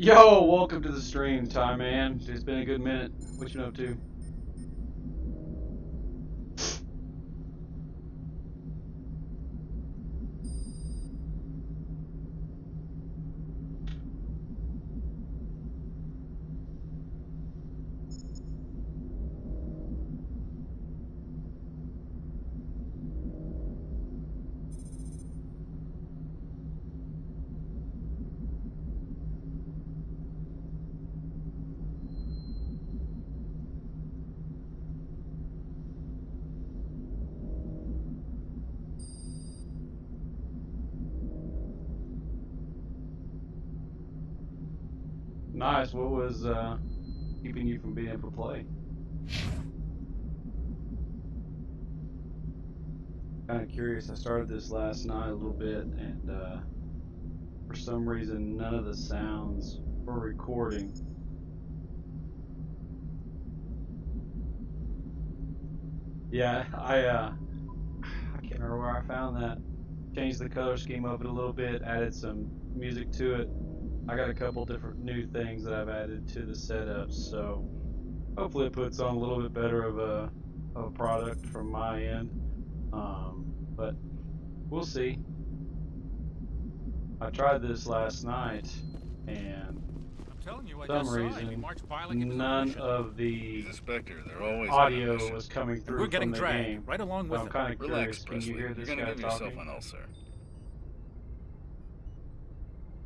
Yo, welcome to the stream, Ty man. It's been a good minute. What you been up to? Nice. What was keeping you from being able to play? Kind of curious. I started this last night a little bit, and for some reason, none of the sounds were recording. Yeah, I can't remember where I found that. Changed the color scheme of it a little bit, added some music to it. I got a couple different new things that I've added to the setup, so hopefully it puts on a little bit better of a product from my end. But we'll see. I tried this last night, and I'm telling you, for some reason, none of the audio was coming through We're getting from the dragged game. right along with I'm kind of curious. Can you hear this guy talking?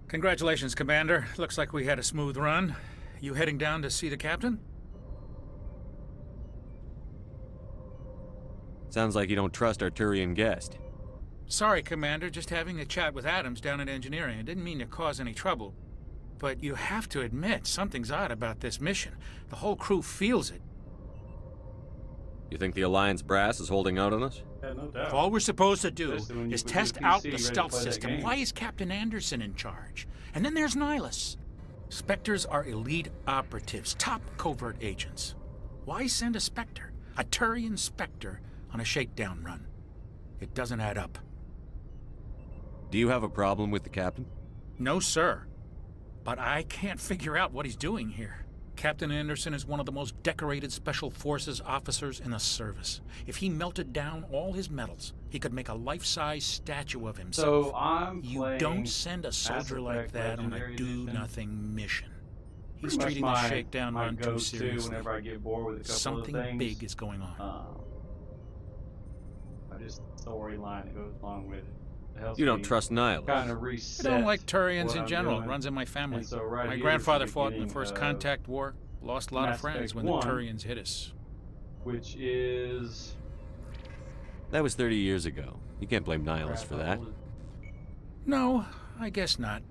Congratulations, Commander. Looks like we had a smooth run. You heading down to see the captain? Sounds like you don't trust our Turian guest. Sorry, Commander. Just having a chat with Adams down at engineering. I didn't mean to cause any trouble. But you have to admit, something's odd about this mission. The whole crew feels it. You think the Alliance brass is holding out on us? Yeah, no doubt. If all we're supposed to do Especially is when you test put your out PC the ready to stealth play that system, game. why is Captain Anderson in charge? And then there's Nihilus. Spectres are elite operatives, top covert agents. Why send a Spectre, a Turian Spectre, on a shakedown run? It doesn't add up. Do you have a problem with the captain? No, sir. But I can't figure out what he's doing here. Captain Anderson is one of the most decorated Special Forces officers in the service. If he melted down all his medals, he could make a life-size statue of himself. So I'm You playing don't send a soldier like Effect that on a Legendary Edition. do-nothing mission. He's Pretty much treating the shakedown my run too go-to seriously. whenever I get bored with a couple Something of things. big is going on. I just storyline that goes along with it. You don't trust Nihilus. Kind of I reset. don't like Turians what in I'm general. It doing. runs in my family. And so right My here grandfather is the fought in the beginning First of Contact War. Lost a lot of Mass friends Effect when the 1. Turians hit us. Which is That was 30 years ago. You can't blame Nihilus for that. No, I guess not.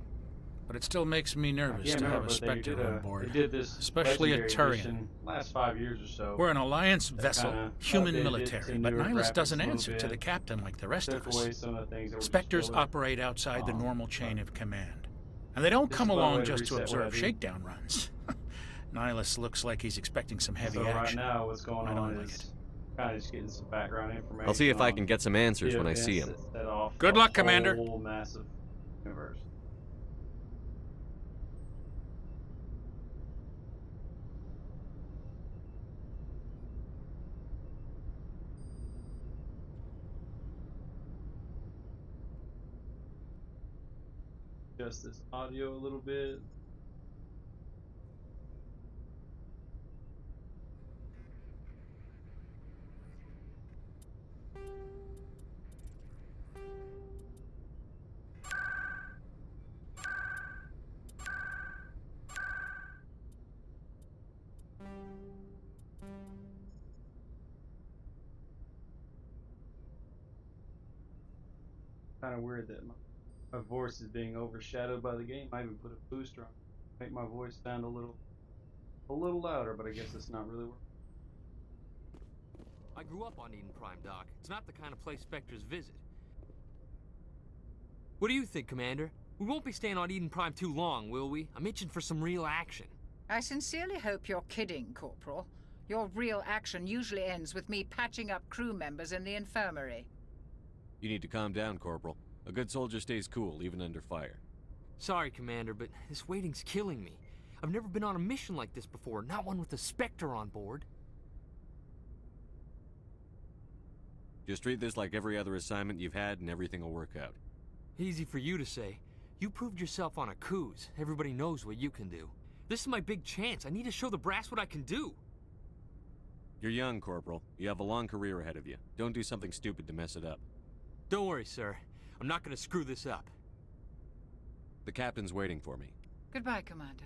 But it still makes me nervous to have a They Spectre did on board. They did this Especially a Legendary Turian. Edition last 5 years or so. We're an Alliance vessel, kinda human updated it military, to but newer Nihilus graphics doesn't a little answer to bit. the captain like the rest of Took away us. some of the things that were just Spectres filler. operate outside the normal chain of command. And they don't This come is one way along to just to reset what I observe do. shakedown runs. Nihilus looks like he's expecting some heavy So right action. now what's going I don't on like is it. kind of just getting some background information. I'll see if I on can get some answers the when I see events him. that set off Good the luck, Commander. whole massive universe. Adjust this audio a little bit. Kind of weird that my voice is being overshadowed by the game. I even put a booster on, make my voice sound a little louder, but I guess it's not really working. I grew up on Eden Prime, Doc. It's not the kind of place Spectres visit. What do you think, Commander? We won't be staying on Eden Prime too long, will we? I'm itching for some real action. I sincerely hope you're kidding, Corporal. Your real action usually ends with me patching up crew members in the infirmary. You need to calm down, Corporal. A good soldier stays cool, even under fire. Sorry, Commander, but this waiting's killing me. I've never been on a mission like this before, not one with a Spectre on board. Just treat this like every other assignment you've had and everything will work out. Easy for you to say. You proved yourself on a cruise. Everybody knows what you can do. This is my big chance. I need to show the brass what I can do. You're young, Corporal. You have a long career ahead of you. Don't do something stupid to mess it up. Don't worry, sir. I'm not gonna screw this up. The captain's waiting for me. Goodbye, Commander.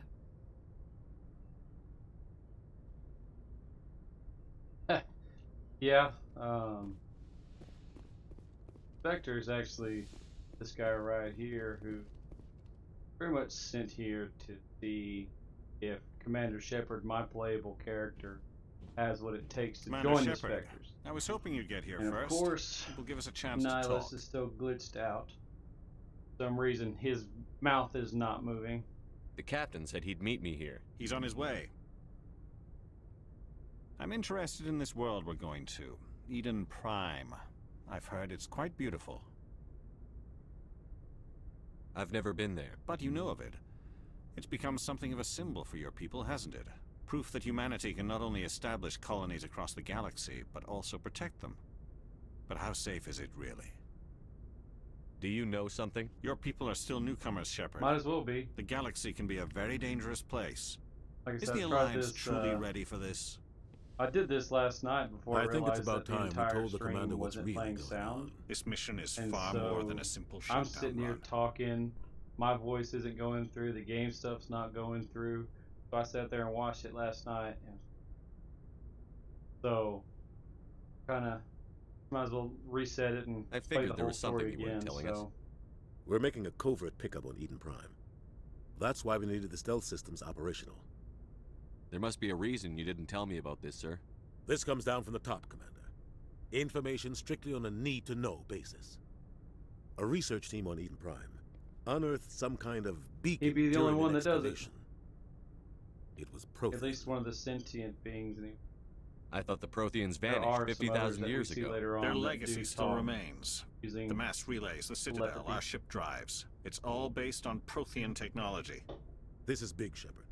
Yeah. Spectre is actually this guy right here who pretty much sent here to see if Commander Shepard, my playable character, has what it takes to Commander join the Shepard, Spectres. I was hoping you'd get here And first. of course, It will give us a chance to Nihilus talk. is still glitched out. For some reason, his mouth is not moving. The captain said he'd meet me here. He's on his way. I'm interested in this world we're going to. Eden Prime. I've heard it's quite beautiful. I've never been there. But you know of it. It's become something of a symbol for your people, hasn't it? Proof that humanity can not only establish colonies across the galaxy, but also protect them. But how safe is it really? Do you know something? Your people are still newcomers, Shepard. Might as well be. The galaxy can be a very dangerous place. Like I Is said, the I tried Alliance this, truly ready for this? I did this last night before I I think it's realized about that the time we entire told the stream commander what's wasn't really playing going sound. on. This mission is And far more so, than a simple I'm shutdown sitting here run. talking, my voice isn't going through, the game stuff's not going through. So I sat there and watched it last night. And so, kind of, might as well reset it and I play figured the there whole was something story you again. weren't telling us. So, We're making a covert pickup on Eden Prime. That's why we needed the stealth systems operational. There must be a reason you didn't tell me about this, sir. This comes down from the top, Commander. Information strictly on a need-to-know basis. A research team on Eden Prime unearthed some kind of beacon He'd be the only during one an that does it. excavation. It was at Prothean. least one of the sentient beings. And I thought the Protheans there vanished are some others 50,000 that we years see ago. later on Their that legacy do still talk remains. using The mass relays, the Citadel, telepathy. our ship drives. It's all based on Prothean technology. This is big, Shepard.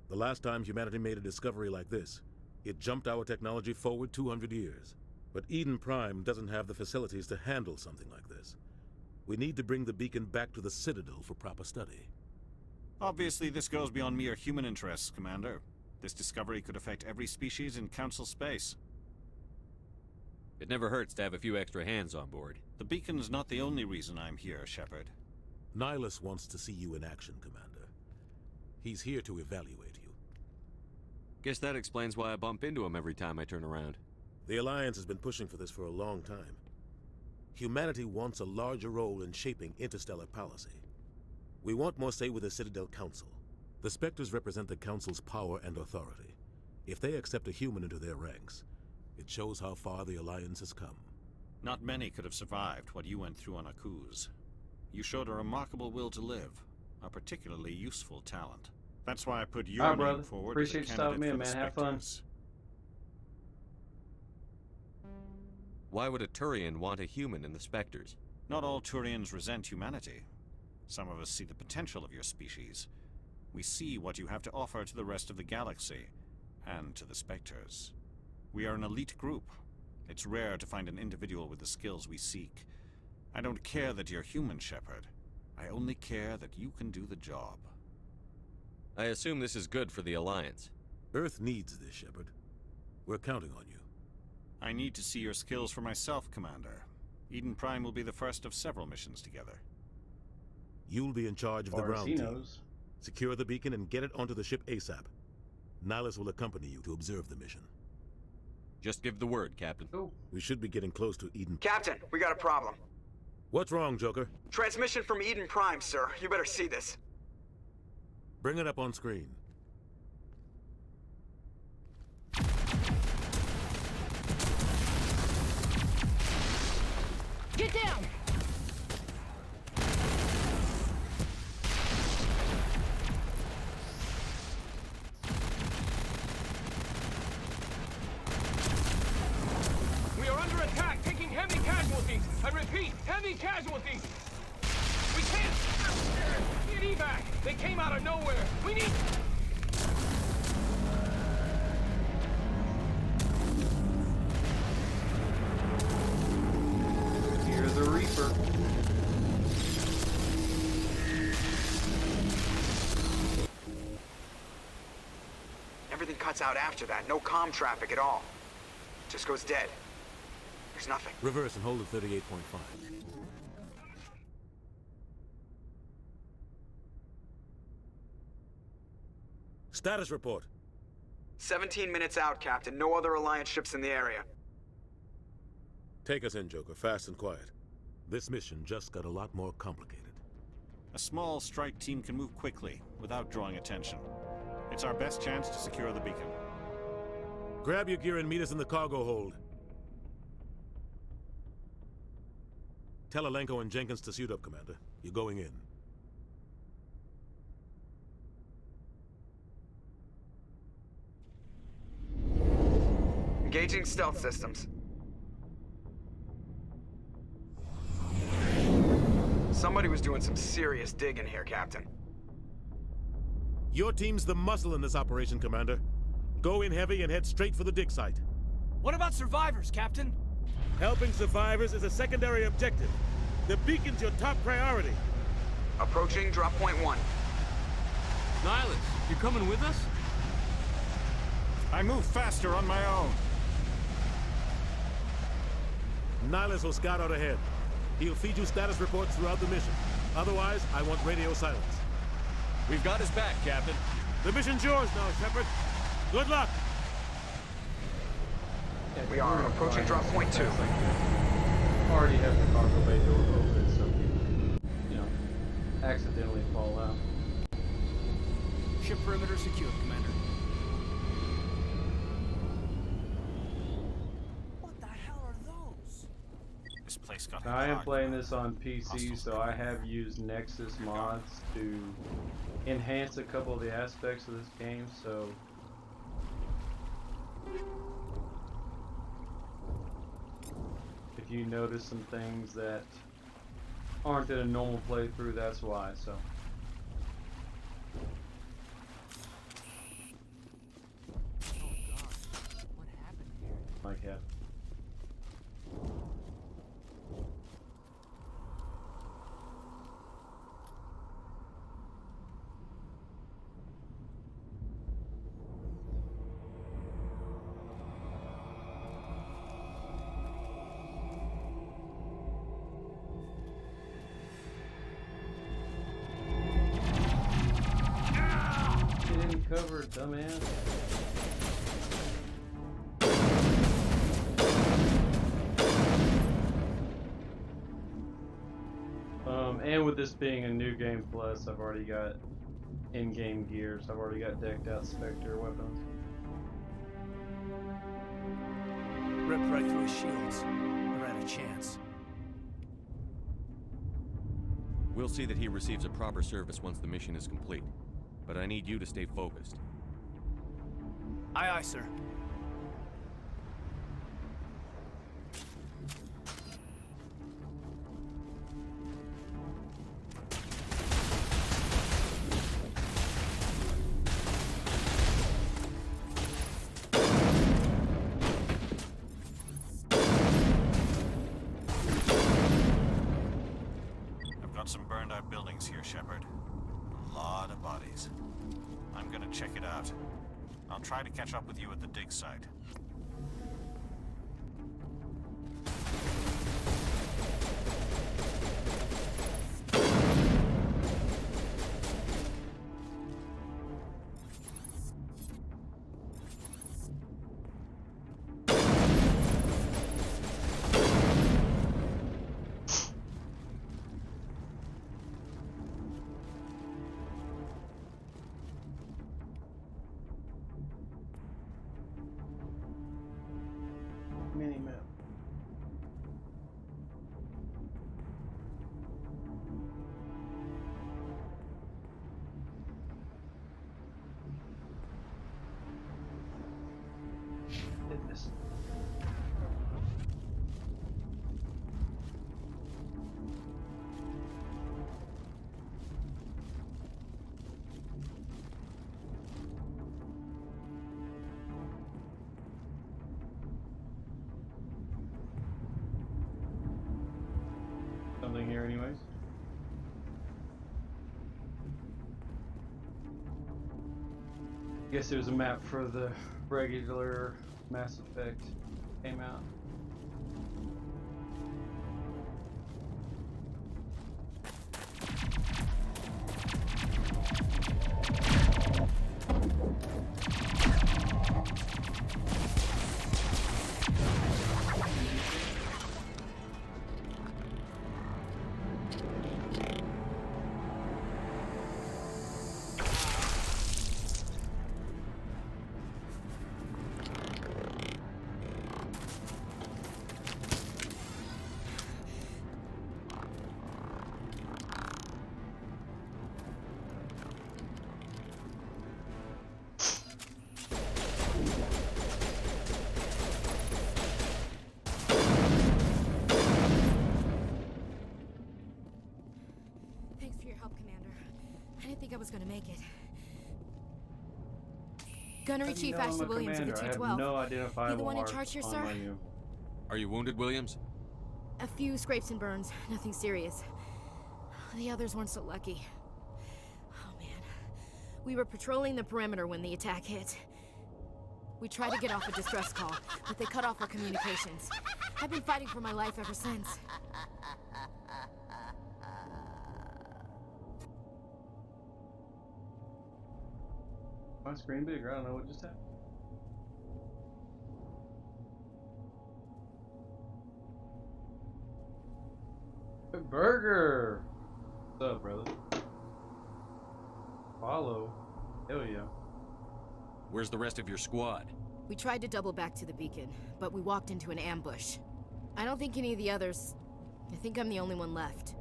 The last time humanity made a discovery like this, it jumped our technology forward 200 years. But Eden Prime doesn't have the facilities to handle something like this. We need to bring the beacon back to the Citadel for proper study. Obviously, this goes beyond mere human interests, Commander. This discovery could affect every species in Council space. It never hurts to have a few extra hands on board. The beacon's not the only reason I'm here, Shepard. Nihilus wants to see you in action, Commander. He's here to evaluate you. Guess that explains why I bump into him every time I turn around. The Alliance has been pushing for this for a long time. Humanity wants a larger role in shaping interstellar policy. We want more say with the Citadel Council. The Spectres represent the Council's power and authority. If they accept a human into their ranks, it shows how far the Alliance has come. Not many could have survived what you went through on Akuz. You showed a remarkable will to live, a particularly useful talent. That's why I put your Alright, name brother. forward Appreciate as you a stopping candidate in, for the man. Have fun. Spectres. Why would a Turian want a human in the Spectres? Not all Turians resent humanity. Some of us see the potential of your species. We see what you have to offer to the rest of the galaxy, and to the Spectres. We are an elite group. It's rare to find an individual with the skills we seek. I don't care that you're human, Shepard. I only care that you can do the job. I assume this is good for the Alliance. Earth needs this, Shepard. We're counting on you. I need to see your skills for myself, Commander. Eden Prime will be the first of several missions together. You'll be in charge of the As far as ground he team. knows. Secure the beacon and get it onto the ship ASAP. Nihilus will accompany you to observe the mission. Just give the word, Captain. Oh, We should be getting close to Eden. Captain, we got a problem. What's wrong, Joker? Transmission from Eden Prime, sir. You better see this. Bring it up on screen. Get down! We are under attack, taking heavy casualties. I repeat, heavy casualties. We can't. Get evac! They came out of nowhere! We need... Here's the Reaper. Everything cuts out after that. No comm traffic at all. Just goes dead. There's nothing. Reverse and hold at 38.5. Status report. 17 minutes out, Captain. No other Alliance ships in the area. Take us in, Joker, fast and quiet. This mission just got a lot more complicated. A small strike team can move quickly, without drawing attention. It's our best chance to secure the beacon. Grab your gear and meet us in the cargo hold. Tell Alenko and Jenkins to suit up, Commander. You're going in. Engaging stealth systems. Somebody was doing some serious digging here, Captain. Your team's the muscle in this operation, Commander. Go in heavy and head straight for the dig site. What about survivors, Captain? Helping survivors is a secondary objective. The beacon's your top priority. Approaching drop point 1. Nihilus, you coming with us? I move faster on my own. Nihilus will scout out ahead. He'll feed you status reports throughout the mission. Otherwise, I want radio silence. We've got his back, Captain. The mission's yours now, Shepard. Good luck! We are approaching drop point 2. Already have the cargo bay door open so people can, accidentally fall out. Ship perimeter secured, Commander. What the hell are those? This place got I am hard. playing this on PC, so I have used Nexus mods to enhance a couple of the aspects of this game, so if you notice some things that aren't in a normal playthrough, that's why, so. Oh god, what happened here? Like, yeah. Get in cover, dumbass. And with this being a new game plus, I've already got in-game gear, so I've already got decked out Spectre weapons. Ripped right through his shields. Never had a chance. We'll see that he receives a proper service once the mission is complete. But I need you to stay focused. Aye, aye, sir. I've got some burned out buildings here, Shepard. A lot of bodies. I'm gonna check it out. I'll try to catch up with you at the dig site. something here anyways. Guess it was a map for the regular Mass Effect came out. Thanks for your help, Commander. I didn't think I was gonna make it. Gunnery Chief Ashley Williams of the I have 212. no You identifiable the one in marks charge here, on sir? my uniform. Are you wounded, Williams? A few scrapes and burns, nothing serious. The others weren't so lucky. Oh man. We were patrolling the perimeter when the attack hit. We tried to get off a distress call, but they cut off our communications. I've been fighting for my life ever since. My screen bigger, I don't know what just happened. Hey, Burger! What's up, brother? Follow. Hell yeah. Where's the rest of your squad? We tried to double back to the beacon, but we walked into an ambush. I don't think any of the others... I think I'm the only one left.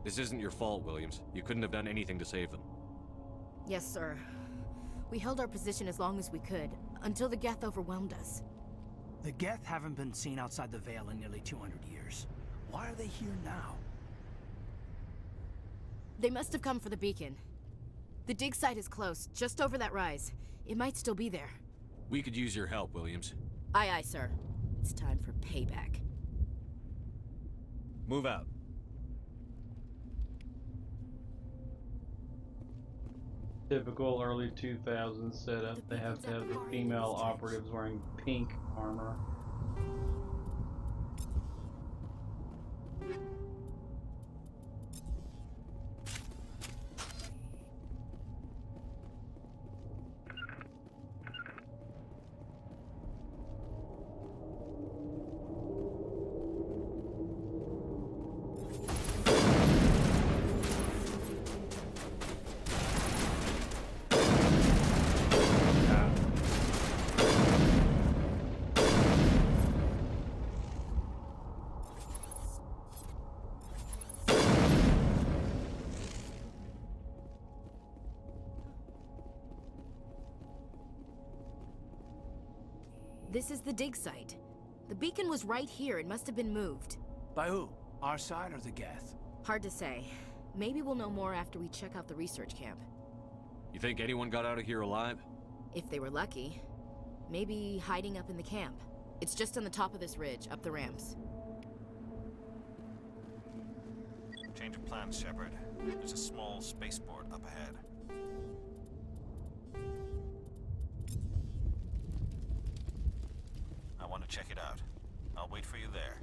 This isn't your fault, Williams. You couldn't have done anything to save them. Yes, sir. We held our position as long as we could, until the Geth overwhelmed us. The Geth haven't been seen outside the Veil in nearly 200 years. Why are they here now? They must have come for the beacon. The dig site is close, just over that rise. It might still be there. We could use your help, Williams. Aye, aye, sir. It's time for payback. Move out. Typical early 2000s setup. They have to have the female operatives wearing pink armor. This is the dig site. The beacon was right here. It must have been moved. By who? Our side or the Geth? Hard to say. Maybe we'll know more after we check out the research camp. You think anyone got out of here alive? If they were lucky. Maybe hiding up in the camp. It's just on the top of this ridge, up the ramps. Change of plans, Shepard. There's a small spaceport up ahead. I want to check it out. I'll wait for you there.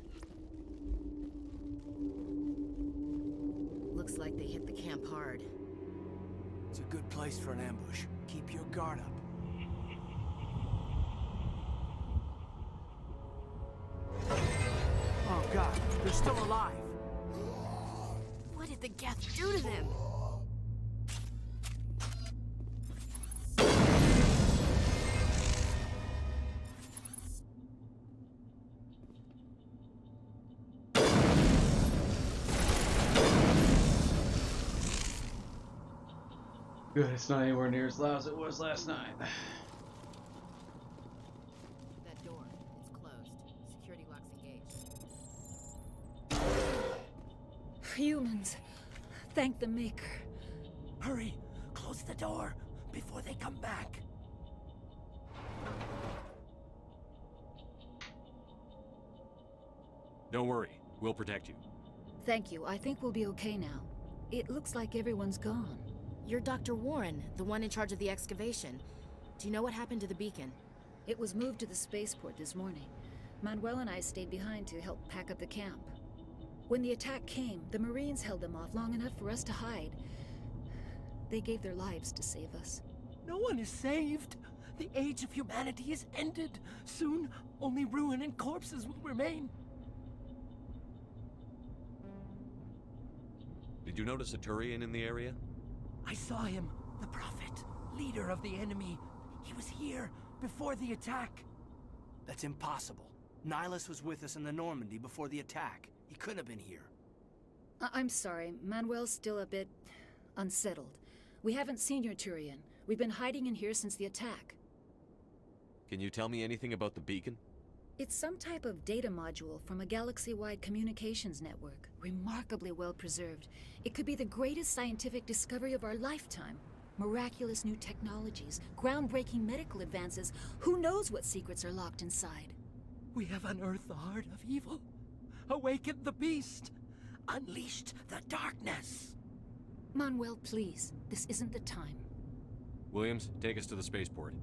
Looks like they hit the camp hard. It's a good place for an ambush. Keep your guard up. Oh god, they're still alive! What did the Geth do to them? Good, it's not anywhere near as loud as it was last night. That door, it's closed. Security lock's engaged. Humans. Thank the Maker. Hurry! Close the door before they come back. Don't worry, we'll protect you. Thank you. I think we'll be okay now. It looks like everyone's gone. You're Dr. Warren, the one in charge of the excavation. Do you know what happened to the beacon? It was moved to the spaceport this morning. Manuel and I stayed behind to help pack up the camp. When the attack came, the Marines held them off long enough for us to hide. They gave their lives to save us. No one is saved. The age of humanity is ended. Soon, only ruin and corpses will remain. Did you notice a Turian in the area? I saw him, the Prophet, leader of the enemy. He was here before the attack. That's impossible. Nihilus was with us in the Normandy before the attack. He couldn't have been here. I'm sorry. Manuel's still a bit unsettled. We haven't seen your Turian. We've been hiding in here since the attack. Can you tell me anything about the beacon? It's some type of data module from a galaxy-wide communications network. Remarkably well preserved. It could be the greatest scientific discovery of our lifetime. Miraculous new technologies, groundbreaking medical advances. Who knows what secrets are locked inside? We have unearthed the heart of evil, awakened the beast, unleashed the darkness. Manuel, please. This isn't the time. Williams, take us to the spaceport.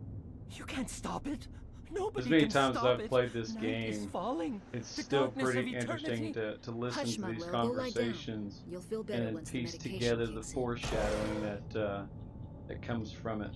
You can't stop it. Nobody As many can times stop as I've it. played this Night is game, falling. it's The still darkness pretty of interesting eternity. to listen Hush, to these Manuel, go lie down. conversations You'll feel better and once the piece medication together the kicks in. foreshadowing that comes from it.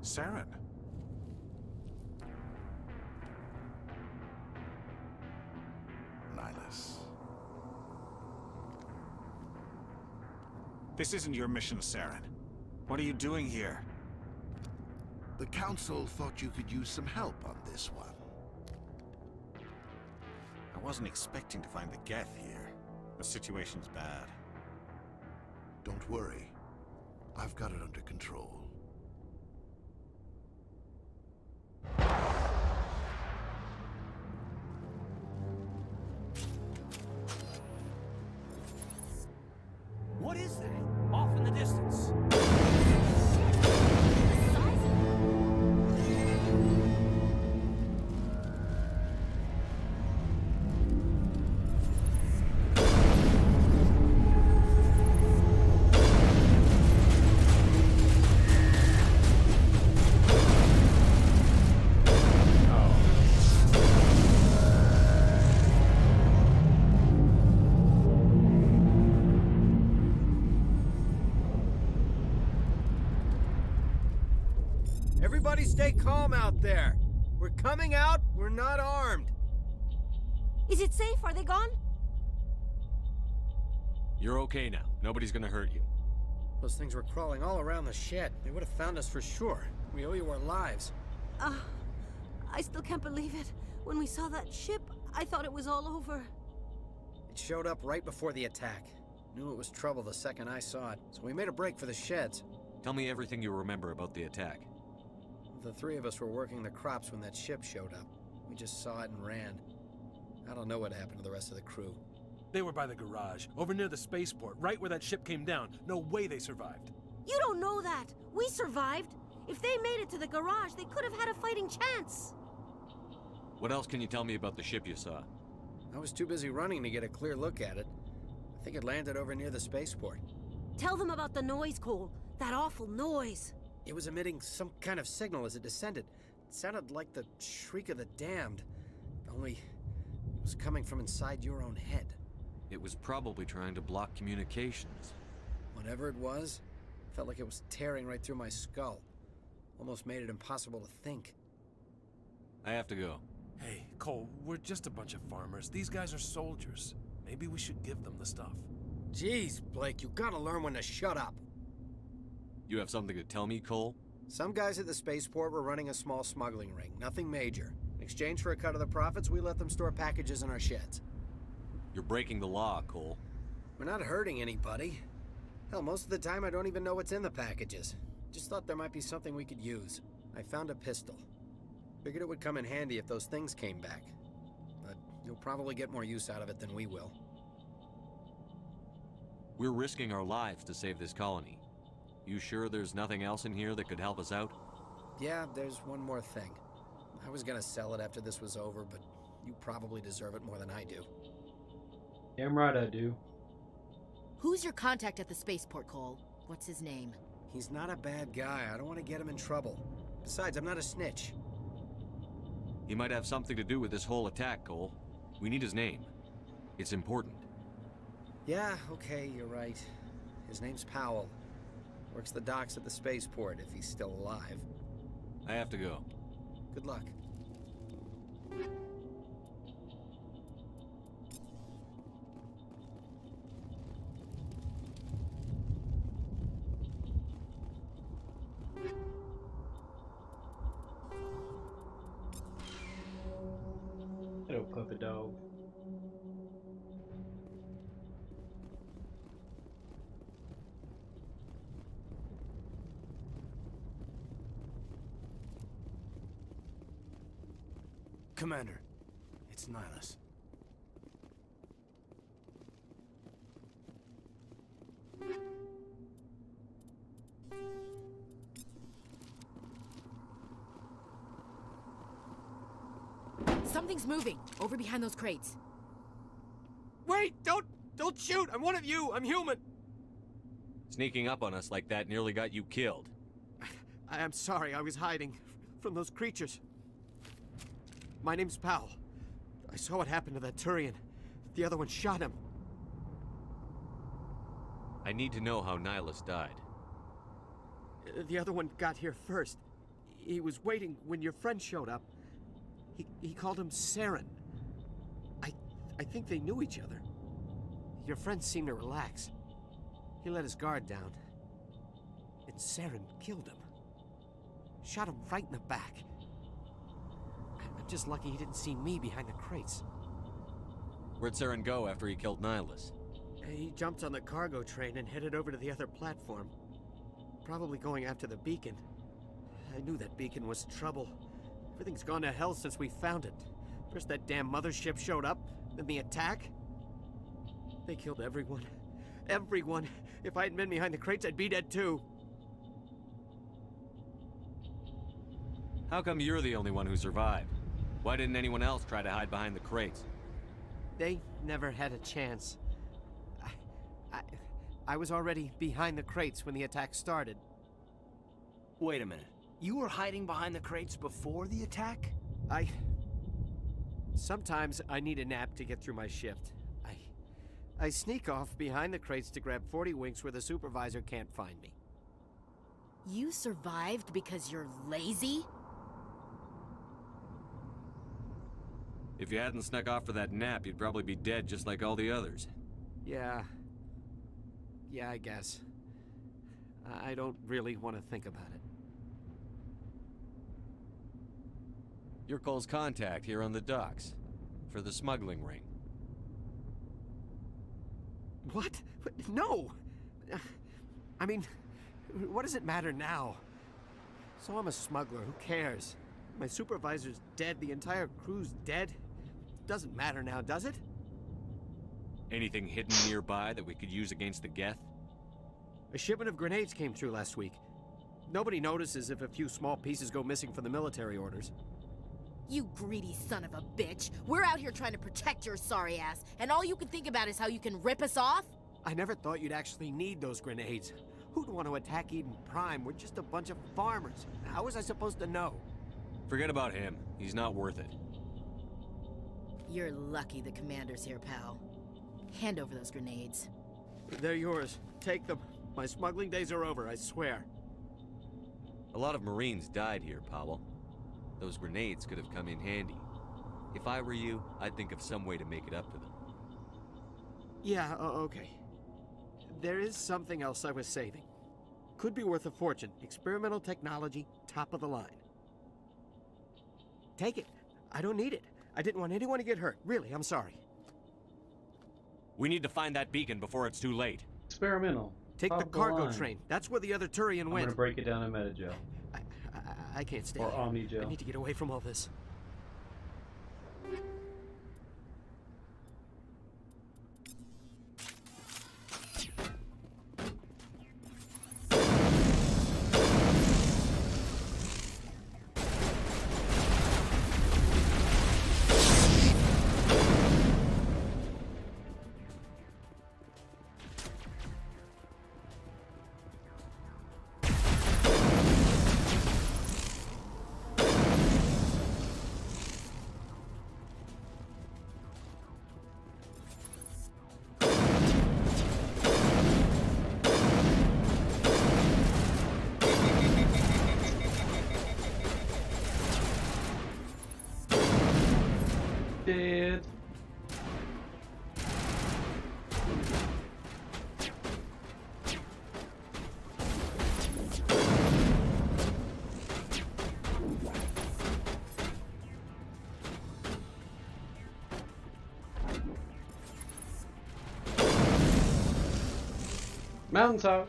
Saren. Nihilus. This isn't your mission, Saren. What are you doing here? The Council thought you could use some help on this one. I wasn't expecting to find the Geth here. The situation's bad. Don't worry. I've got it under control. What is that? Off in the distance. Everybody stay calm out there. We're coming out, we're not armed. Is it safe? Are they gone? You're okay now. Nobody's gonna hurt you. Those things were crawling all around the shed. They would have found us for sure. We owe you our lives. I still can't believe it. When we saw that ship, I thought it was all over. It showed up right before the attack. Knew it was trouble the second I saw it, so we made a break for the sheds. Tell me everything you remember about the attack. The three of us were working the crops when that ship showed up. We just saw it and ran. I don't know what happened to the rest of the crew. They were by the garage, over near the spaceport, right where that ship came down. No way they survived. You don't know that. We survived. If they made it to the garage, they could have had a fighting chance. What else can you tell me about the ship you saw? I was too busy running to get a clear look at it. I think it landed over near the spaceport. Tell them about the noise, Cole. That awful noise. It was emitting some kind of signal as it descended. It sounded like the shriek of the damned. Only it was coming from inside your own head. It was probably trying to block communications. Whatever it was, felt like it was tearing right through my skull. Almost made it impossible to think. I have to go. Hey, Cole, we're just a bunch of farmers. These guys are soldiers. Maybe we should give them the stuff. Jeez, Blake, you gotta learn when to shut up. You have something to tell me, Cole? Some guys at the spaceport were running a small smuggling ring, nothing major. In exchange for a cut of the profits, we let them store packages in our sheds. You're breaking the law, Cole. We're not hurting anybody. Hell, most of the time I don't even know what's in the packages. Just thought there might be something we could use. I found a pistol. Figured it would come in handy if those things came back. But you'll probably get more use out of it than we will. We're risking our lives to save this colony. You sure there's nothing else in here that could help us out? Yeah, there's one more thing. I was gonna sell it after this was over, but you probably deserve it more than I do. Damn right I do. Who's your contact at the spaceport, Cole? What's his name? He's not a bad guy. I don't want to get him in trouble. Besides, I'm not a snitch. He might have something to do with this whole attack, Cole. We need his name. It's important. Yeah, okay, you're right. His name's Powell. Works the docks at the spaceport, if he's still alive. I have to go. Good luck. Little puppy dog. Commander, it's Nihilus. Something's moving, over behind those crates. Wait! Don't shoot! I'm one of you! I'm human! Sneaking up on us like that nearly got you killed. I'm sorry, I was hiding from those creatures. My name's Powell. I saw what happened to that Turian. The other one shot him. I need to know how Nihilus died. The other one got here first. He was waiting when your friend showed up. He called him Saren. I think they knew each other. Your friend seemed to relax. He let his guard down. And Saren killed him. Shot him right in the back. I'm just lucky he didn't see me behind the crates. Where'd Saren go after he killed Nihilus? He jumped on the cargo train and headed over to the other platform. Probably going after the beacon. I knew that beacon was trouble. Everything's gone to hell since we found it. First that damn mothership showed up, then the attack. They killed everyone. Everyone. If I hadn't been behind the crates, I'd be dead too. How come you're the only one who survived? Why didn't anyone else try to hide behind the crates? They never had a chance. I was already behind the crates when the attack started. Wait a minute. You were hiding behind the crates before the attack? Sometimes I need a nap to get through my shift. I sneak off behind the crates to grab 40 winks where the supervisor can't find me. You survived because you're lazy? If you hadn't snuck off for that nap, you'd probably be dead just like all the others. Yeah, I guess. I don't really want to think about it. You're Cole's contact here on the docks. For the smuggling ring. What? No! I mean, what does it matter now? So I'm a smuggler, who cares? My supervisor's dead, the entire crew's dead. Doesn't matter now, does it? Anything hidden nearby that we could use against the Geth? A shipment of grenades came through last week. Nobody notices if a few small pieces go missing from the military orders. You greedy son of a bitch. We're out here trying to protect your sorry ass, and all you can think about is how you can rip us off? I never thought you'd actually need those grenades. Who'd want to attack Eden Prime? We're just a bunch of farmers. How was I supposed to know? Forget about him. He's not worth it. You're lucky the commander's here, pal. Hand over those grenades. They're yours. Take them. My smuggling days are over, I swear. A lot of Marines died here, Powell. Those grenades could have come in handy. If I were you, I'd think of some way to make it up to them. Yeah, okay. There is something else I was saving. Could be worth a fortune. Experimental technology, top of the line. Take it. I don't need it. I didn't want anyone to get hurt. Really, I'm sorry. We need to find that beacon before it's too late. Experimental. Take Top the of cargo line. train. That's where the other Turian I'm went. gonna break it down in Metagel. I can't stay Or here. Omnigel. I need to get away from all this. Dead. Mountaintop.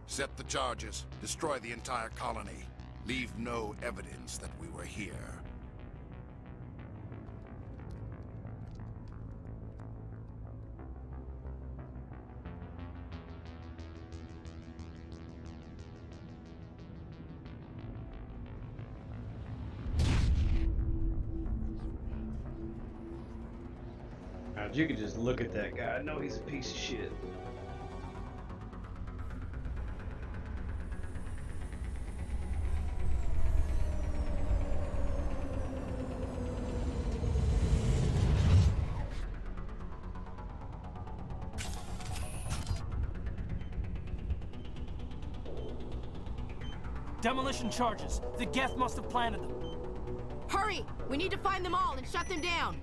Set the charges. Destroy the entire colony. Leave no evidence that we were here. God, you could just look at that guy. I know he's a piece of shit. Demolition charges. The Geth must have planted them. Hurry! We need to find them all and shut them down.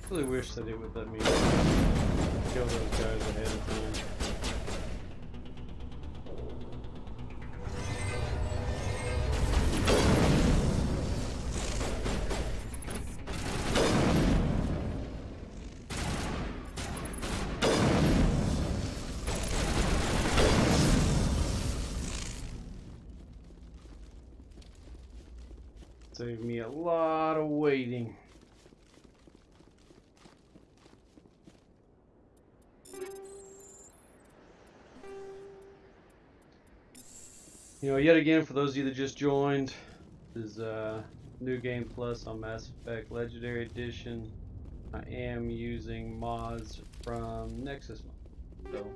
I really wish that it would let me kill those guys ahead of time. Saved me a lot of waiting. You know, yet again, for those of you that just joined, this is New Game Plus on Mass Effect Legendary Edition. I am using mods from Nexus. So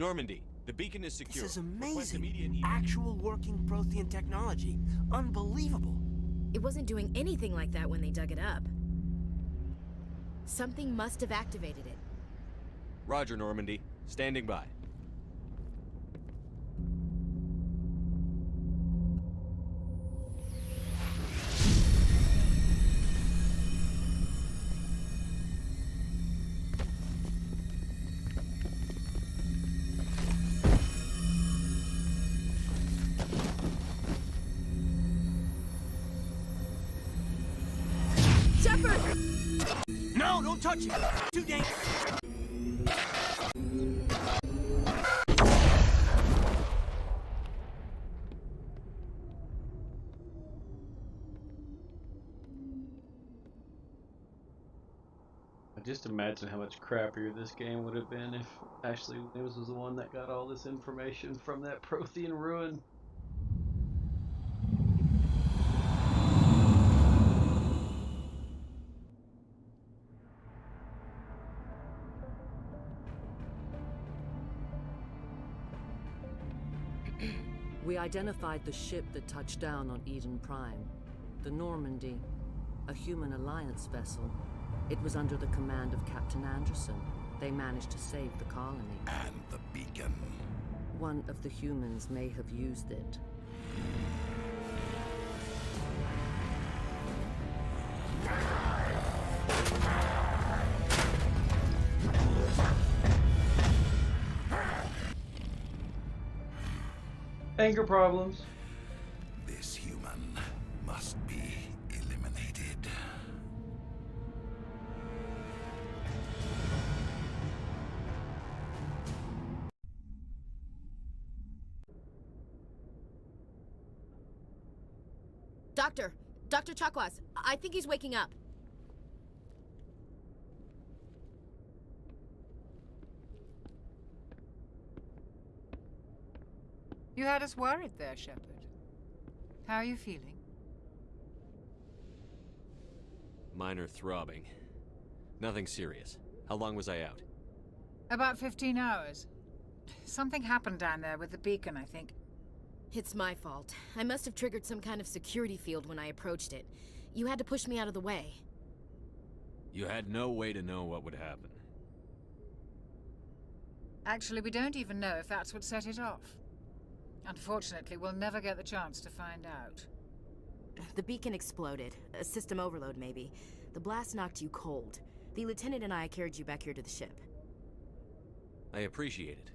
Normandy, the beacon is secure. This is Request amazing. immediate- Actual working Prothean technology. Unbelievable. It wasn't doing anything like that when they dug it up. Something must have activated it. Roger, Normandy. Standing by. Shepard! No, don't touch it. Too dangerous. I just imagine how much crappier this game would have been if Ashley Williams was the one that got all this information from that Prothean ruin. We identified the ship that touched down on Eden Prime. The Normandy, a human alliance vessel. It was under the command of Captain Anderson. They managed to save the colony. And the beacon. One of the humans may have used it. Anger problems. This human must be eliminated. Dr. Chakwas, I think he's waking up. You had us worried there, Shepard. How are you feeling? Minor throbbing. Nothing serious. How long was I out? About 15 hours. Something happened down there with the beacon, I think. It's my fault. I must have triggered some kind of security field when I approached it. You had to push me out of the way. You had no way to know what would happen. Actually, we don't even know if that's what set it off. Unfortunately, we'll never get the chance to find out. The beacon exploded. A system overload, maybe. The blast knocked you cold. The lieutenant and I carried you back here to the ship. I appreciate it.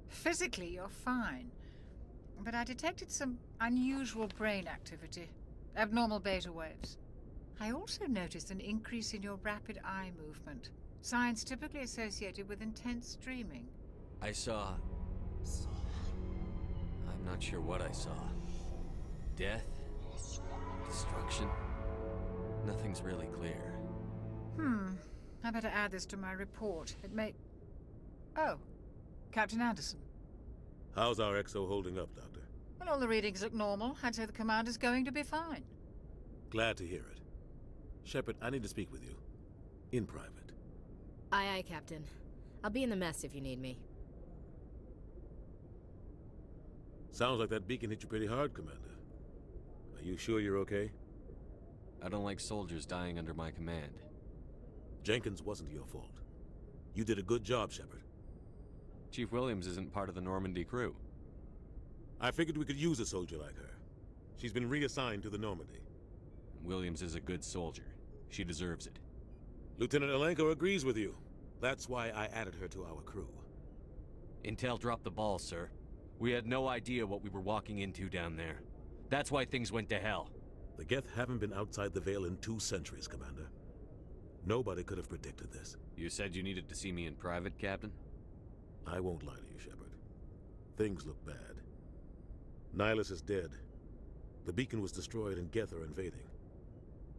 Physically, you're fine. But I detected some unusual brain activity. Abnormal beta waves. I also noticed an increase in your rapid eye movement. Signs typically associated with intense dreaming. I saw... I'm not sure what I saw. Death? Destruction? Nothing's really clear. I better add this to my report. It may... Oh, Captain Anderson. How's our XO holding up, Doctor? Well, all the readings look normal. I'd say the commander's going to be fine. Glad to hear it. Shepard, I need to speak with you. In private. Aye, aye, Captain. I'll be in the mess if you need me. Sounds like that beacon hit you pretty hard, Commander. Are you sure you're okay? I don't like soldiers dying under my command. Jenkins wasn't your fault. You did a good job, Shepard. Chief Williams isn't part of the Normandy crew. I figured we could use a soldier like her. She's been reassigned to the Normandy. Williams is a good soldier. She deserves it. Lieutenant Alenko agrees with you. That's why I added her to our crew. Intel dropped the ball, sir. We had no idea what we were walking into down there. That's why things went to hell. The Geth haven't been outside the Veil in 2 centuries, Commander. Nobody could have predicted this. You said you needed to see me in private, Captain? I won't lie to you, Shepard. Things look bad. Nihilus is dead. The beacon was destroyed and Geth are invading.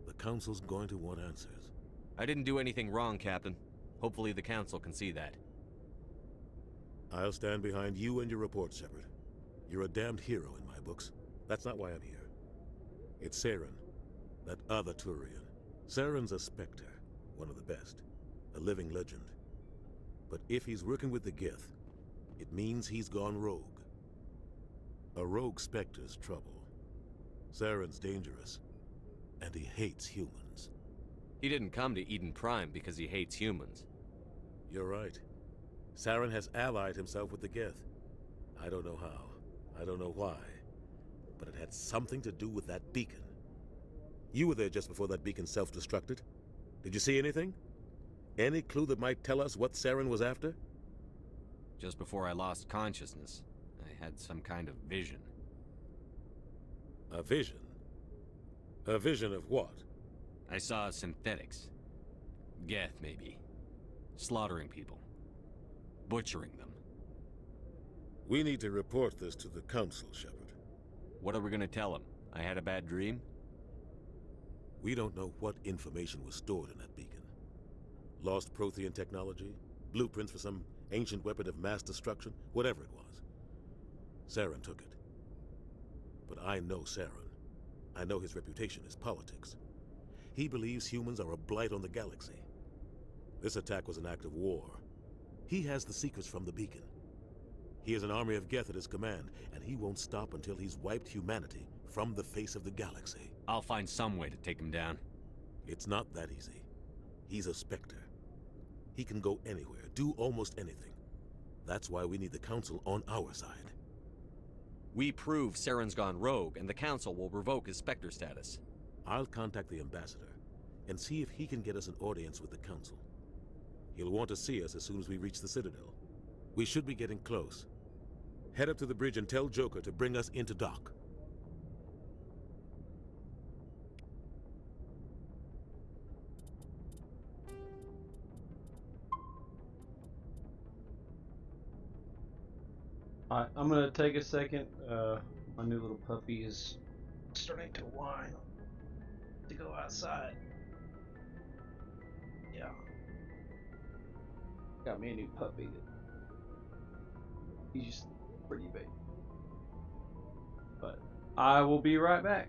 The Council's going to want answers. I didn't do anything wrong, Captain. Hopefully the Council can see that. I'll stand behind you and your report, Shepard. You're a damned hero in my books. That's not why I'm here. It's Saren, that other Turian. Saren's a Spectre, one of the best. A living legend. But if he's working with the Geth, it means he's gone rogue. A rogue Spectre's trouble. Saren's dangerous, and he hates humans. He didn't come to Eden Prime because he hates humans. You're right. Saren has allied himself with the Geth. I don't know how. I don't know why. But it had something to do with that beacon. You were there just before that beacon self-destructed. Did you see anything? Any clue that might tell us what Saren was after? Just before I lost consciousness, I had some kind of vision. A vision? A vision of what? I saw synthetics. Geth, maybe. Slaughtering people. Butchering them. We need to report this to the Council, Shepard. What are we gonna tell him? I had a bad dream? We don't know what information was stored in that beacon. Lost Prothean technology? Blueprints for some ancient weapon of mass destruction? Whatever it was. Saren took it. But I know Saren. I know his reputation is politics. He believes humans are a blight on the galaxy. This attack was an act of war. He has the secrets from the beacon. He has an army of Geth at his command, and he won't stop until he's wiped humanity from the face of the galaxy. I'll find some way to take him down. It's not that easy. He's a Spectre. He can go anywhere, do almost anything. That's why we need the Council on our side. We prove Saren's gone rogue, and the Council will revoke his Spectre status. I'll contact the Ambassador and see if he can get us an audience with the Council. He'll want to see us as soon as we reach the Citadel. We should be getting close. Head up to the bridge and tell Joker to bring us into dock. Alright, I'm gonna take a second. My new little puppy is starting to whine to go outside. Yeah. Got me a new puppy. He's just pretty big. But I will be right back.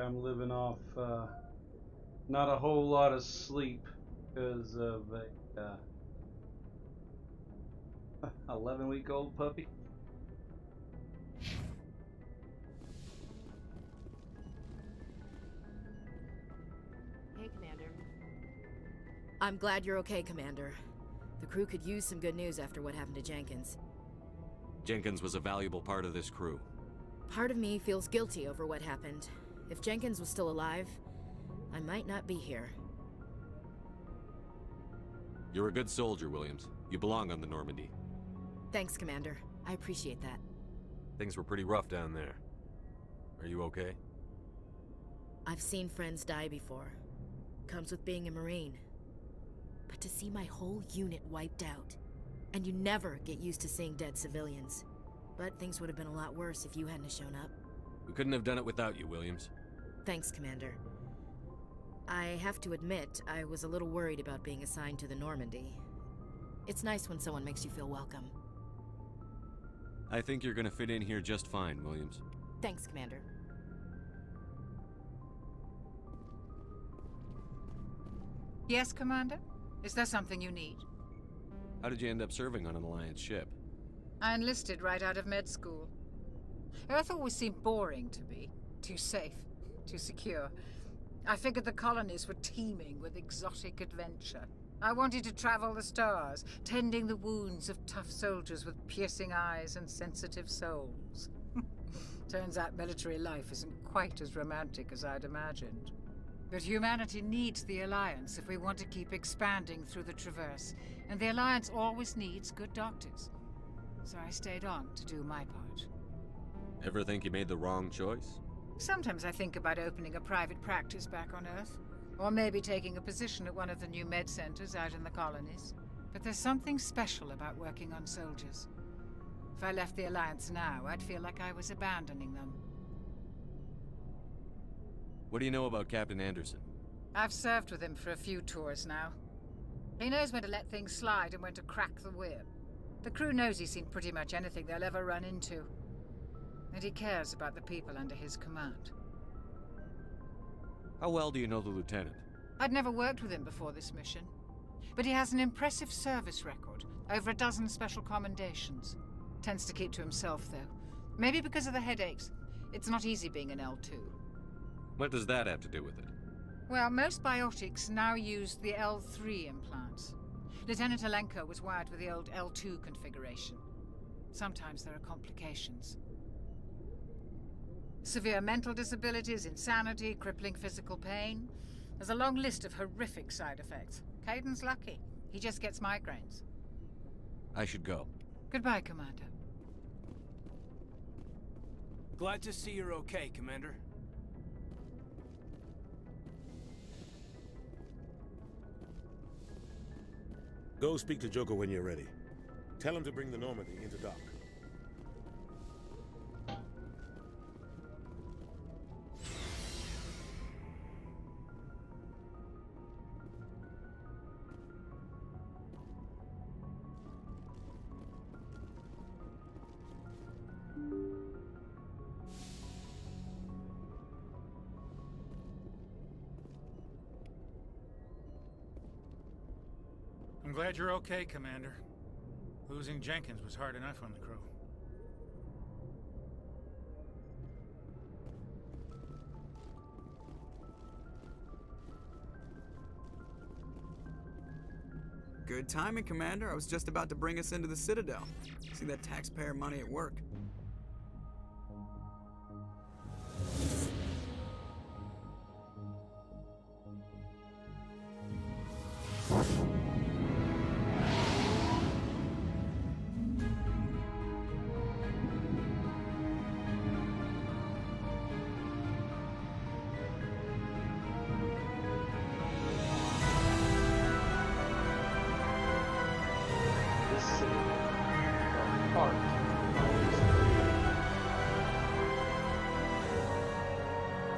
I'm living off not a whole lot of sleep because of a 11-week-old puppy. Hey, Commander. I'm glad you're okay, Commander. The crew could use some good news after what happened to Jenkins. Jenkins was a valuable part of this crew. Part of me feels guilty over what happened. If Jenkins was still alive, I might not be here. You're a good soldier, Williams. You belong on the Normandy. Thanks, Commander. I appreciate that. Things were pretty rough down there. Are you okay? I've seen friends die before. Comes with being a Marine. But to see my whole unit wiped out, and you never get used to seeing dead civilians. But things would have been a lot worse if you hadn't shown up. We couldn't have done it without you, Williams. Thanks, Commander. I have to admit, I was a little worried about being assigned to the Normandy. It's nice when someone makes you feel welcome. I think you're gonna fit in here just fine, Williams. Thanks, Commander. Yes, Commander? Is there something you need? How did you end up serving on an Alliance ship? I enlisted right out of med school. Earth always seemed boring to me. Too safe, too secure. I figured the colonies were teeming with exotic adventure. I wanted to travel the stars, tending the wounds of tough soldiers with piercing eyes and sensitive souls. Turns out military life isn't quite as romantic as I'd imagined. But humanity needs the Alliance if we want to keep expanding through the Traverse, and the Alliance always needs good doctors. So I stayed on to do my part. Ever think you made the wrong choice? Sometimes I think about opening a private practice back on Earth, or maybe taking a position at one of the new med centers out in the colonies. But there's something special about working on soldiers. If I left the Alliance now, I'd feel like I was abandoning them. What do you know about Captain Anderson? I've served with him for a few tours now. He knows when to let things slide and when to crack the whip. The crew knows he's seen pretty much anything they'll ever run into. And he cares about the people under his command. How well do you know the lieutenant? I'd never worked with him before this mission. But he has an impressive service record, over a dozen special commendations. Tends to keep to himself, though. Maybe because of the headaches. It's not easy being an L2. What does that have to do with it? Well, most biotics now use the L3 implants. Lieutenant Alenko was wired with the old L2 configuration. Sometimes there are complications. Severe mental disabilities, insanity, crippling physical pain. There's a long list of horrific side effects. Caden's lucky. He just gets migraines. I should go. Goodbye, Commander. Glad to see you're okay, Commander. Go speak to Joker when you're ready. Tell him to bring the Normandy into dock. I'm glad you're okay, Commander. Losing Jenkins was hard enough on the crew. Good timing, Commander. I was just about to bring us into the Citadel. See that taxpayer money at work. This city, the heart.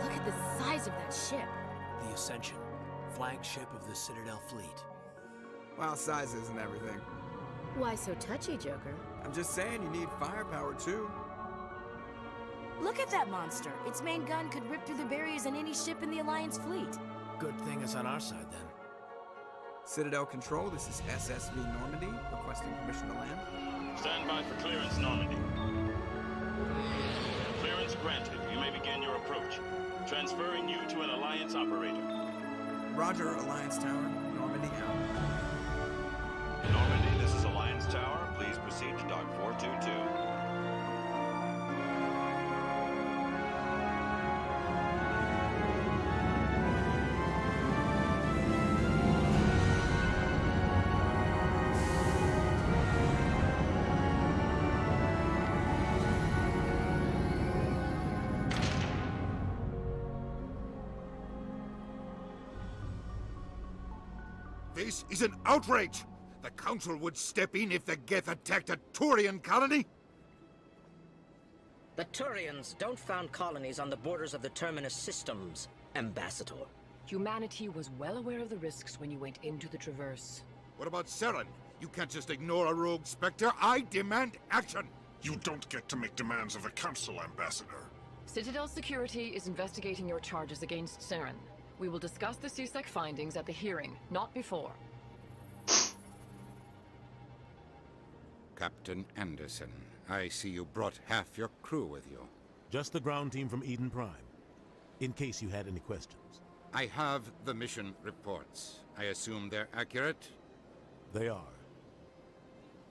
Look at the size of that ship. The Ascension, flagship of the Citadel fleet. Well, size isn't everything. Why so touchy, Joker? I'm just saying you need firepower, too. Look at that monster. Its main gun could rip through the barriers in any ship in the Alliance fleet. Good thing it's on our side, then. Citadel Control, this is SSV Normandy, requesting permission to land. Stand by for clearance, Normandy. Clearance granted. You may begin your approach. Transferring you to an Alliance operator. Roger, Alliance Tower. Normandy out. Normandy, this is Alliance Tower. Please proceed to Dock 422. This is an outrage! The Council would step in if the Geth attacked a Turian colony? The Turians don't found colonies on the borders of the Terminus systems, Ambassador. Humanity was well aware of the risks when you went into the Traverse. What about Saren? You can't just ignore a rogue Spectre. I demand action! You don't get to make demands of the Council, Ambassador. Citadel Security is investigating your charges against Saren. We will discuss the CSEC findings at the hearing, not before. Captain Anderson, I see you brought half your crew with you. Just the ground team from Eden Prime, in case you had any questions. I have the mission reports. I assume they're accurate? They are.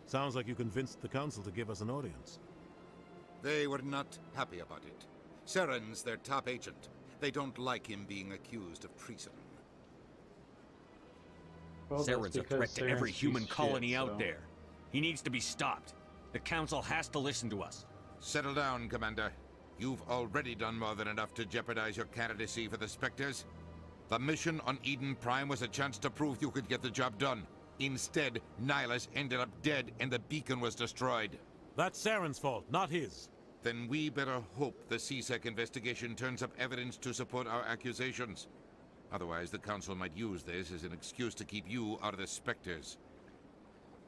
Sounds like you convinced the Council to give us an audience. They were not happy about it. Saren's their top agent. They don't like him being accused of treason. Well, Saren's a threat to every human colony shit, out there. He needs to be stopped. The Council has to listen to us. Settle down, Commander. You've already done more than enough to jeopardize your candidacy for the Spectres. The mission on Eden Prime was a chance to prove you could get the job done. Instead, Nihilus ended up dead and the beacon was destroyed. That's Saren's fault, not his. Then we better hope the CSEC investigation turns up evidence to support our accusations. Otherwise, the Council might use this as an excuse to keep you out of the Spectres.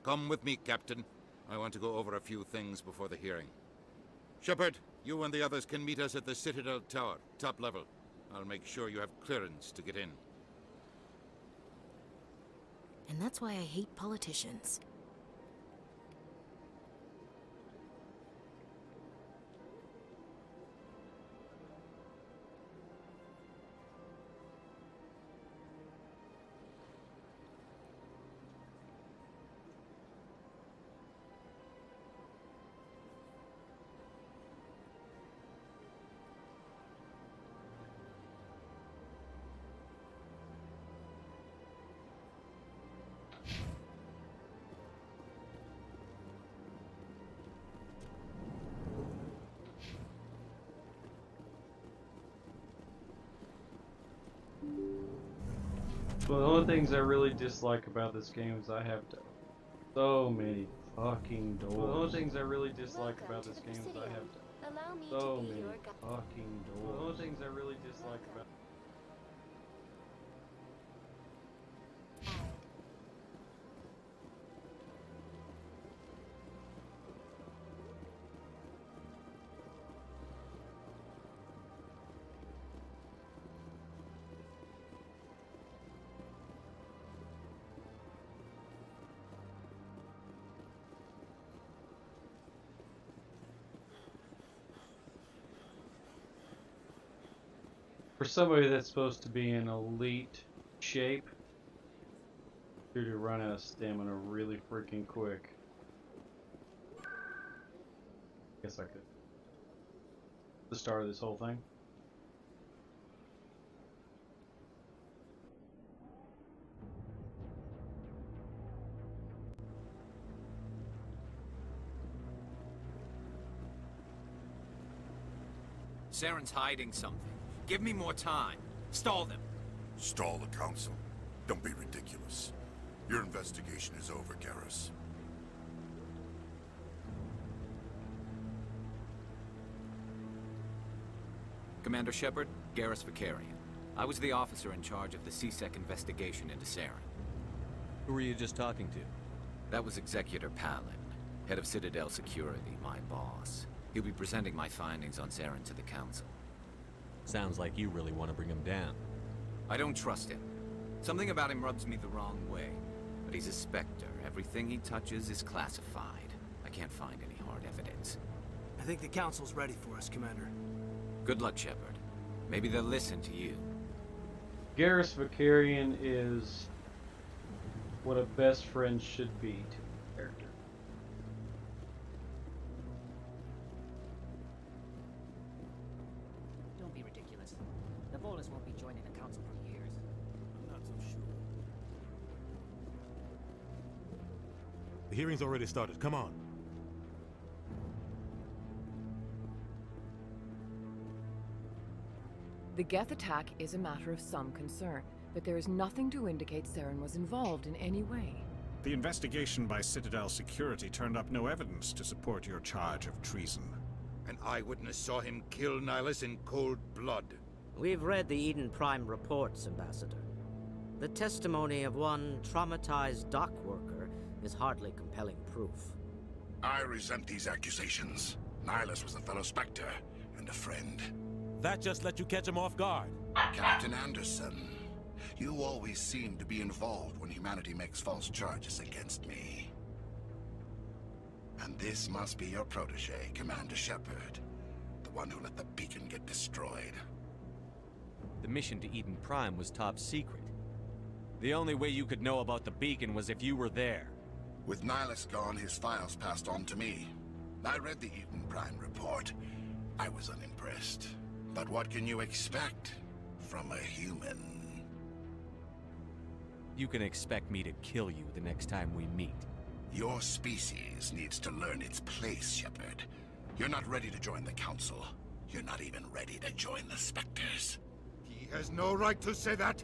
Come with me, Captain. I want to go over a few things before the hearing. Shepard, you and the others can meet us at the Citadel Tower, top level. I'll make sure you have clearance to get in. And that's why I hate politicians. Well, the only things I really dislike about this game is I have so many fucking doors. Well, the only things I really dislike about this game is I have so many fucking doors. Well, the only things I really dislike about for somebody that's supposed to be in elite shape, you're to run out of stamina really freaking quick. Guess I could. The start of this whole thing. Saren's hiding something. Give me more time. Stall them. Stall the Council? Don't be ridiculous. Your investigation is over, Garrus. Commander Shepard, Garrus Vicarian. I was the officer in charge of the CSEC investigation into Saren. Who were you just talking to? That was Executor Palin, head of Citadel Security, my boss. He'll be presenting my findings on Saren to the Council. Sounds like you really want to bring him down. I don't trust him. Something about him rubs me the wrong way. But he's a Spectre. Everything he touches is classified. I can't find any hard evidence. I think the Council's ready for us, Commander. Good luck, Shepard. Maybe they'll listen to you. Garrus Vakarian is what a best friend should be to a character. Don't be ridiculous. The Volus won't be joining the Council for years. I'm not so sure. The hearing's already started. Come on. The Geth attack is a matter of some concern, but there is nothing to indicate Saren was involved in any way. The investigation by Citadel Security turned up no evidence to support your charge of treason. An eyewitness saw him kill Nihilus in cold blood. We've read the Eden Prime reports, Ambassador. The testimony of one traumatized dock worker is hardly compelling proof. I resent these accusations. Nihilus was a fellow Spectre and a friend. That just let you catch him off guard. Captain Anderson, you always seem to be involved when humanity makes false charges against me. And this must be your protege, Commander Shepard, the one who let the beacon get destroyed. The mission to Eden Prime was top secret. The only way you could know about the beacon was if you were there. With Nihilus gone, his files passed on to me. I read the Eden Prime report. I was unimpressed. But what can you expect from a human? You can expect me to kill you the next time we meet. Your species needs to learn its place, Shepard. You're not ready to join the Council. You're not even ready to join the Spectres. He has no right to say that.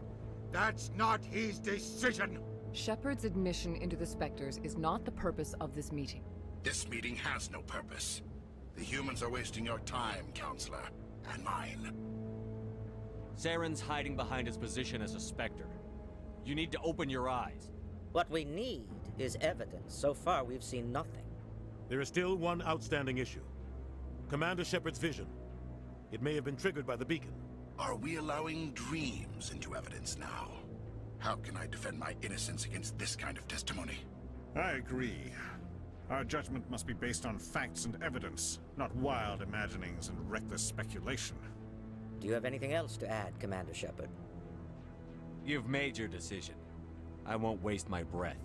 That's not his decision. Shepard's admission into the Spectres is not the purpose of this meeting. This meeting has no purpose. The humans are wasting your time, Counselor. And mine. Saren's hiding behind his position as a Spectre. You need to open your eyes. What we need is evidence. So far, we've seen nothing. There is still one outstanding issue. Commander Shepard's vision. It may have been triggered by the beacon. Are we allowing dreams into evidence now? How can I defend my innocence against this kind of testimony? I agree. Our judgment must be based on facts and evidence, not wild imaginings and reckless speculation. Do you have anything else to add, Commander Shepard? You've made your decision. I won't waste my breath.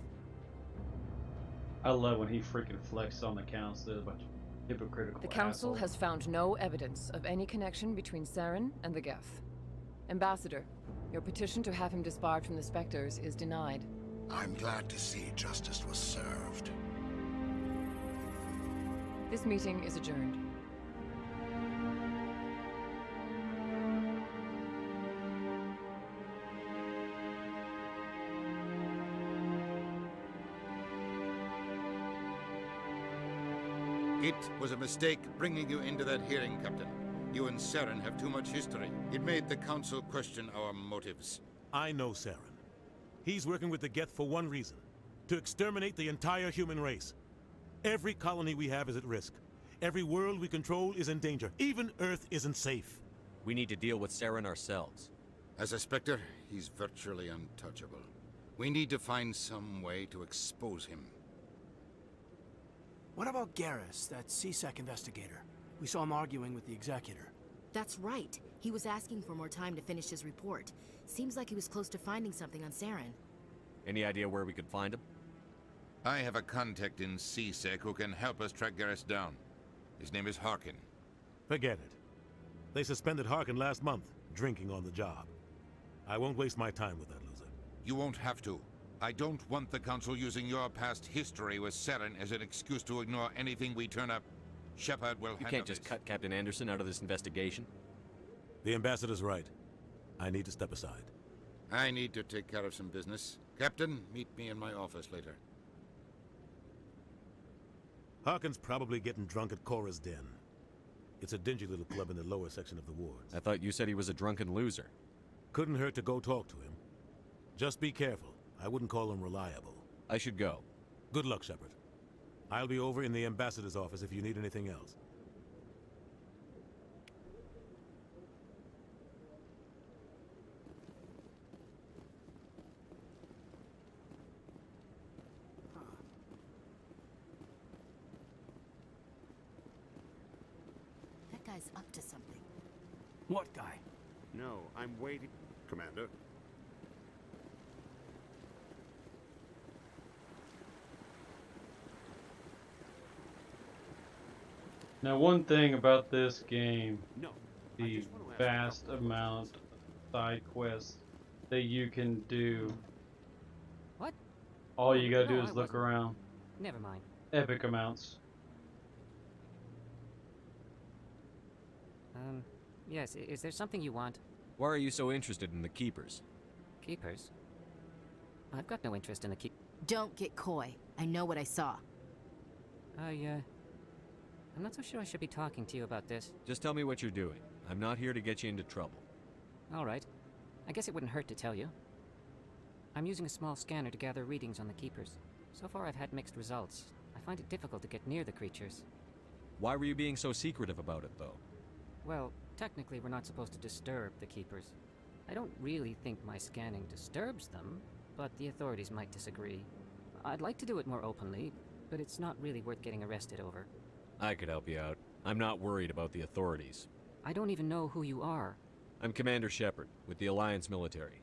I love when he freaking flexes on the council. There's a bunch of hypocritical The Council assholes. has found no evidence of any connection between Saren and the Geth. Ambassador, your petition to have him disbarred from the Spectres is denied. I'm glad to see justice was served. This meeting is adjourned. It was a mistake bringing you into that hearing, Captain. You and Saren have too much history. It made the Council question our motives. I know Saren. He's working with the Geth for one reason. To exterminate the entire human race. Every colony we have is at risk. Every world we control is in danger. Even Earth isn't safe. We need to deal with Saren ourselves. As a Spectre, he's virtually untouchable. We need to find some way to expose him. What about Garrus, that CSEC investigator? We saw him arguing with the Executor. That's right. He was asking for more time to finish his report. Seems like he was close to finding something on Saren. Any idea where we could find him? I have a contact in CSEC who can help us track Garrus down. His name is Harkin. Forget it. They suspended Harkin last month, drinking on the job. I won't waste my time with that loser. You won't have to. I don't want the Council using your past history with Saren as an excuse to ignore anything we turn up. Shepard will handle You can't just cut Captain Anderson out of this investigation. The Ambassador's right. I need to step aside. I need to take care of some business. Captain, meet me in my office later. Harkin's probably getting drunk at Cora's Den. It's a dingy little club in the lower section of the wards. I thought you said he was a drunken loser. Couldn't hurt to go talk to him. Just be careful. I wouldn't call him reliable. I should go. Good luck, Shepard. I'll be over in the Ambassador's office if you need anything else. guy's up to something. What guy? No, I'm waiting. Commander. Now, one thing about this game, No. the vast amount of side quests that you can do. What? All you gotta No, do I is look wasn't. around. Never mind. Epic amounts. Yes, is there something you want? Why are you so interested in the Keepers? Keepers? I've got no interest in the Don't get coy. I know what I saw. I'm not so sure I should be talking to you about this. Just tell me what you're doing. I'm not here to get you into trouble. All right. I guess it wouldn't hurt to tell you. I'm using a small scanner to gather readings on the Keepers. So far I've had mixed results. I find it difficult to get near the creatures. Why were you being so secretive about it, though? Well, technically we're not supposed to disturb the Keepers. I don't really think my scanning disturbs them, but the authorities might disagree. I'd like to do it more openly, but it's not really worth getting arrested over. I could help you out. I'm not worried about the authorities. I don't even know who you are. I'm Commander Shepard, with the Alliance military.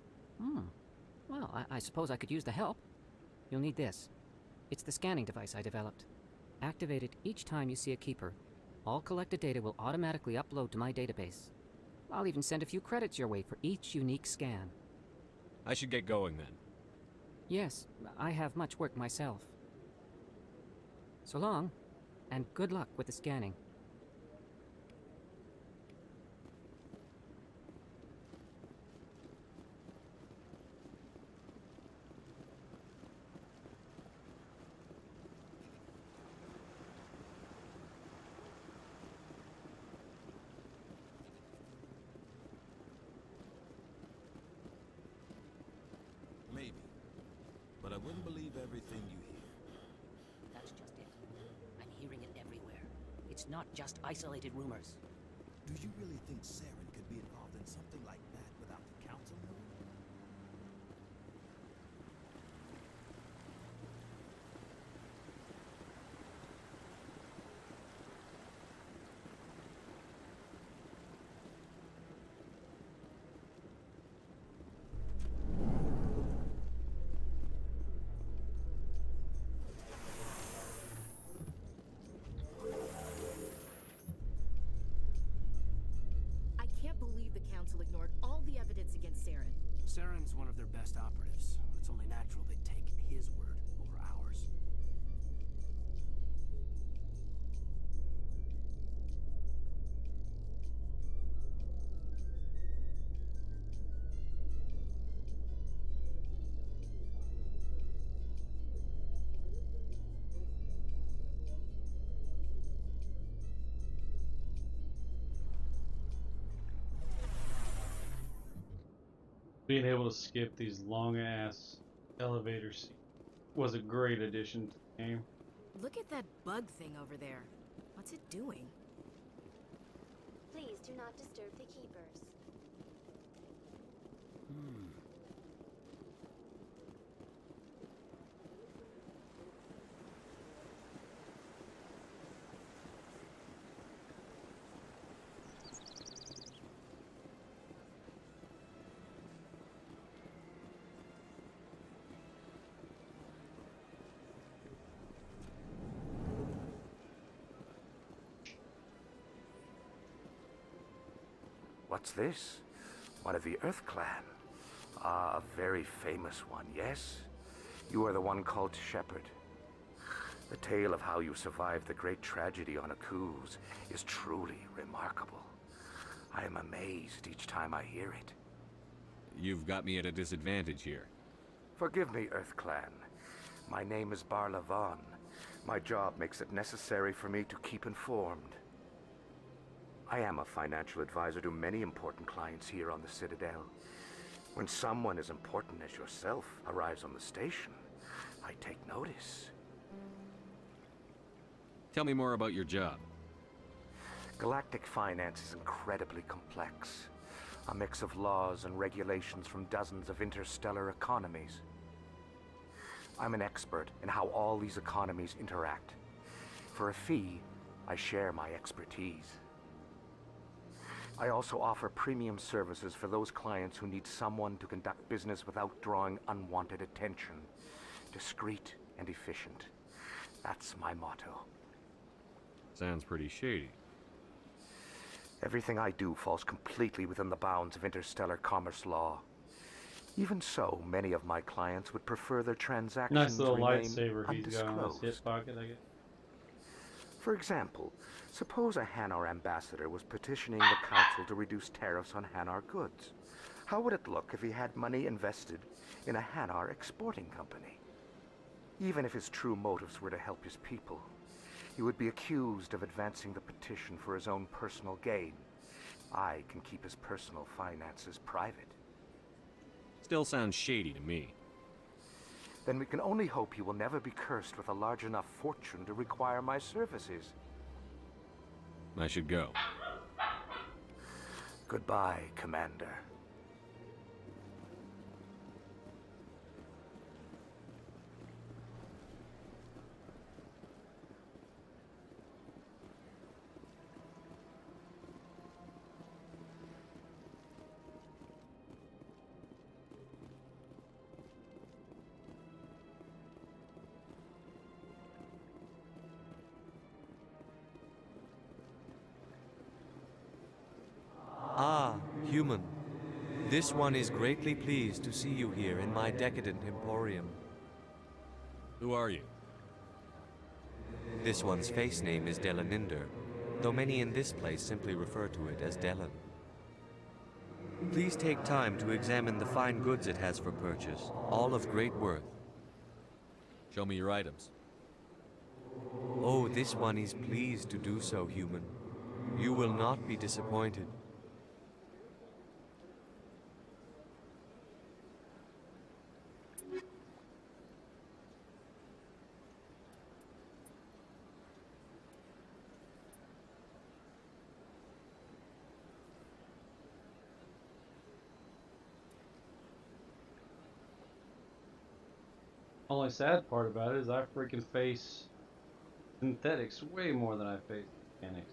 Well, I suppose I could use the help. You'll need this. It's the scanning device I developed. Activate it each time you see a Keeper. All collected data will automatically upload to my database. I'll even send a few credits your way for each unique scan. I should get going then. Yes, I have much work myself. So long, and good luck with the scanning. Maybe. But I wouldn't believe everything you hear. That's just it. I'm hearing it everywhere. It's not just isolated rumors. Do you really think Saren could be involved in something like that without the Council knowing? I can't believe the Council ignored all the evidence against Saren. Saren's one of their best operatives. It's only natural they'd take his word over ours. Being able to skip these long ass elevators was a great addition to the game. Look at that bug thing over there. What's it doing? Please do not disturb the keepers. What's this? One of the Earth Clan. Ah, a very famous one, yes? You are the one called Shepard. The tale of how you survived the great tragedy on Akuz is truly remarkable. I am amazed each time I hear it. You've got me at a disadvantage here. Forgive me, Earth Clan. My name is Barla Vaughn. My job makes it necessary for me to keep informed. I am a financial advisor to many important clients here on the Citadel. When someone as important as yourself arrives on the station, I take notice. Tell me more about your job. Galactic finance is incredibly complex. A mix of laws and regulations from dozens of interstellar economies. I'm an expert in how all these economies interact. For a fee, I share my expertise. I also offer premium services for those clients who need someone to conduct business without drawing unwanted attention. Discreet and efficient. That's my motto. Sounds pretty shady. Everything I do falls completely within the bounds of interstellar commerce law. Even so, many of my clients would prefer their transactions Nice little remain lightsaber he's got on his undisclosed. hip pocket, I guess. For example, suppose a Hanar ambassador was petitioning the council to reduce tariffs on Hanar goods. How would it look if he had money invested in a Hanar exporting company? Even if his true motives were to help his people, he would be accused of advancing the petition for his own personal gain. I can keep his personal finances private. Still sounds shady to me. Then we can only hope he will never be cursed with a large enough fortune to require my services. I should go. Goodbye, Commander. Ah, human. This one is greatly pleased to see you here in my decadent emporium. Who are you? This one's face name is Delaninder, though many in this place simply refer to it as Delan. Please take time to examine the fine goods it has for purchase, all of great worth. Show me your items. Oh, this one is pleased to do so, human. You will not be disappointed. Only sad part about it is I freaking face synthetics way more than I face mechanics.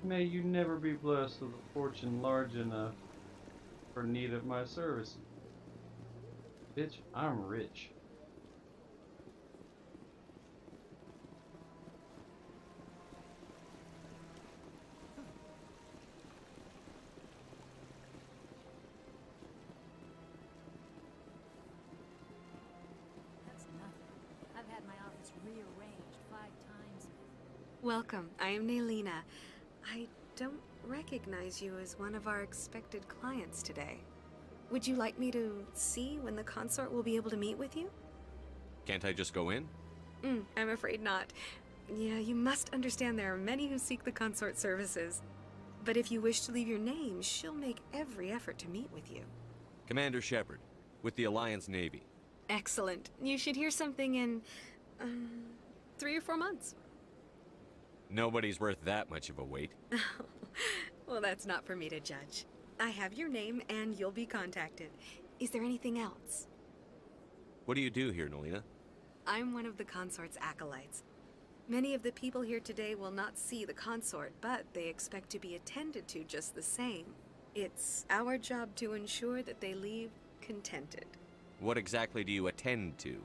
May you never be blessed with a fortune large enough for need of my services. Bitch, I'm rich. That's nothing. I've had my office rearranged 5 times. Welcome. I am Naylina. I don't recognize you as one of our expected clients today. Would you like me to see when the consort will be able to meet with you? Can't I just go in? I'm afraid not. Yeah, you must understand there are many who seek the consort services. But if you wish to leave your name, she'll make every effort to meet with you. Commander Shepard, with the Alliance Navy. Excellent. You should hear something in 3 or 4 months. Nobody's worth that much of a wait. Well, that's not for me to judge. I have your name and you'll be contacted. Is there anything else? What do you do here, Nolina? I'm one of the consort's acolytes. Many of the people here today will not see the consort, but they expect to be attended to just the same. It's our job to ensure that they leave contented. What exactly do you attend to?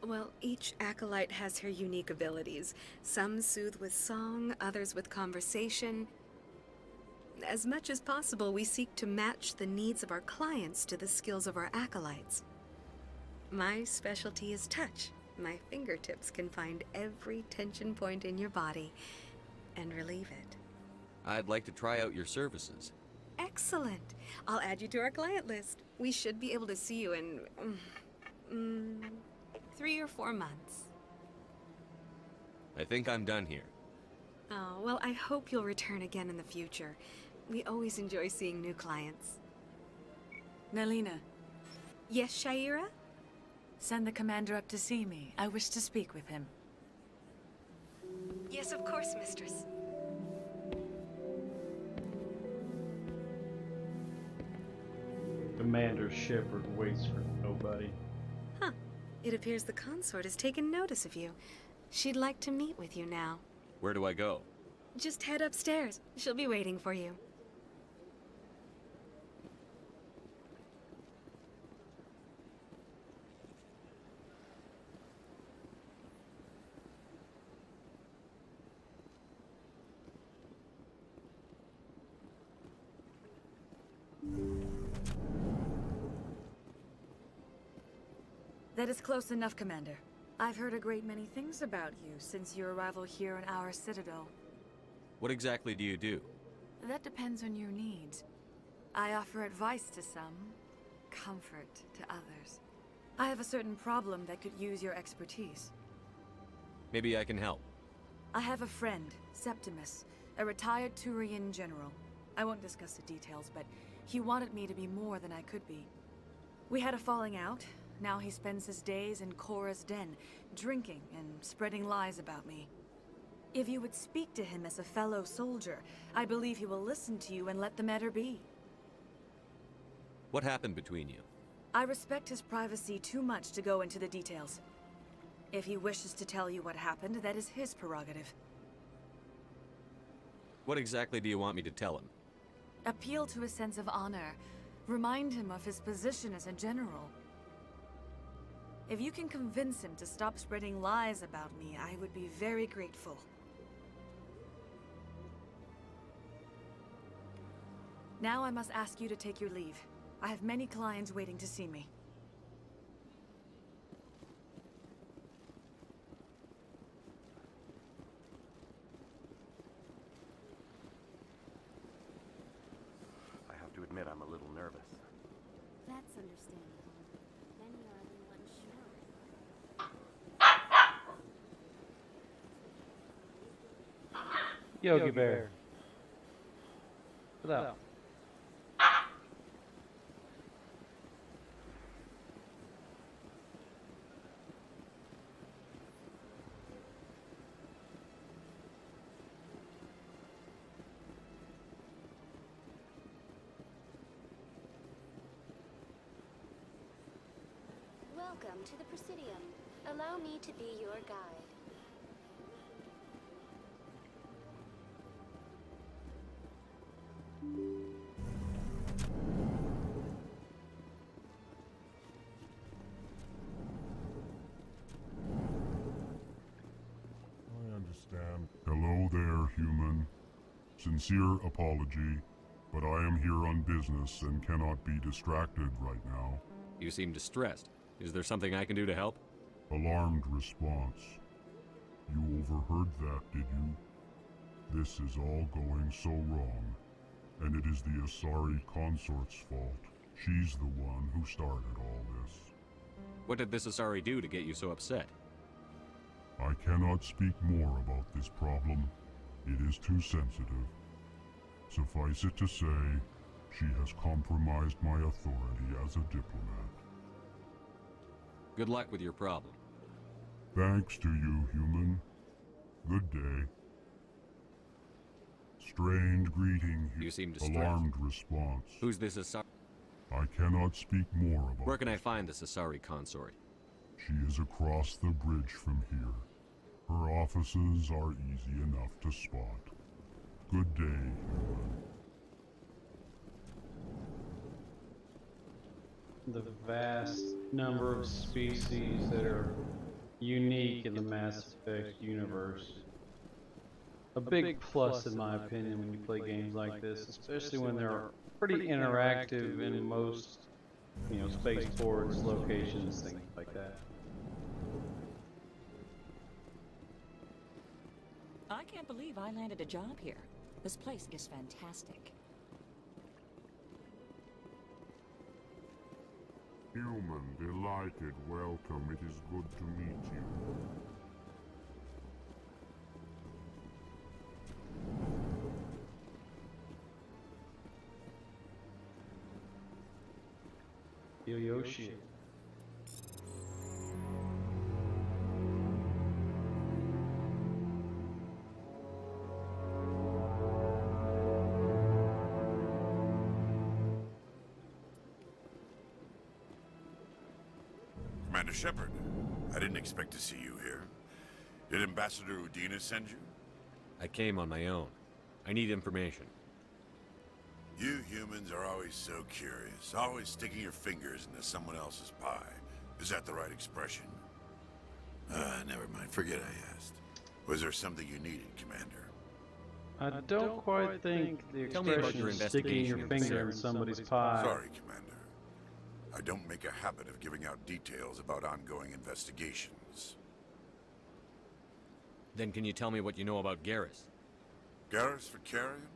Well, each acolyte has her unique abilities. Some soothe with song, others with conversation. As much as possible, we seek to match the needs of our clients to the skills of our acolytes. My specialty is touch. My fingertips can find every tension point in your body and relieve it. I'd like to try out your services. Excellent. I'll add you to our client list. We should be able to see you in 3 or 4 months. I think I'm done here. Oh, well, I hope you'll return again in the future. We always enjoy seeing new clients. Naylina, Yes, Shaira? Send the commander up to see me. I wish to speak with him. Yes, of course, mistress. Commander Shepard waits for nobody. Huh. It appears the consort has taken notice of you. She'd like to meet with you now. Where do I go? Just head upstairs. She'll be waiting for you. That is close enough, Commander. I've heard a great many things about you since your arrival here in our citadel. What exactly do you do? That depends on your needs. I offer advice to some, comfort to others. I have a certain problem that could use your expertise. Maybe I can help. I have a friend, Septimus, a retired Turian general. I won't discuss the details, but he wanted me to be more than I could be. We had a falling out. Now he spends his days in Korra's den, drinking and spreading lies about me. If you would speak to him as a fellow soldier, I believe he will listen to you and let the matter be. What happened between you? I respect his privacy too much to go into the details. If he wishes to tell you what happened, that is his prerogative. What exactly do you want me to tell him? Appeal to his sense of honor. Remind him of his position as a general. If you can convince him to stop spreading lies about me, I would be very grateful. Now I must ask you to take your leave. I have many clients waiting to see me. I have to admit I'm a little nervous. That's understandable. Many are a little unsure. Yogi Bear. Without. Welcome to the Presidium. Allow me to be your guide. I understand. Hello there, human. Sincere apology, but I am here on business and cannot be distracted right now. You seem distressed. Is there something I can do to help? Alarmed response. You overheard that, did you? This is all going so wrong, and it is the Asari consort's fault. She's the one who started all this. What did this Asari do to get you so upset? I cannot speak more about this problem. It is too sensitive. Suffice it to say, she has compromised my authority as a diplomat. Good luck with your problem. Thanks to you, human. Good day. Strained greeting. You seem distressed. Alarmed response. Who's this Asari? I cannot speak more about. Where can I find this Asari consort? She is across the bridge from here. Her offices are easy enough to spot. Good day, human. The vast number of species that are unique in the Mass Effect universe. A big plus, in my opinion, when you play games like this, especially when they're pretty interactive in most, spaceports, locations, things like that. I can't believe I landed a job here. This place is fantastic. Human, delighted, welcome. It is good to meet you. Yo shit. Commander Shepard, I didn't expect to see you here. Did Ambassador Udina send you? I came on my own. I need information. You humans are always so curious, always sticking your fingers into someone else's pie. Is that the right expression? Never mind. Forget I asked. Was there something you needed, Commander? I don't quite think the Tell me about your expression sticking your investigation, finger in somebody's pie. Sorry, Commander. I don't make a habit of giving out details about ongoing investigations. Then can you tell me what you know about Garrus? Garrus Vicarian?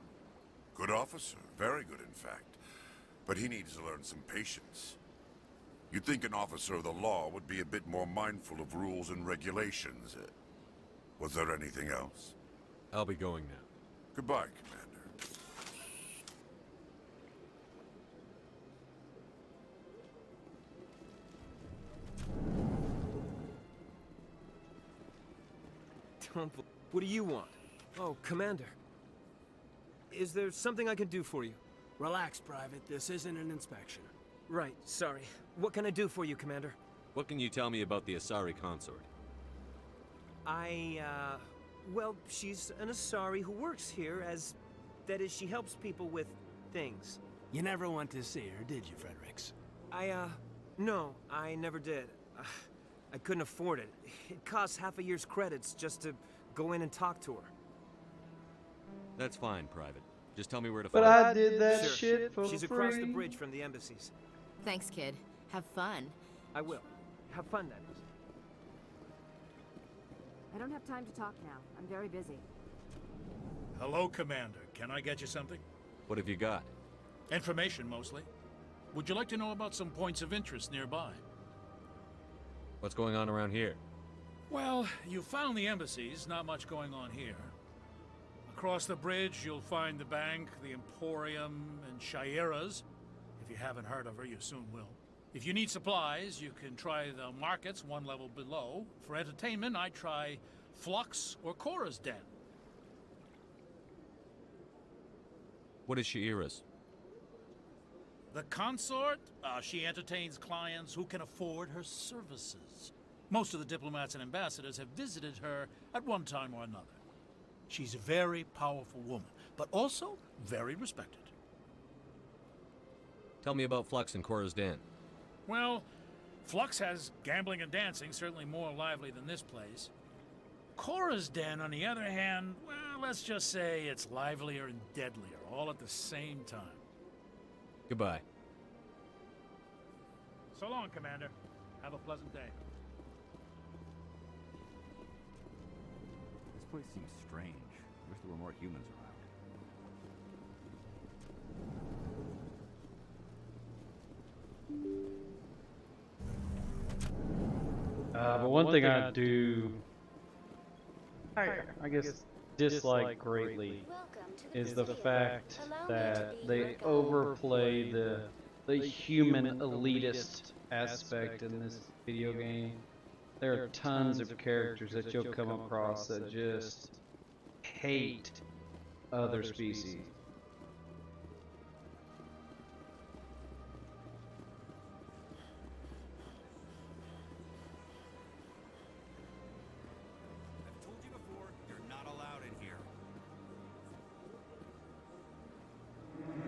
Good officer. Very good, in fact. But he needs to learn some patience. You'd think an officer of the law would be a bit more mindful of rules and regulations. Was there anything else? I'll be going now. Goodbye, Commander. What do you want? Oh, Commander. Is there something I can do for you? Relax, Private. This isn't an inspection. Right, sorry. What can I do for you, Commander? What can you tell me about the Asari consort? Well, she's an Asari who works here as... That is, she helps people with things. You never went to see her, did you, Fredericks? No, I never did. I couldn't afford it. It costs half a year's credits just to go in and talk to her. That's fine, Private. Just tell me where to But find her. I did that Sure. shit for She's free. across the bridge from the embassies. Thanks, kid. Have fun. I will. Have fun, that is. I don't have time to talk now. I'm very busy. Hello, Commander. Can I get you something? What have you got? Information, mostly. Would you like to know about some points of interest nearby? What's going on around here? Well, you found the embassies. Not much going on here. Across the bridge, you'll find the bank, the Emporium, and Shaira's. If you haven't heard of her, you soon will. If you need supplies, you can try the markets one level below. For entertainment, I'd try Flux or Cora's Den. What is Shaira's? The consort, she entertains clients who can afford her services. Most of the diplomats and ambassadors have visited her at one time or another. She's a very powerful woman, but also very respected. Tell me about Flux and Cora's Den. Well, Flux has gambling and dancing, certainly more lively than this place. Cora's Den, on the other hand, well, let's just say it's livelier and deadlier, all at the same time. Goodbye. So long, Commander. Have a pleasant day. This place seems strange. I wish there were more humans But one thing I do, I guess, dislike greatly is the fact that they overplay the human elitist aspect in this video game. There are tons of characters that you'll come across that just hate other species. I've told you before, you're not allowed in here.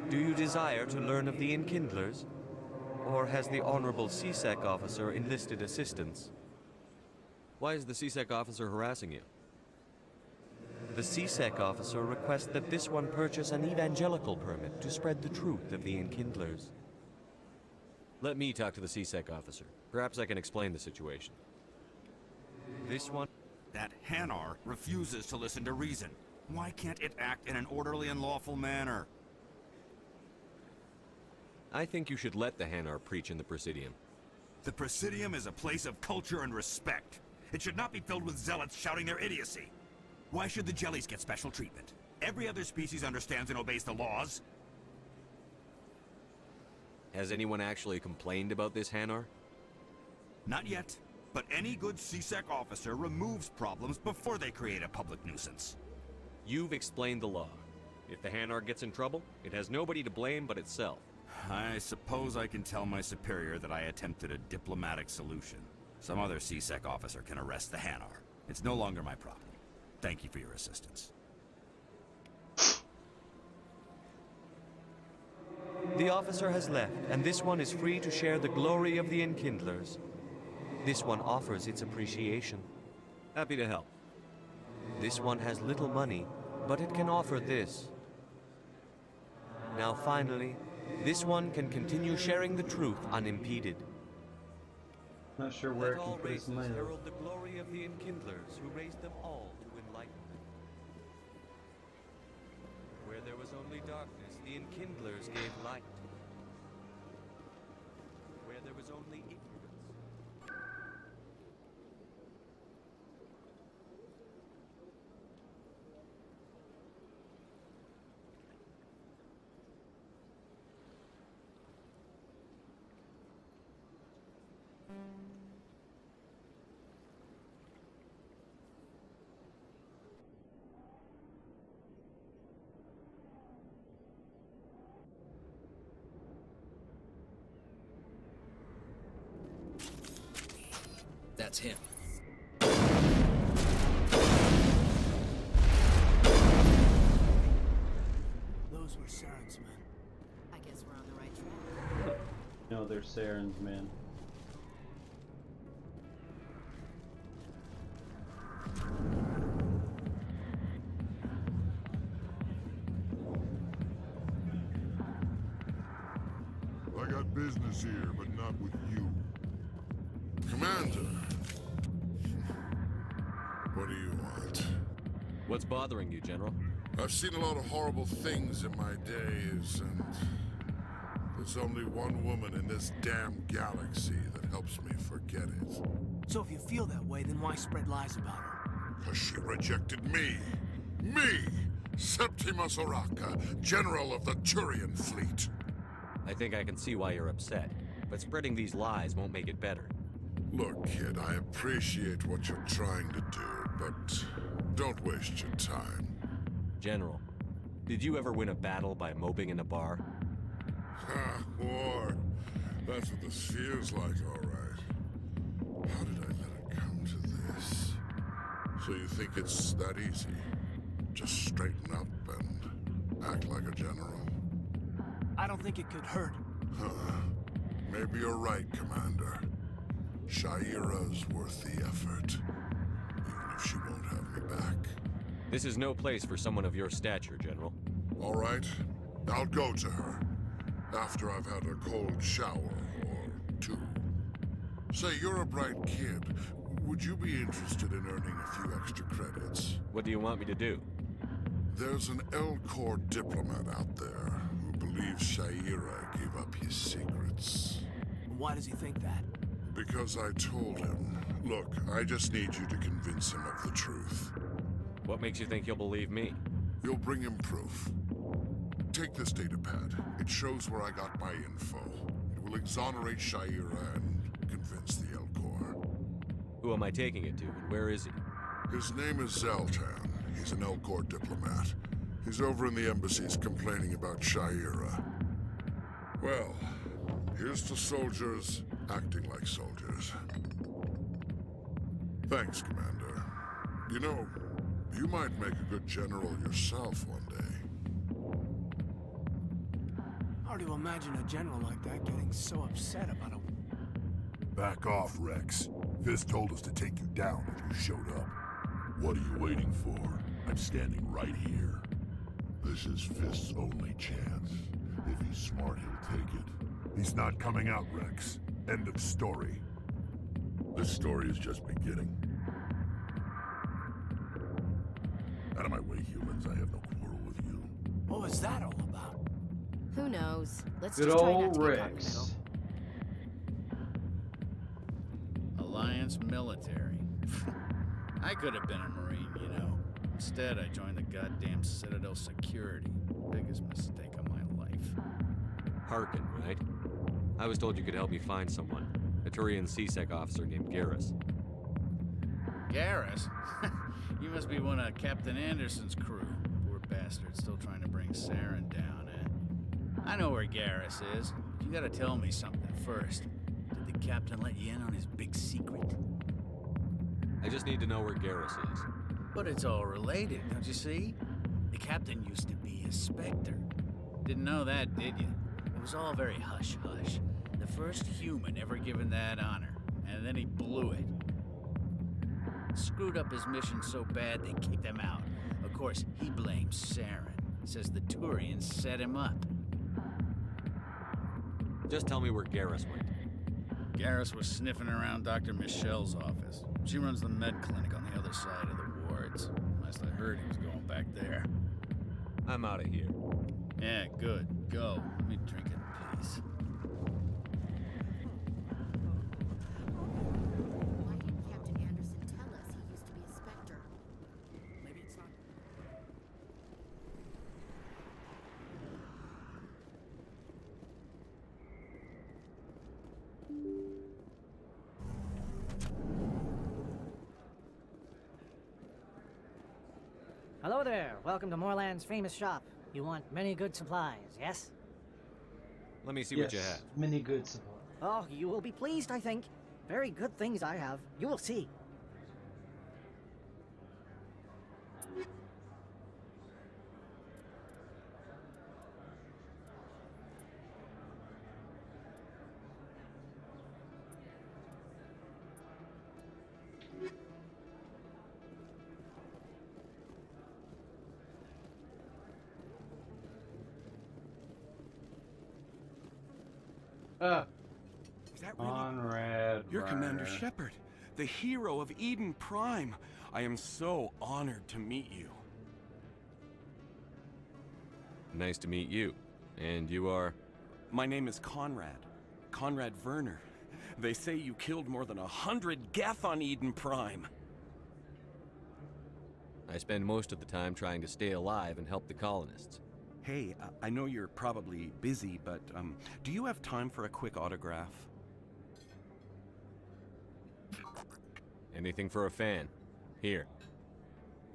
Do you desire to learn of the Enkindlers? Or has the Honorable CSEC officer enlisted assistance? Why is the CSEC officer harassing you? The CSEC officer requests that this one purchase an evangelical permit to spread the truth of the Enkindlers. Let me talk to the CSEC officer. Perhaps I can explain the situation. This one... That Hanar refuses to listen to reason. Why can't it act in an orderly and lawful manner? I think you should let the Hanar preach in the Presidium. The Presidium is a place of culture and respect. It should not be filled with zealots shouting their idiocy. Why should the jellies get special treatment? Every other species understands and obeys the laws. Has anyone actually complained about this Hanar? Not yet, but any good CSEC officer removes problems before they create a public nuisance. You've explained the law. If the Hanar gets in trouble, it has nobody to blame but itself. I suppose I can tell my superior that I attempted a diplomatic solution. Some other CSEC officer can arrest the Hanar. It's no longer my problem. Thank you for your assistance. The officer has left, and this one is free to share the glory of the Enkindlers. This one offers its appreciation. Happy to help. This one has little money, but it can offer this. Now finally, this one can continue sharing the truth unimpeded. Not sure where Let it can all put its races money. herald the glory of the Enkindlers who raised them all to enlightenment. Where there was only darkness, the Enkindlers gave light. Where there was only ignorance. That's him. Those were Saren's men. I guess we're on the right track. No, they're Saren's men. I got business here, but not with you. Commander! What do you want? What's bothering you, General? I've seen a lot of horrible things in my days, and there's only one woman in this damn galaxy that helps me forget it. So if you feel that way, then why spread lies about her? Because she rejected me! Me! Septimus Oraka, General of the Turian Fleet! I think I can see why you're upset, but spreading these lies won't make it better. Look, kid, I appreciate what you're trying to do, but don't waste your time. General, did you ever win a battle by moping in a bar? Ha, war. That's what this feels like, all right. How did I let it come to this? So you think it's that easy? Just straighten up and act like a general? I don't think it could hurt. Huh. Maybe you're right, Commander. Shaira's worth the effort, even if she won't have me back. This is no place for someone of your stature, General. All right, I'll go to her. After I've had a cold shower or two. Say, you're a bright kid. Would you be interested in earning a few extra credits? What do you want me to do? There's an Elcor diplomat out there who believes Shaira gave up his secrets. Why does he think that? Because I told him. Look, I just need you to convince him of the truth. What makes you think he'll believe me? You'll bring him proof. Take this datapad. It shows where I got my info. It will exonerate Shaira and convince the Elcor. Who am I taking it to, and where is he? His name is Zaltan. He's an Elcor diplomat. He's over in the embassies complaining about Shaira. Well, here's to soldiers acting like soldiers. Thanks, Commander. You know, you might make a good general yourself one day. Hard to imagine a general like that getting so upset about a... Back off, Rex. Fist told us to take you down if you showed up. What are you waiting for? I'm standing right here. This is Fist's only chance. If he's smart, he'll take it. He's not coming out, Rex. End of story. This story is just beginning. Out of my way, humans. I have no quarrel with you. What was that all about? Who knows? Let's Good just try not old to get caught in the Rex. middle. Alliance military. I could have been a Marine, you know. Instead, I joined the goddamn Citadel security. Biggest mistake of my life. Harkin, right? I was told you could help me find someone. A Turian C-Sec officer named Garrus. Garrus? You must be one of Captain Anderson's crew. Poor bastard, still trying to bring Saren down, eh? I know where Garrus is. But you gotta tell me something first. Did the captain let you in on his big secret? I just need to know where Garrus is. But it's all related, don't you see? The captain used to be a Spectre. Didn't know that, did you? It was all very hush-hush. The first human ever given that honor, and then he blew it. Screwed up his mission so bad they kicked him out. Of course, he blames Saren. Says the Turians set him up. Just tell me where Garrus went. Garrus was sniffing around Dr. Michelle's office. She runs the med clinic on the other side of the wards. Last I heard, he was going back there. I'm out of here. Yeah, good. Go. Let me drink in peace. Why didn't Captain Anderson tell us he used to be a Spectre? Maybe it's not... Hello there. Welcome to Moorland's famous shop. You want many good supplies, yes? Let me see what you have. Many good supplies. Oh, you will be pleased, I think. Very good things I have. You will see. Is that really... Conrad You're Commander Reiner. Shepard, the hero of Eden Prime. I am so honored to meet you. Nice to meet you. And you are? My name is Conrad. Conrad Werner. They say you killed more than 100 Geth on Eden Prime. I spend most of the time trying to stay alive and help the colonists. Hey, I know you're probably busy, but do you have time for a quick autograph? Anything for a fan. Here.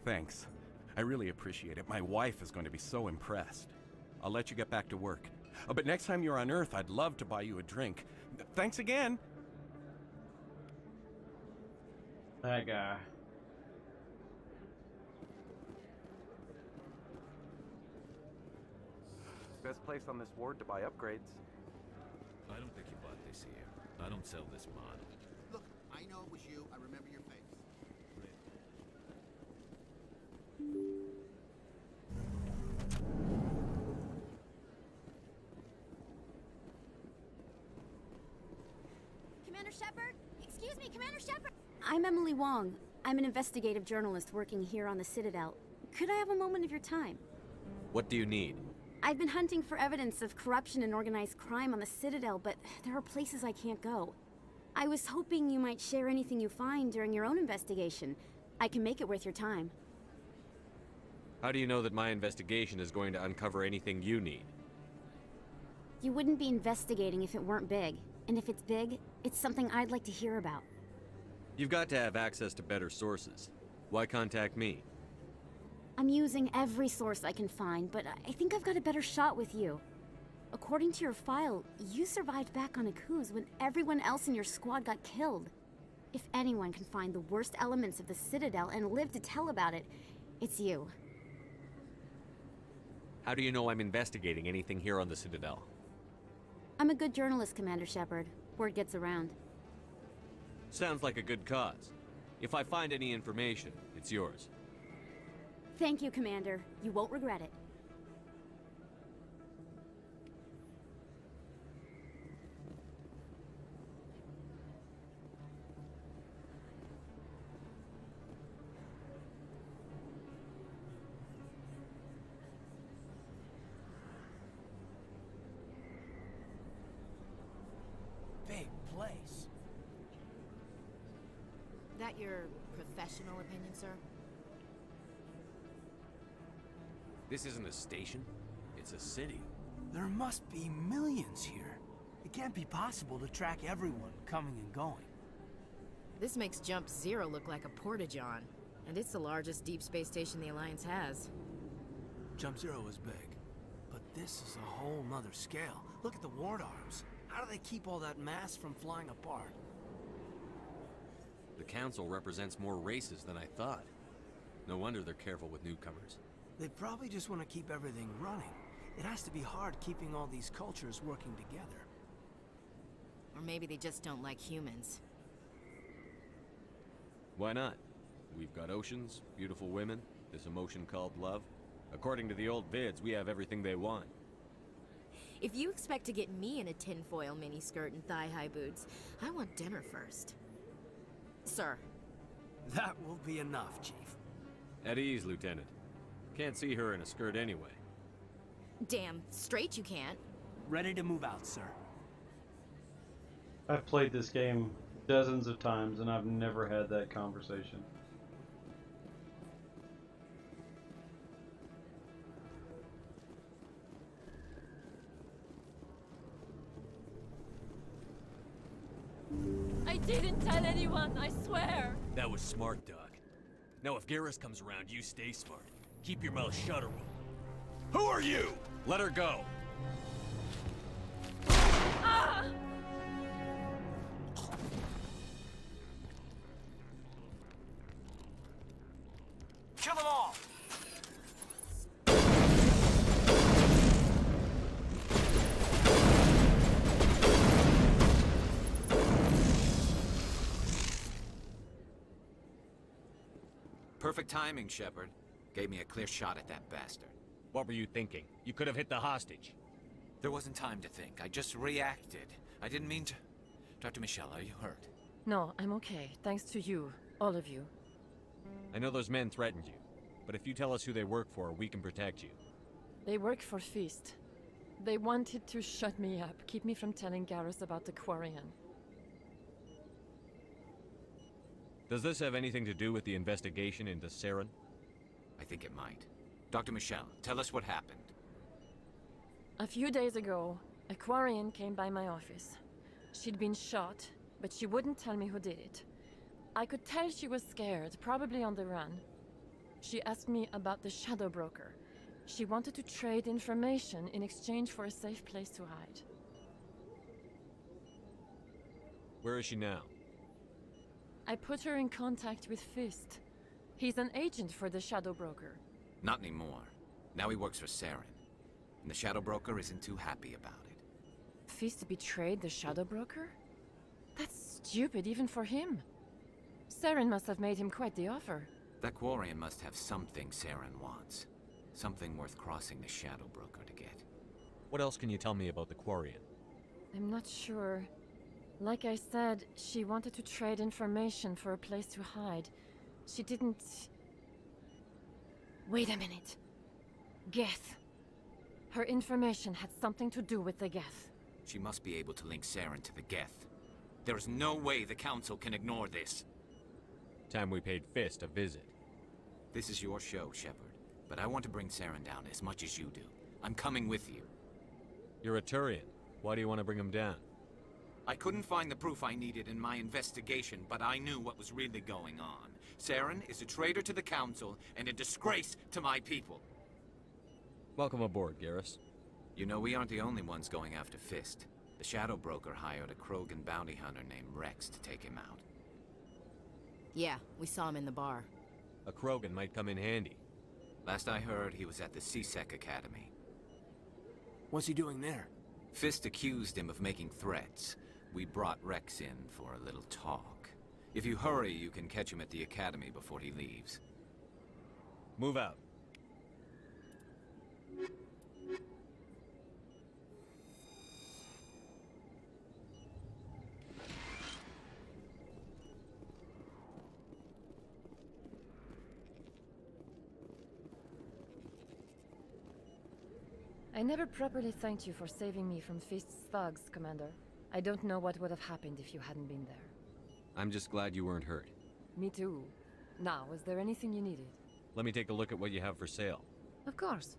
Thanks. I really appreciate it. My wife is going to be so impressed. I'll let you get back to work. But next time you're on Earth, I'd love to buy you a drink. Thanks again! That guy. Best place on this ward to buy upgrades. I don't think you bought this here. I don't sell this mod. Look, I know it was you. I remember your face. Commander Shepard? Excuse me, Commander Shepard! I'm Emily Wong. I'm an investigative journalist working here on the Citadel. Could I have a moment of your time? What do you need? I've been hunting for evidence of corruption and organized crime on the Citadel, but there are places I can't go. I was hoping you might share anything you find during your own investigation. I can make it worth your time. How do you know that my investigation is going to uncover anything you need? You wouldn't be investigating if it weren't big. And if it's big, it's something I'd like to hear about. You've got to have access to better sources. Why contact me? I'm using every source I can find, but I think I've got a better shot with you. According to your file, you survived back on Akuz when everyone else in your squad got killed. If anyone can find the worst elements of the Citadel and live to tell about it, it's you. How do you know I'm investigating anything here on the Citadel? I'm a good journalist, Commander Shepard. Word gets around. Sounds like a good cause. If I find any information, it's yours. Thank you, Commander. You won't regret it. Big place. That your professional opinion, sir? This isn't a station. It's a city. There must be millions here. It can't be possible to track everyone coming and going. This makes Jump Zero look like a porta-john, and it's the largest deep space station the Alliance has. Jump Zero is big, but this is a whole nother scale. Look at the ward arms. How do they keep all that mass from flying apart? The council represents more races than I thought. No wonder they're careful with newcomers. They probably just want to keep everything running. It has to be hard keeping all these cultures working together. Or maybe they just don't like humans. Why not? We've got oceans, beautiful women, this emotion called love. According to the old vids, we have everything they want. If you expect to get me in a tinfoil miniskirt and thigh-high boots, I want dinner first. Sir. That will be enough, Chief. At ease, Lieutenant. Can't see her in a skirt anyway. Damn straight you can't. Ready to move out, sir. I've played this game dozens of times and I've never had that conversation. I didn't tell anyone, I swear! That was smart, Doc. Now if Garrus comes around, you stay smart. Keep your mouth shut or we'll... Who are you? Let her go! Ah! Kill them all! Perfect timing, Shepard. Gave me a clear shot at that bastard. What were you thinking? You could have hit the hostage. There wasn't time to think. I just reacted. I didn't mean to... Dr. Michelle, are you hurt? No, I'm okay. Thanks to you. All of you. I know those men threatened you, but if you tell us who they work for, we can protect you. They work for Feast. They wanted to shut me up, keep me from telling Garrus about the Quarian. Does this have anything to do with the investigation into Saren? I think it might. Dr. Michelle, tell us what happened. A few days ago, a Quarian came by my office. She'd been shot, but she wouldn't tell me who did it. I could tell she was scared, probably on the run. She asked me about the Shadow Broker. She wanted to trade information in exchange for a safe place to hide. Where is she now? I put her in contact with Fist. He's an agent for the Shadow Broker. Not anymore. Now he works for Saren. And the Shadow Broker isn't too happy about it. Fist betrayed the Shadow Broker? That's stupid even for him. Saren must have made him quite the offer. That Quarian must have something Saren wants. Something worth crossing the Shadow Broker to get. What else can you tell me about the Quarian? I'm not sure. Like I said, she wanted to trade information for a place to hide. She didn't... Wait a minute. Geth. Her information had something to do with the Geth. She must be able to link Saren to the Geth. There is no way the Council can ignore this. Time we paid Fist a visit. This is your show, Shepard. But I want to bring Saren down as much as you do. I'm coming with you. You're a Turian. Why do you want to bring him down? I couldn't find the proof I needed in my investigation, but I knew what was really going on. Saren is a traitor to the Council and a disgrace to my people. Welcome aboard, Garrus. You know, we aren't the only ones going after Fist. The Shadow Broker hired a Krogan bounty hunter named Rex to take him out. Yeah, we saw him in the bar. A Krogan might come in handy. Last I heard, he was at the CSEC Academy. What's he doing there? Fist accused him of making threats. We brought Rex in for a little talk. If you hurry, you can catch him at the Academy before he leaves. Move out. I never properly thanked you for saving me from Fist's thugs, Commander. I don't know what would have happened if you hadn't been there. I'm just glad you weren't hurt. Me too. Now, is there anything you needed? Let me take a look at what you have for sale. Of course.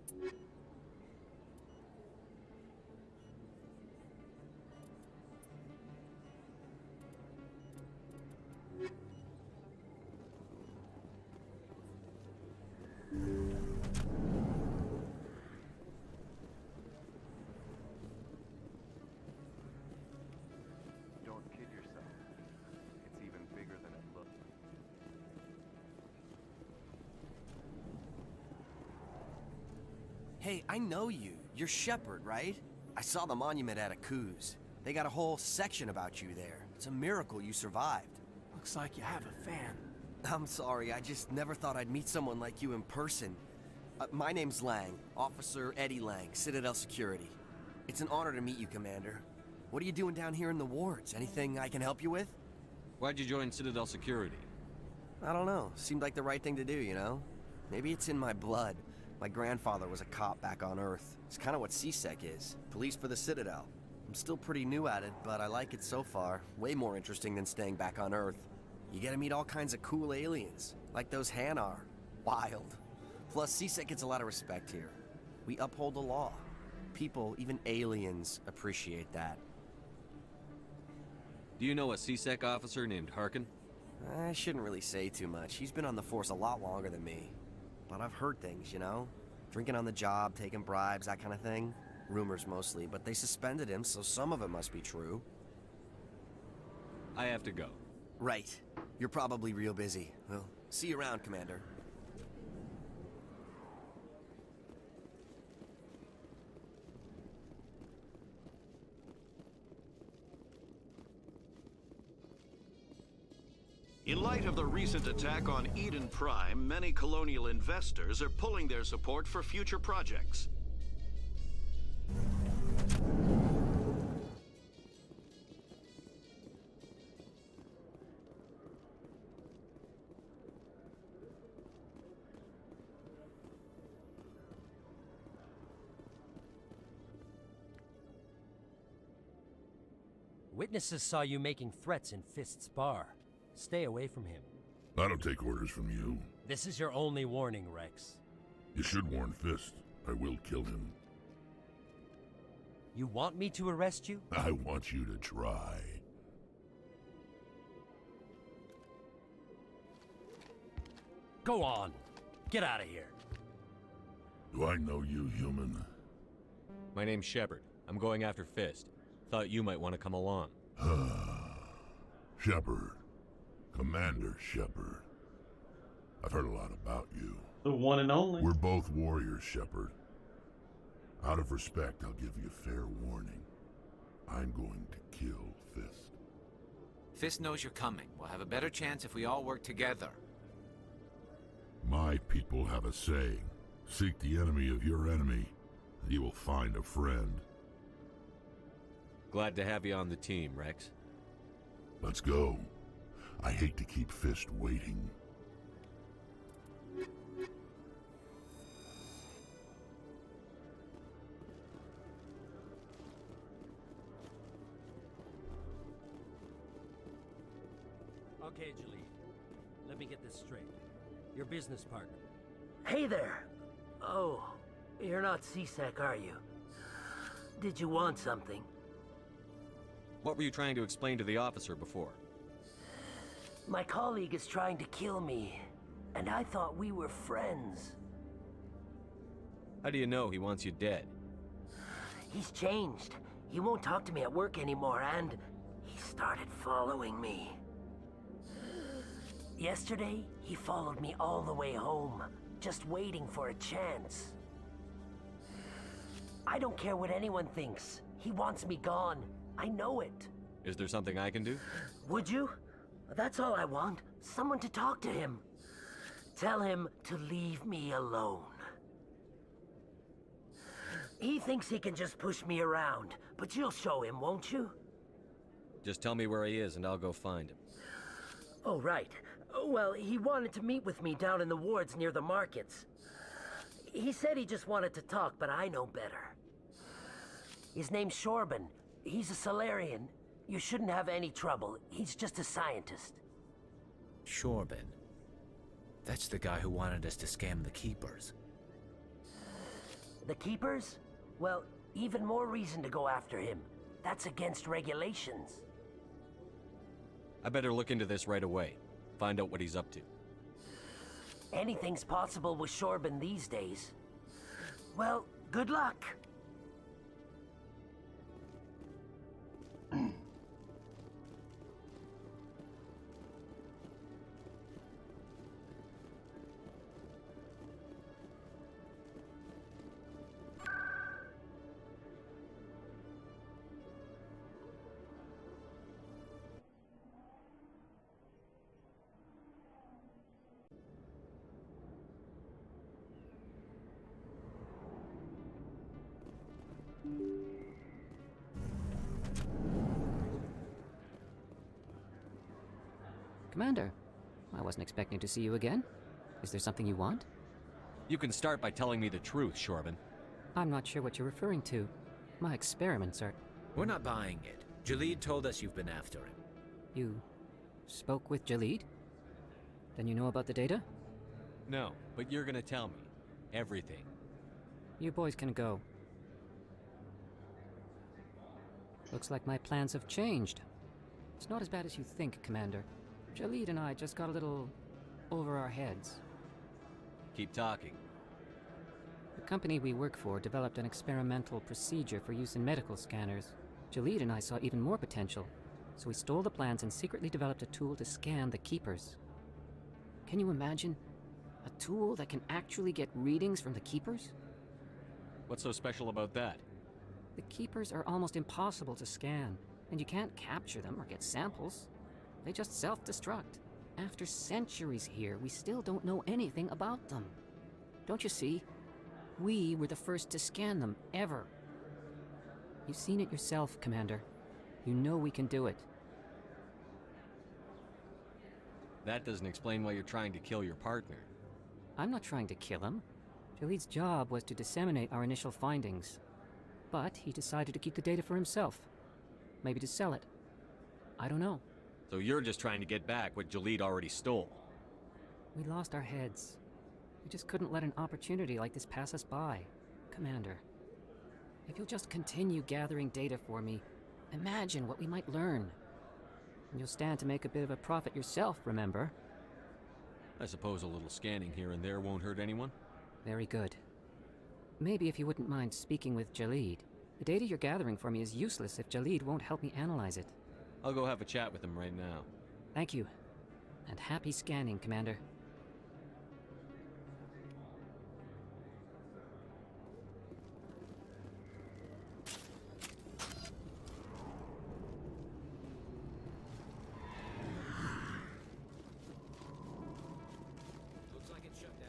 Hey, I know you. You're Shepard, right? I saw the monument at Akuz. They got a whole section about you there. It's a miracle you survived. Looks like you have a fan. I'm sorry, I just never thought I'd meet someone like you in person. My name's Lang, Officer Eddie Lang, Citadel Security. It's an honor to meet you, Commander. What are you doing down here in the wards? Anything I can help you with? Why'd you join Citadel Security? I don't know. Seemed like the right thing to do, you know? Maybe it's in my blood. My grandfather was a cop back on Earth. It's kind of what CSEC is. Police for the Citadel. I'm still pretty new at it, but I like it so far. Way more interesting than staying back on Earth. You get to meet all kinds of cool aliens, like those Hanar. Wild. Plus, CSEC gets a lot of respect here. We uphold the law. People, even aliens, appreciate that. Do you know a CSEC officer named Harkin? I shouldn't really say too much. He's been on the force a lot longer than me. But I've heard things, you know? Drinking on the job, taking bribes, that kind of thing. Rumors mostly, but they suspended him, so some of it must be true. I have to go. Right. You're probably real busy. Well, see you around, Commander. In light of the recent attack on Eden Prime, many colonial investors are pulling their support for future projects. Witnesses saw you making threats in Fist's bar. Stay away from him. I don't take orders from you. This is your only warning, Rex. You should warn Fist. I will kill him. You want me to arrest you? I want you to try. Go on. Get out of here. Do I know you, human? My name's Shepard. I'm going after Fist. Thought you might want to come along. Shepard. Commander Shepard. I've heard a lot about you. The one and only. We're both warriors, Shepard. Out of respect, I'll give you fair warning. I'm going to kill Fist. Fist knows you're coming. We'll have a better chance if we all work together. My people have a saying. Seek the enemy of your enemy, and you will find a friend. Glad to have you on the team, Rex. Let's go. I hate to keep Fist waiting. Okay, Jalid. Let me get this straight. Your business partner. Hey there! Oh, you're not CSEC, are you? Did you want something? What were you trying to explain to the officer before? My colleague is trying to kill me, and I thought we were friends. How do you know he wants you dead? He's changed. He won't talk to me at work anymore, and he started following me. Yesterday, he followed me all the way home, just waiting for a chance. I don't care what anyone thinks. He wants me gone. I know it. Is there something I can do? Would you? That's all I want. Someone to talk to him. Tell him to leave me alone. He thinks he can just push me around, but you'll show him, won't you? Just tell me where he is and I'll go find him. Oh, right. Well, he wanted to meet with me down in the wards near the markets. He said he just wanted to talk, but I know better. His name's Shorban. He's a Solarian. You shouldn't have any trouble. He's just a scientist. Shorban. That's the guy who wanted us to scam the Keepers. The Keepers? Well, even more reason to go after him. That's against regulations. I better look into this right away. Find out what he's up to. Anything's possible with Shorban these days. Well, good luck. Commander, I wasn't expecting to see you again. Is there something you want? You can start by telling me the truth, Shorban. I'm not sure what you're referring to. My experiments are... We're not buying it. Jalid told us you've been after him. You spoke with Jalid? Then you know about the data? No, but you're gonna tell me. Everything. You boys can go. Looks like my plans have changed. It's not as bad as you think, Commander. Jalid and I just got a little over our heads. Keep talking. The company we work for developed an experimental procedure for use in medical scanners. Jalid and I saw even more potential, so we stole the plans and secretly developed a tool to scan the Keepers. Can you imagine? A tool that can actually get readings from the Keepers? What's so special about that? The Keepers are almost impossible to scan, and you can't capture them or get samples. They just self-destruct. After centuries here, we still don't know anything about them. Don't you see? We were the first to scan them, ever. You've seen it yourself, Commander. You know we can do it. That doesn't explain why you're trying to kill your partner. I'm not trying to kill him. Jalid's job was to disseminate our initial findings. But he decided to keep the data for himself. Maybe to sell it. I don't know. So you're just trying to get back what Jalid already stole. We lost our heads. We just couldn't let an opportunity like this pass us by. Commander, if you'll just continue gathering data for me, imagine what we might learn. And you'll stand to make a bit of a profit yourself, remember? I suppose a little scanning here and there won't hurt anyone? Very good. Maybe if you wouldn't mind speaking with Jalid. The data you're gathering for me is useless if Jalid won't help me analyze it. I'll go have a chat with him right now. Thank you. And happy scanning, Commander. Looks like it's shut down.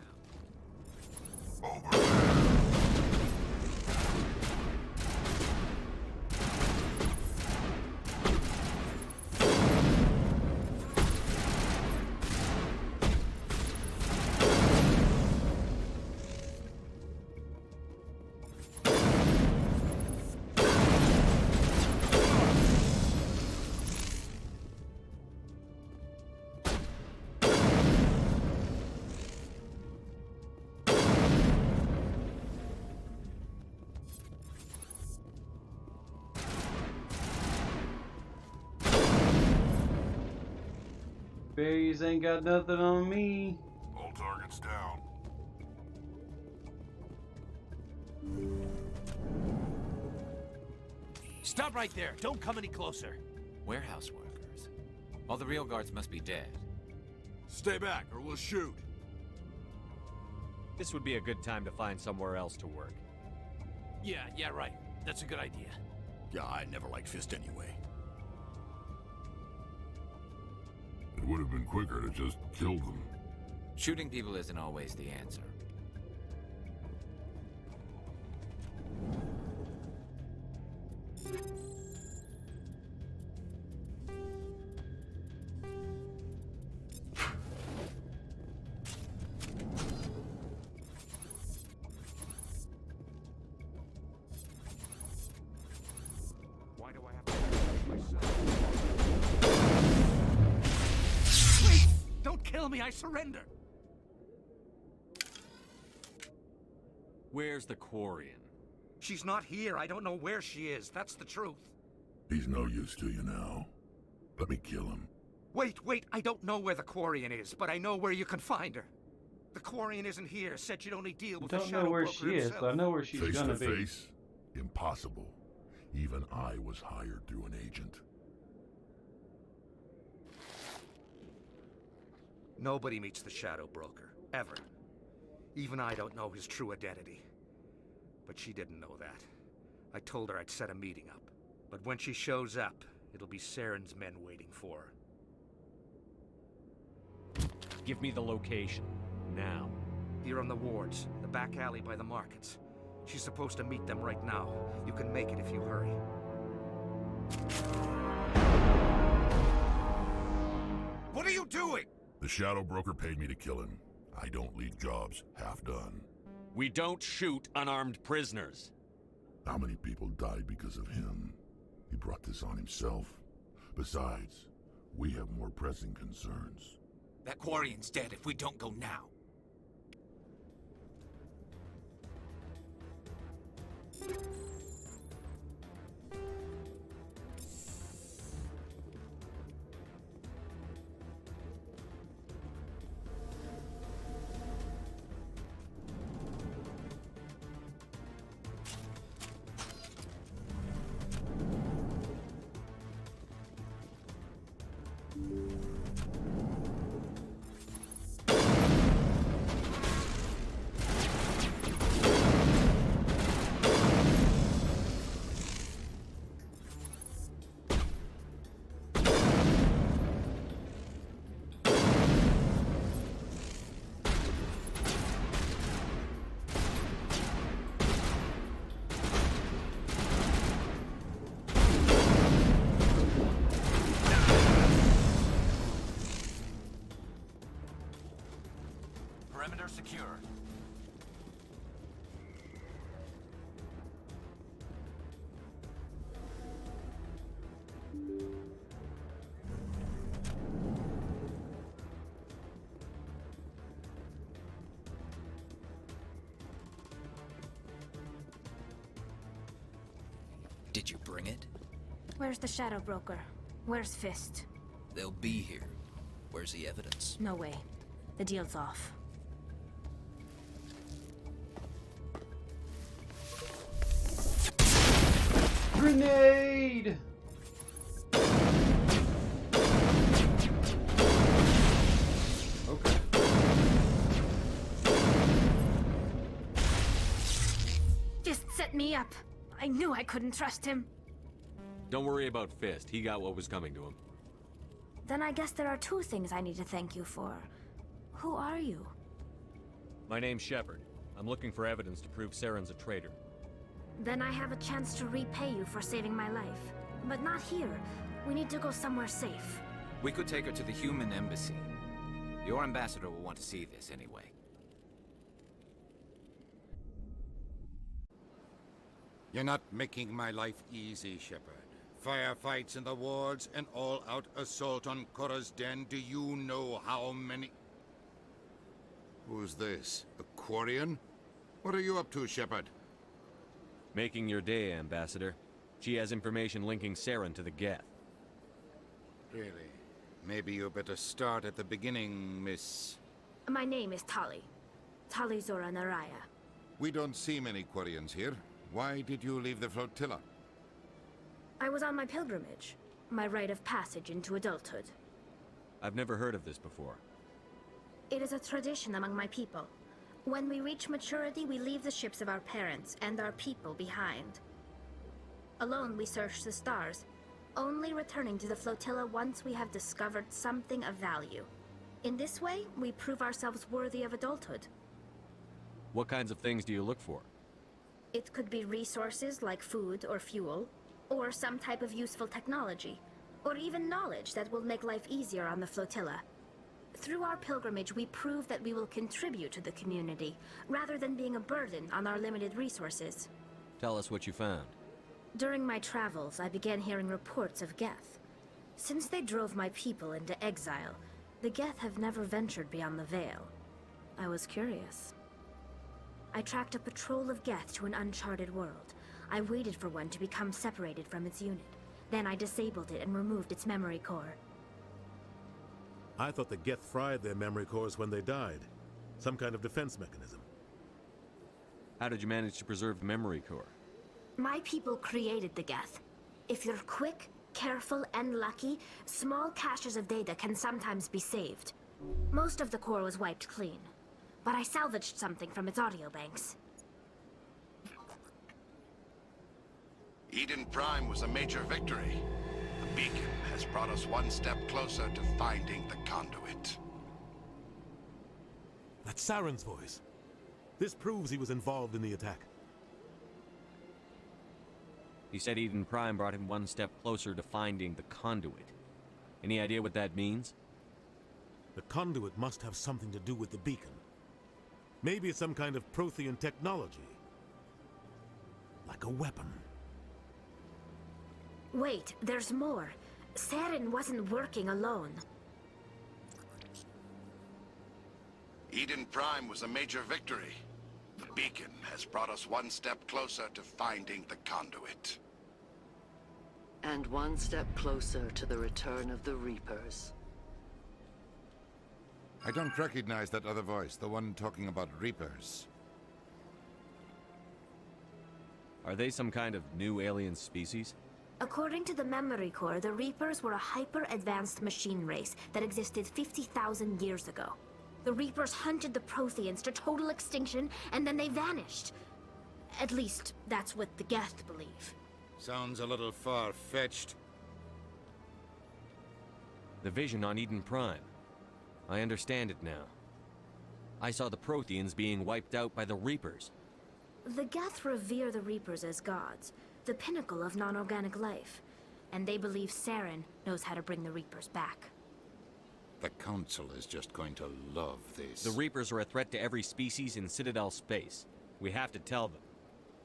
Berries ain't got nothing on me. All targets down. Stop right there. Don't come any closer. Warehouse workers. All the real guards must be dead. Stay back or we'll shoot. This would be a good time to find somewhere else to work. Yeah, right. That's a good idea. Yeah, I never liked Fist anyway. It would have been quicker to just kill them. Shooting people isn't always the answer. Why do I have to sacrifice myself? Don't kill me, I surrender! Where's the Quarian? She's not here. I don't know where she is. That's the truth. He's no use to you now. Let me kill him. Wait. I don't know where the Quarian is, but I know where you can find her. The Quarian isn't here. Said she'd only deal with the Don't Shadow know where Broker she is, himself. but I know where she's Face gonna to be. face? Impossible. Even I was hired through an agent. Nobody meets the Shadow Broker, ever. Even I don't know his true identity. But she didn't know that. I told her I'd set a meeting up. But when she shows up, it'll be Saren's men waiting for her. Give me the location. Now. Here on the wards, the back alley by the markets. She's supposed to meet them right now. You can make it if you hurry. What are you doing? The Shadow Broker paid me to kill him. I don't leave jobs half done. We don't shoot unarmed prisoners. How many people died because of him? He brought this on himself. Besides, we have more pressing concerns. That Quarian's dead if we don't go now. Perimeter secure. Did you bring it? Where's the Shadow Broker? Where's Fist? They'll be here. Where's the evidence? No way. The deal's off. Grenade! Okay. Fist set me up. I knew I couldn't trust him. Don't worry about Fist. He got what was coming to him. Then I guess there are two things I need to thank you for. Who are you? My name's Shepard. I'm looking for evidence to prove Saren's a traitor. Then I have a chance to repay you for saving my life. But not here. We need to go somewhere safe. We could take her to the human embassy. Your ambassador will want to see this anyway. You're not making my life easy, Shepard. Firefights in the wards, an all-out assault on Korra's den. Do you know how many... Who's this? A Quarian? What are you up to, Shepard? Making your day, Ambassador. She has information linking Saren to the Geth. Really? Maybe you better start at the beginning, Miss... My name is Tali. Tali Zora Naraya. We don't see many Quarians here. Why did you leave the flotilla? I was on my pilgrimage. My rite of passage into adulthood. I've never heard of this before. It is a tradition among my people. When we reach maturity, we leave the ships of our parents and our people behind. Alone, we search the stars, only returning to the flotilla once we have discovered something of value. In this way, we prove ourselves worthy of adulthood. What kinds of things do you look for? It could be resources like food or fuel, or some type of useful technology, or even knowledge that will make life easier on the flotilla. Through our pilgrimage, we prove that we will contribute to the community, rather than being a burden on our limited resources. Tell us what you found. During my travels, I began hearing reports of Geth. Since they drove my people into exile, the Geth have never ventured beyond the Veil. I was curious. I tracked a patrol of Geth to an uncharted world. I waited for one to become separated from its unit. Then I disabled it and removed its memory core. I thought the Geth fried their memory cores when they died. Some kind of defense mechanism. How did you manage to preserve the memory core? My people created the Geth. If you're quick, careful, and lucky, small caches of data can sometimes be saved. Most of the core was wiped clean, but I salvaged something from its audio banks. Eden Prime was a major victory. The beacon has brought us one step closer to finding the conduit. That's Saren's voice. This proves he was involved in the attack. He said Eden Prime brought him one step closer to finding the conduit. Any idea what that means? The conduit must have something to do with the beacon. Maybe it's some kind of Prothean technology. Like a weapon. Wait, there's more. Saren wasn't working alone. Eden Prime was a major victory. The beacon has brought us one step closer to finding the conduit. And one step closer to the return of the Reapers. I don't recognize that other voice, the one talking about Reapers. Are they some kind of new alien species? According to the Memory Core, the Reapers were a hyper-advanced machine race that existed 50,000 years ago. The Reapers hunted the Protheans to total extinction, and then they vanished. At least, that's what the Geth believe. Sounds a little far-fetched. The vision on Eden Prime. I understand it now. I saw the Protheans being wiped out by the Reapers. The Geth revere the Reapers as gods, the pinnacle of non-organic life. And they believe Saren knows how to bring the Reapers back. The Council is just going to love this. The Reapers are a threat to every species in Citadel space. We have to tell them.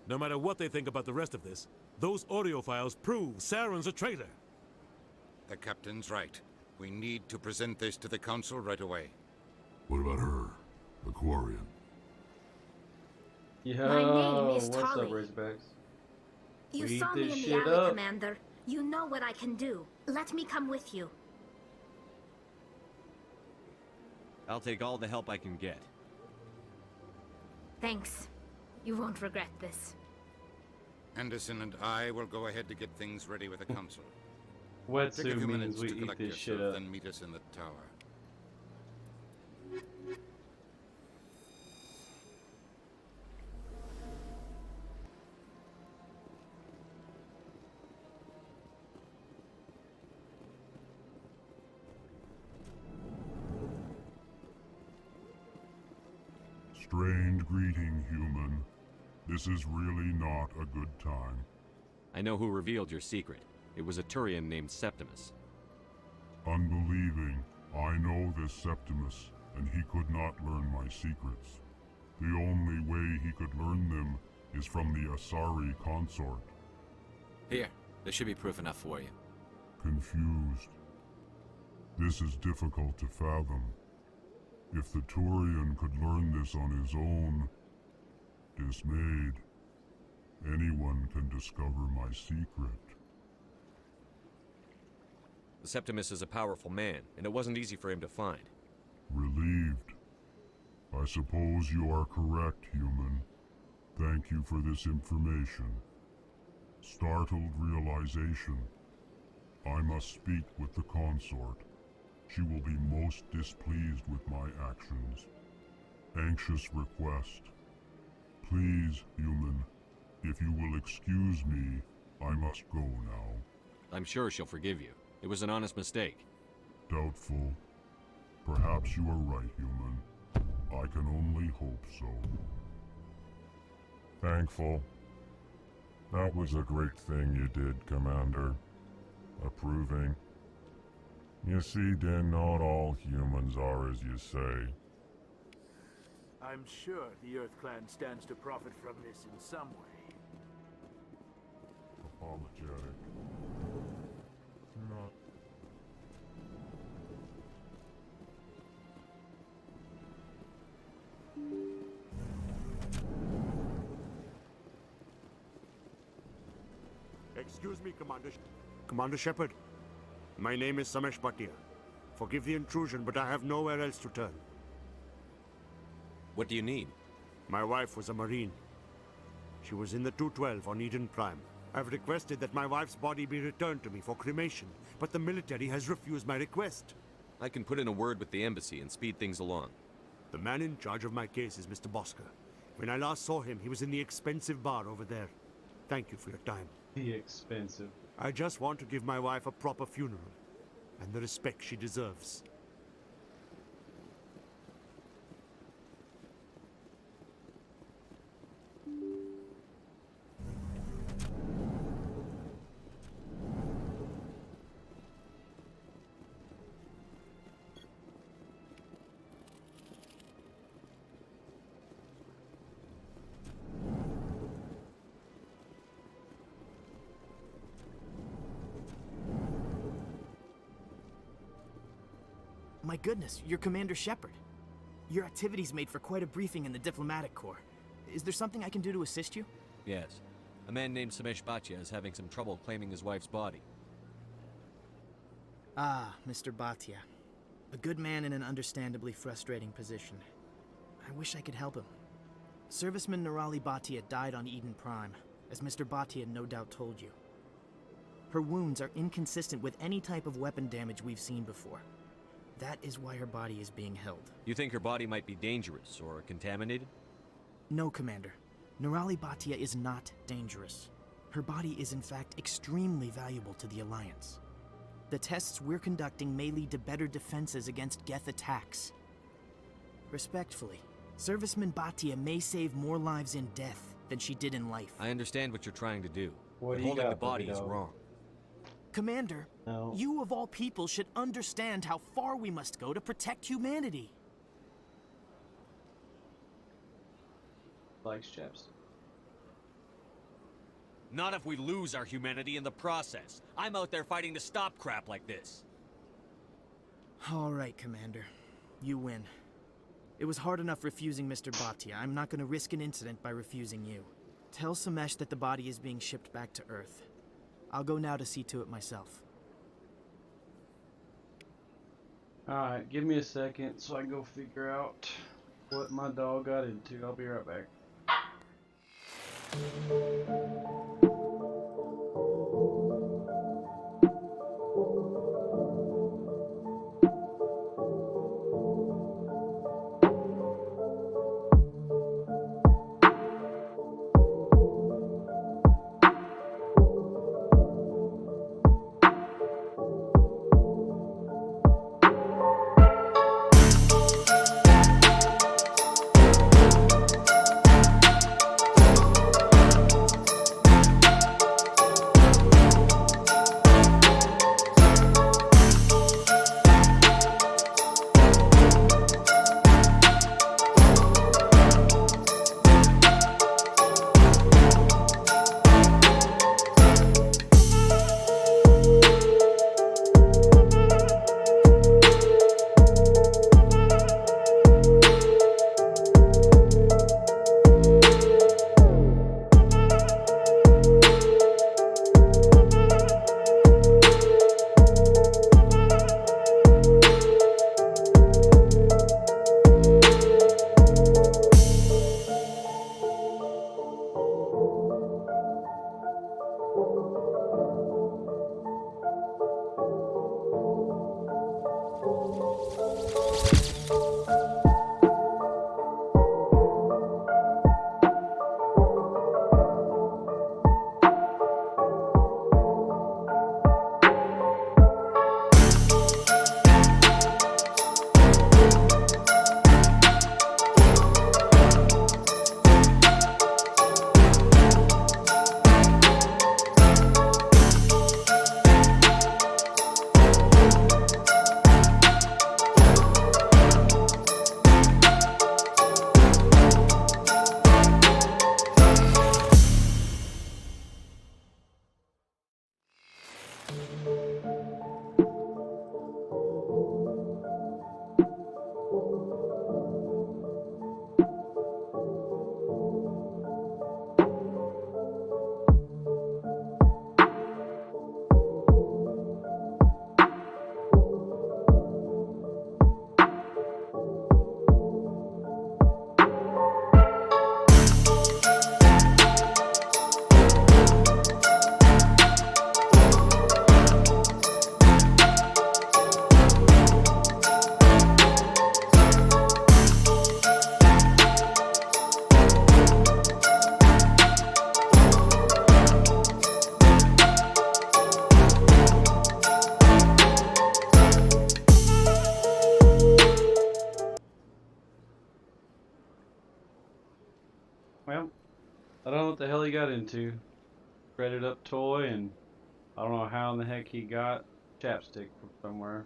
No matter what they think about the rest of this, those audio files prove Saren's a traitor. The Captain's right. We need to present this to the Council right away. What about her? The Quarian? Yo, My name is what's Tali. up, Razorbacks? You We saw eat me this in the shit alley, up. Commander. You know what I can do. Let me come with you. I'll take all the help I can get. Thanks. You won't regret this. Anderson and I will go ahead to get things ready with the Council. Wetsuit Take a few means minutes we to eat collect this shit yourself, up. then meet us in the tower. Strange greeting, human. This is really not a good time. I know who revealed your secret. It was a Turian named Septimus. Unbelieving, I know this Septimus, and he could not learn my secrets. The only way he could learn them is from the Asari consort. Here, there should be proof enough for you. Confused. This is difficult to fathom. If the Turian could learn this on his own, dismayed, anyone can discover my secret. The Septimus is a powerful man, and it wasn't easy for him to find. Relieved. I suppose you are correct, human. Thank you for this information. Startled realization. I must speak with the consort. She will be most displeased with my actions. Anxious request. Please, human, if you will excuse me, I must go now. I'm sure she'll forgive you. It was an honest mistake. Doubtful. Perhaps you are right, human. I can only hope so. Thankful. That was a great thing you did, Commander. Approving. You see, then, not all humans are as you say. I'm sure the Earth Clan stands to profit from this in some way. Apologetic. Not. Excuse me, Commander Shepard. My name is Samesh Bhatia. Forgive the intrusion, but I have nowhere else to turn. What do you need? My wife was a Marine. She was in the 212 on Eden Prime. I've requested that my wife's body be returned to me for cremation, but the military has refused my request. I can put in a word with the embassy and speed things along. The man in charge of my case is Mr. Bosker. When I last saw him, he was in the expensive bar over there. Thank you for your time. The expensive. I just want to give my wife a proper funeral, and the respect she deserves. My goodness, you're Commander Shepard. Your activities made for quite a briefing in the diplomatic corps. Is there something I can do to assist you? Yes. A man named Samesh Bhatia is having some trouble claiming his wife's body. Ah, Mr. Bhatia. A good man in an understandably frustrating position. I wish I could help him. Serviceman Nirali Bhatia died on Eden Prime, as Mr. Bhatia no doubt told you. Her wounds are inconsistent with any type of weapon damage we've seen before. That is why her body is being held. You think her body might be dangerous or contaminated? No, Commander. Nirali Bhatia is not dangerous. Her body is in fact extremely valuable to the Alliance. The tests we're conducting may lead to better defenses against Geth attacks. Respectfully, Serviceman Bhatia may save more lives in death than she did in life. I understand what you're trying to do. What but do you holding got, the body puppy is dog? wrong. Commander, No. you of all people should understand how far we must go to protect humanity. Likes chapstick. Not if we lose our humanity in the process. I'm out there fighting to stop crap like this. All right, Commander. You win. It was hard enough refusing Mr. Bhatia. I'm not going to risk an incident by refusing you. Tell Samesh that the body is being shipped back to Earth. I'll go now to see to it myself. Alright, give me a second so I can go figure out what my dog got into. I'll be right back. Well, I don't know what the hell he got into. Threaded up toy, and I don't know how in the heck he got chapstick from somewhere.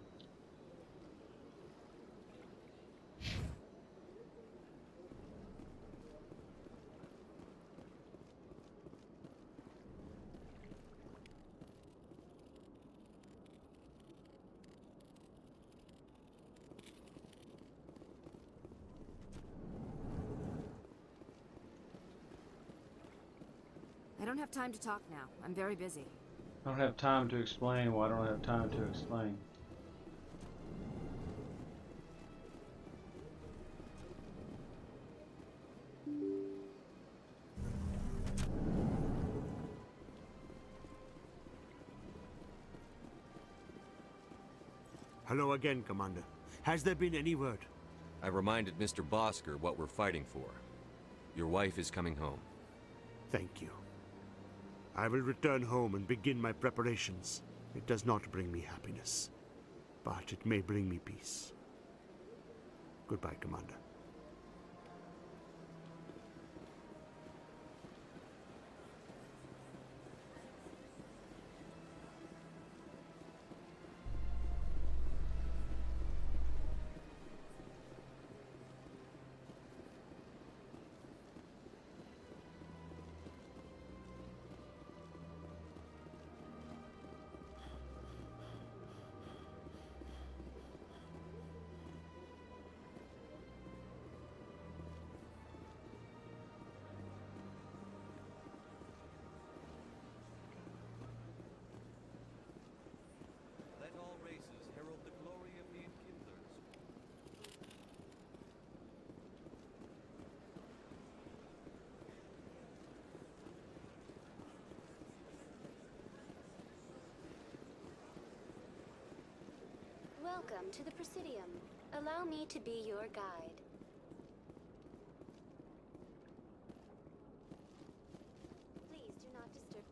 don't have time to talk now. I'm very busy. I don't have time to explain why I don't have time to explain. Hello again, Commander. Has there been any word? I reminded Mr. Bosker what we're fighting for. Your wife is coming home. Thank you. I will return home and begin my preparations. It does not bring me happiness, but it may bring me peace. Goodbye, Commander. Let all races herald the glory of the Enkindlers. Welcome to the Presidium. Allow me to be your guide. Please do not disturb.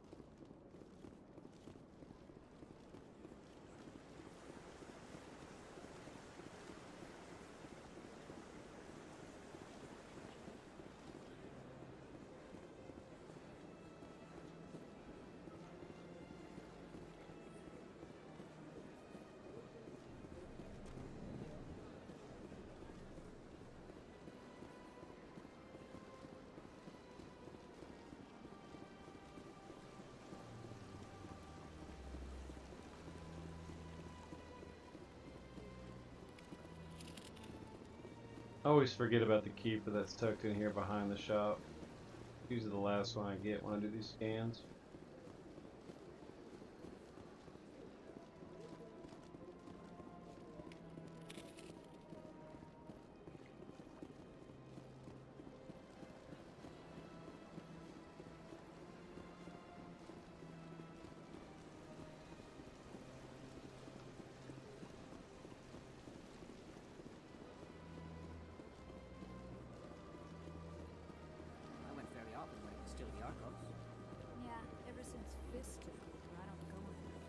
I always forget about the keeper that's tucked in here behind the shop. Usually the last one I get when I do these scans. I went very often when it was still the Arcos. Yeah, ever since Fist took over, I don't go anymore.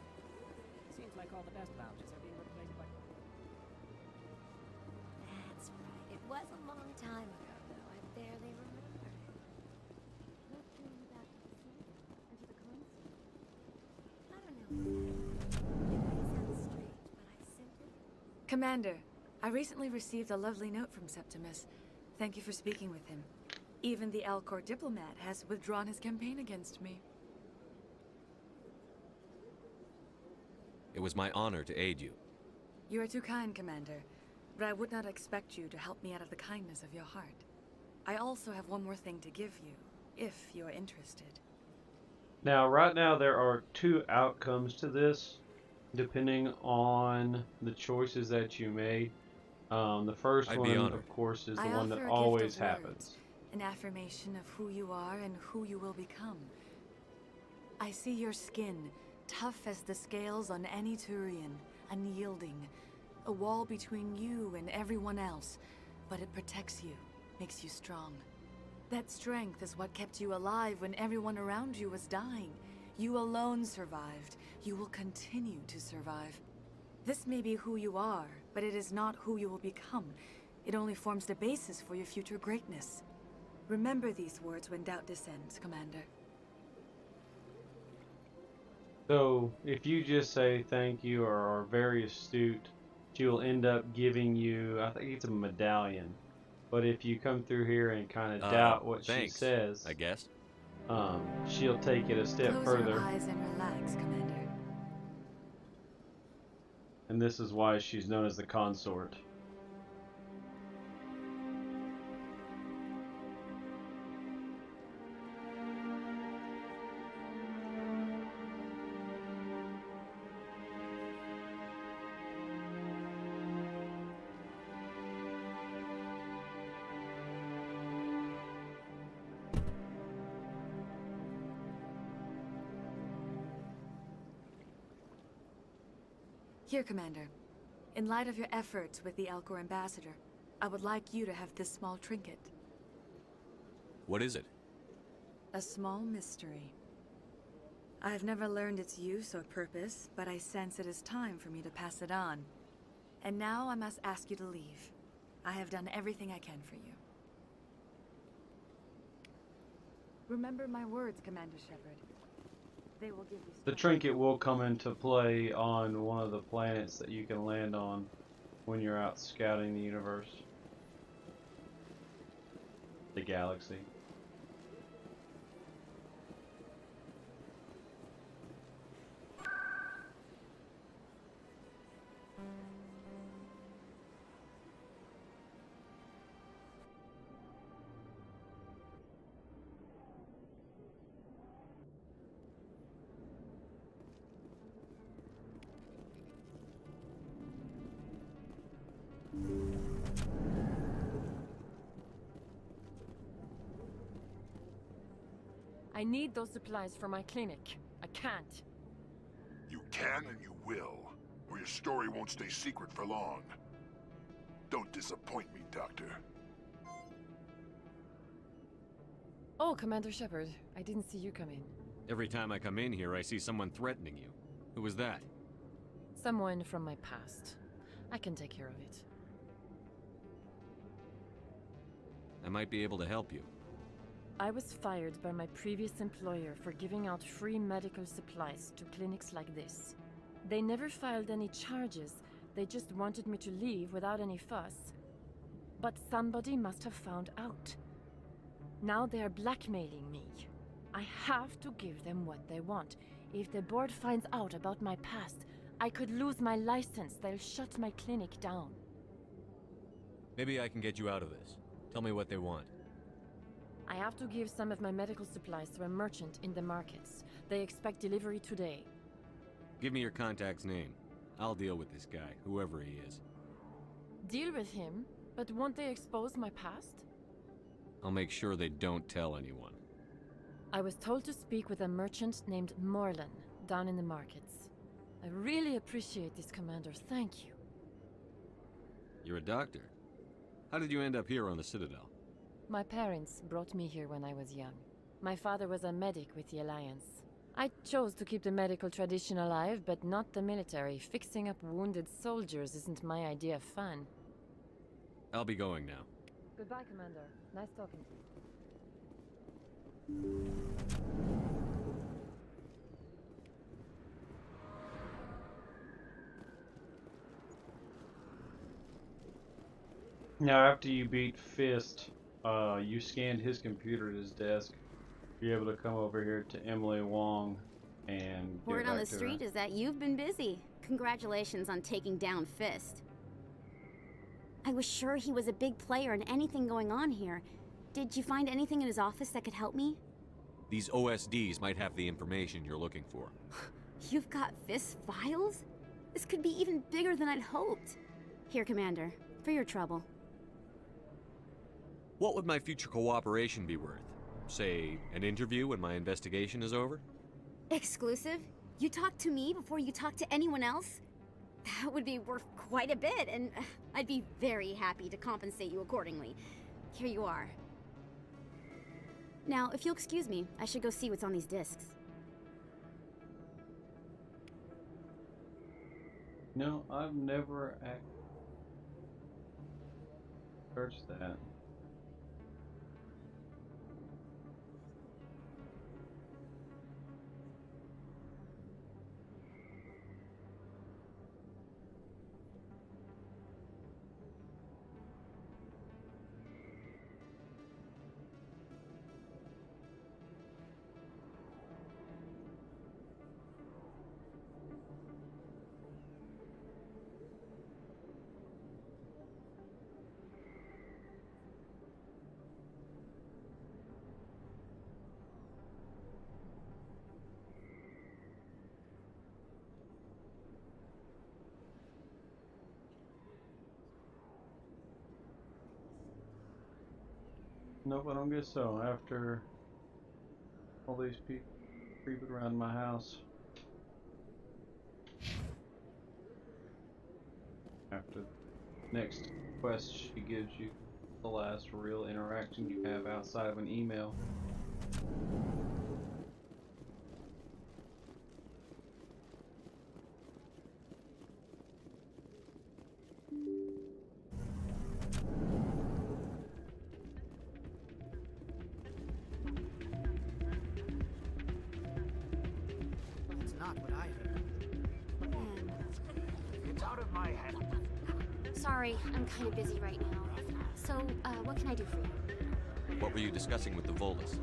Seems like all the best lounges are being replaced by... That's right. It was a long time ago, though. I barely remember it. Let's bring you back to the city and to the concert. I don't know exactly. It may sound strange, but I simply... Commander, I recently received a lovely note from Septimus. Thank you for speaking with him. Even the Alcor diplomat has withdrawn his campaign against me. It was my honor to aid you. You are too kind, Commander, but I would not expect you to help me out of the kindness of your heart. I also have one more thing to give you, if you are interested. Now, right now, there are two outcomes to this, depending on the choices that you made. The first I'd be one, honored. of course, is I the one offer that a always gift of happens. words, an affirmation of who you are and who you will become. I see your skin, tough as the scales on any Turian, unyielding, a wall between you and everyone else, but it protects you, makes you strong. That strength is what kept you alive when everyone around you was dying. You alone survived. You will continue to survive. This may be who you are, but it is not who you will become. It only forms the basis for your future greatness. Remember these words when doubt descends, Commander. So, if you just say thank you or are very astute, she will end up giving you, I think it's a medallion. But if you come through here and kind of doubt what thanks, she says, I guess. She'll take it a step Close further. your eyes and relax, Commander. And this is why she's known as the consort. Here, Commander. In light of your efforts with the Alcor ambassador, I would like you to have this small trinket. What is it? A small mystery. I have never learned its use or purpose, but I sense it is time for me to pass it on. And now I must ask you to leave. I have done everything I can for you. Remember my words, Commander Shepard. They will give you The trinket will come into play on one of the planets that you can land on when you're out scouting the universe. The galaxy. I need those supplies for my clinic. I can't. You can and you will, or your story won't stay secret for long. Don't disappoint me, Doctor. Oh, Commander Shepard, I didn't see you come in. Every time I come in here, I see someone threatening you. Who was that? Someone from my past. I can take care of it. I might be able to help you. I was fired by my previous employer for giving out free medical supplies to clinics like this. They never filed any charges, they just wanted me to leave without any fuss. But somebody must have found out. Now they are blackmailing me. I have to give them what they want. If the board finds out about my past, I could lose my license. They'll shut my clinic down. Maybe I can get you out of this. Tell me what they want. I have to give some of my medical supplies to a merchant in the markets. They expect delivery today. Give me your contact's name. I'll deal with this guy, whoever he is. Deal with him? But won't they expose my past? I'll make sure they don't tell anyone. I was told to speak with a merchant named Morlan down in the markets. I really appreciate this, Commander. Thank you. You're a doctor. How did you end up here on the Citadel? My parents brought me here when I was young. My father was a medic with the Alliance. I chose to keep the medical tradition alive, but not the military. Fixing up wounded soldiers isn't my idea of fun. I'll be going now. Goodbye, Commander. Nice talking to you. Now, after you beat Fist, you scanned his computer at his desk. You're able to come over here to Emily Wong and get Word on back the to street her. is that you've been busy. Congratulations on taking down Fist. I was sure he was a big player in anything going on here. Did you find anything in his office that could help me? These OSDs might have the information you're looking for. You've got Fist's files? This could be even bigger than I'd hoped. Here, Commander, for your trouble. What would my future cooperation be worth? Say, an interview when my investigation is over? Exclusive? You talk to me before you talk to anyone else? That would be worth quite a bit, and I'd be very happy to compensate you accordingly. Here you are. Now, if you'll excuse me, I should go see what's on these discs. No, I've never searched that. Nope, I don't guess so. After all these people creeping around my house. after next quest she gives you. The last real interaction you have outside of an email. It's not what I heard. It's out of my head. Sorry, I'm kind of busy right now. So, what can I do for you? What were you discussing with the Volus?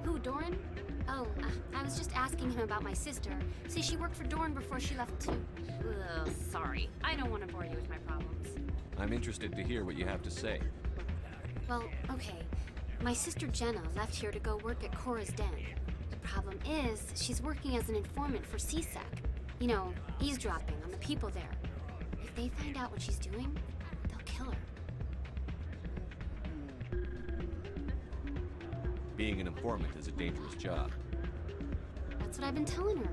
Who, Doran? Oh, I was just asking him about my sister. See, she worked for Doran before she left to... Ugh, sorry. I don't want to bore you with my problems. I'm interested to hear what you have to say. Well, okay. My sister Jenna left here to go work at Cora's Den. The problem is, she's working as an informant for CSEC. You know, eavesdropping on the people there. If they find out what she's doing, they'll kill her. Being an informant is a dangerous job. That's what I've been telling her.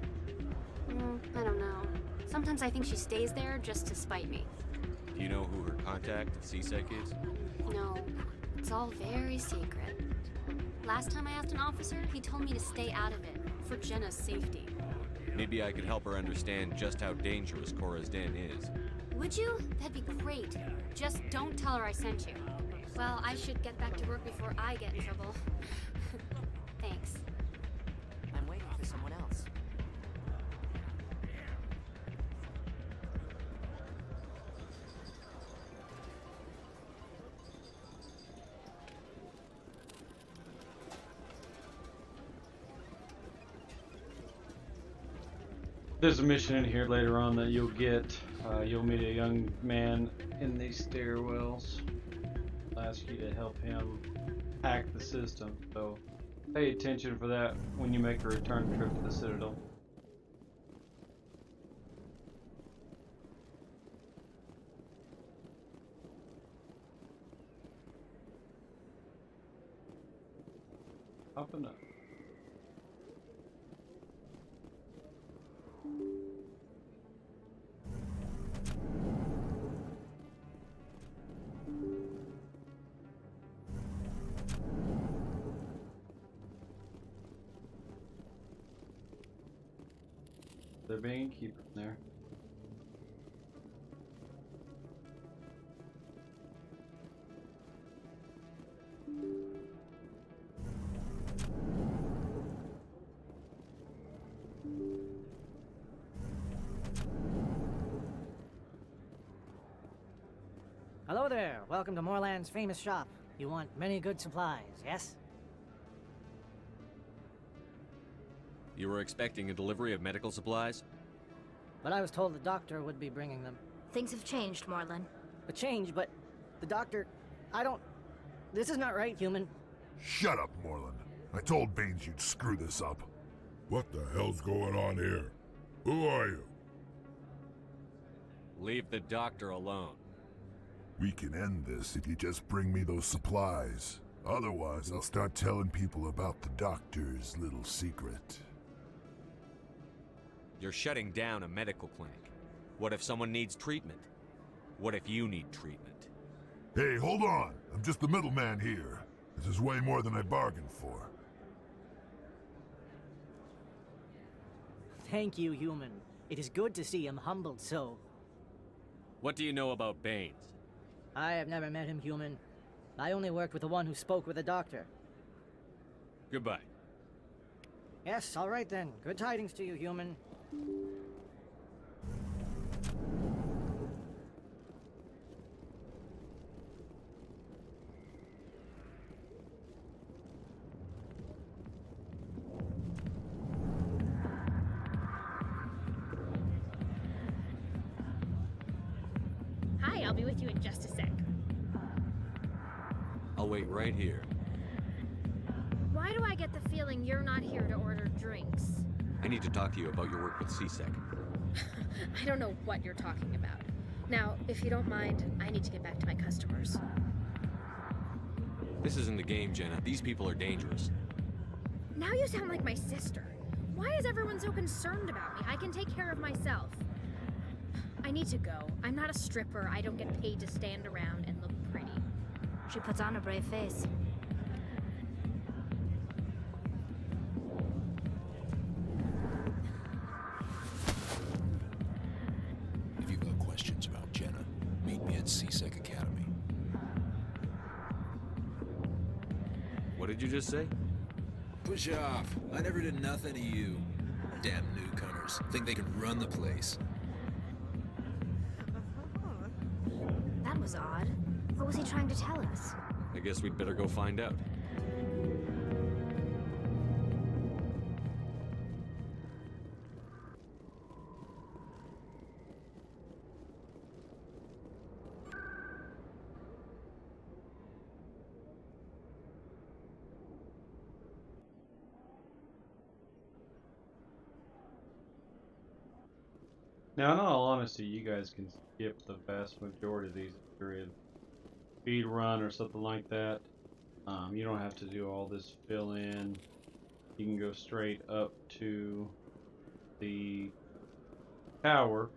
I don't know. Sometimes I think she stays there just to spite me. Do you know who her contact at CSEC is? No, it's all very secret. Last time I asked an officer, he told me to stay out of it, for Jenna's safety. Maybe I could help her understand just how dangerous Cora's Den is. Would you? That'd be great. Just don't tell her I sent you. Well, I should get back to work before I get in trouble. Thanks. I'm waiting for someone else. There's a mission in here later on that you'll get. You'll meet a young man in these stairwells. I'll ask you to help him hack the system, so pay attention for that when you make a return trip to the Citadel. Popping up. There being a keeper in there. Hello there. Welcome to Moorland's famous shop. You want many good supplies, yes? You were expecting a delivery of medical supplies? But I was told the doctor would be bringing them. Things have changed, Moorland. A change, but the doctor... I don't... This is not right, human. Shut up, Moreland. I told Baines you'd screw this up. What the hell's going on here? Who are you? Leave the doctor alone. We can end this if you just bring me those supplies. Otherwise, I'll start telling people about the doctor's little secret. You're shutting down a medical clinic. What if someone needs treatment? What if you need treatment? Hey, hold on! I'm just the middleman here. This is way more than I bargained for. Thank you, human. It is good to see him humbled so. What do you know about Baines? I have never met him, human. I only worked with the one who spoke with the doctor. Goodbye. Yes, all right then. Good tidings to you, human. Hi, I'll be with you in just a sec. I'll wait right here. Why do I get the feeling you're not here to order drinks? I need to talk to you about your work with CSEC. I don't know what you're talking about. Now, if you don't mind, I need to get back to my customers. This isn't a game, Jenna. These people are dangerous. Now you sound like my sister. Why is everyone so concerned about me? I can take care of myself. I need to go. I'm not a stripper. I don't get paid to stand around and look pretty. She puts on a brave face. If you've got questions about Jenna, meet me at CSEC Academy. What did you just say? Push off. I never did nothing to you. Damn newcomers. Think they can run the place. That was odd. What was he trying to tell us? I guess we'd better go find out. Now, in all honesty, you guys can skip the vast majority of these if you're in speed run or something like that. You don't have to do all this fill in. You can go straight up to the tower,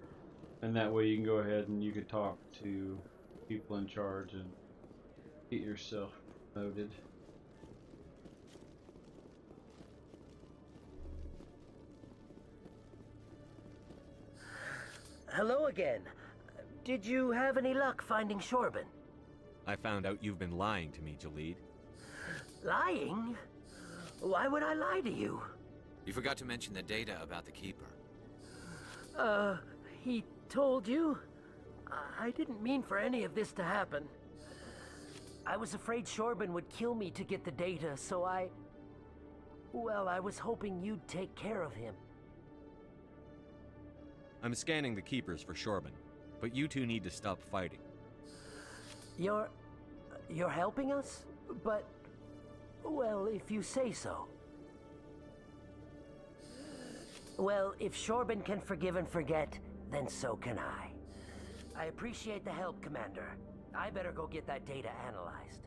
and that way you can go ahead and you can talk to people in charge and get yourself promoted. Hello again. Did you have any luck finding Shorban? I found out you've been lying to me, Jalid. Lying? Why would I lie to you? You forgot to mention the data about the Keeper. He told you? I didn't mean for any of this to happen. I was afraid Shorban would kill me to get the data, so well, I was hoping you'd take care of him. I'm scanning the Keepers for Shorban, but you two need to stop fighting. You're helping us? But, well, if you say so. Well, if Shorban can forgive and forget, then so can I. I appreciate the help, Commander. I better go get that data analyzed.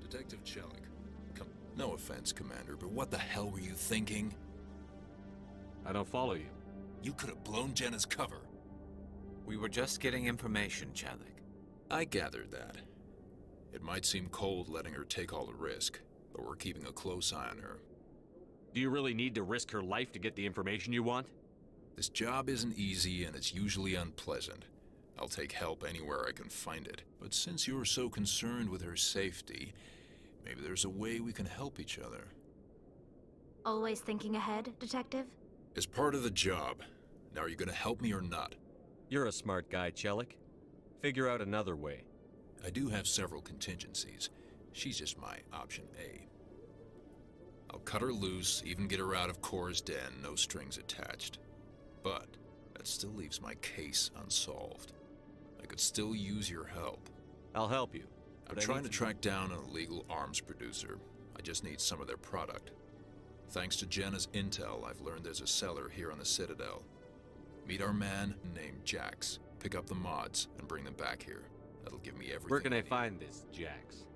Detective Chelik. No offense, Commander, but what the hell were you thinking? I don't follow you. You could have blown Jenna's cover. We were just getting information, Chelik. I gathered that. It might seem cold letting her take all the risk, but we're keeping a close eye on her. Do you really need to risk her life to get the information you want? This job isn't easy and it's usually unpleasant. I'll take help anywhere I can find it. But since you're so concerned with her safety, maybe there's a way we can help each other. Always thinking ahead, Detective? It's part of the job. Now are you gonna help me or not? You're a smart guy, Chelik. Figure out another way. I do have several contingencies. She's just my option A. I'll cut her loose, even get her out of Cora's den, no strings attached. But that still leaves my case unsolved. I could still use your help. I'll help you. I'm trying to track down an illegal arms producer. I just need some of their product. Thanks to Jenna's intel, I've learned there's a seller here on the Citadel. Meet our man named Jax. Pick up the mods and bring them back here. That'll give me everything. Where can I find this Jax?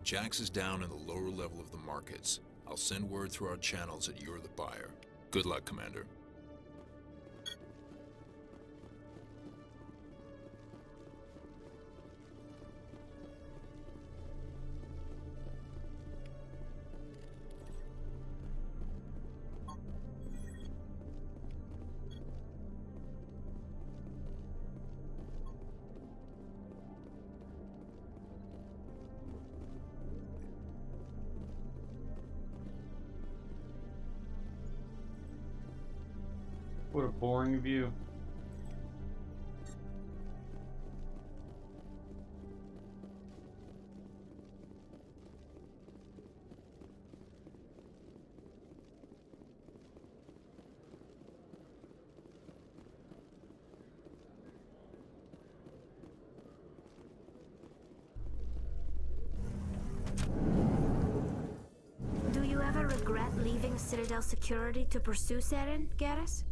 Jax is down in the lower level of the markets. I'll send word through our channels that you're the buyer. Good luck, Commander. What a boring view. Do you ever regret leaving Citadel security to pursue Seren, Garrus?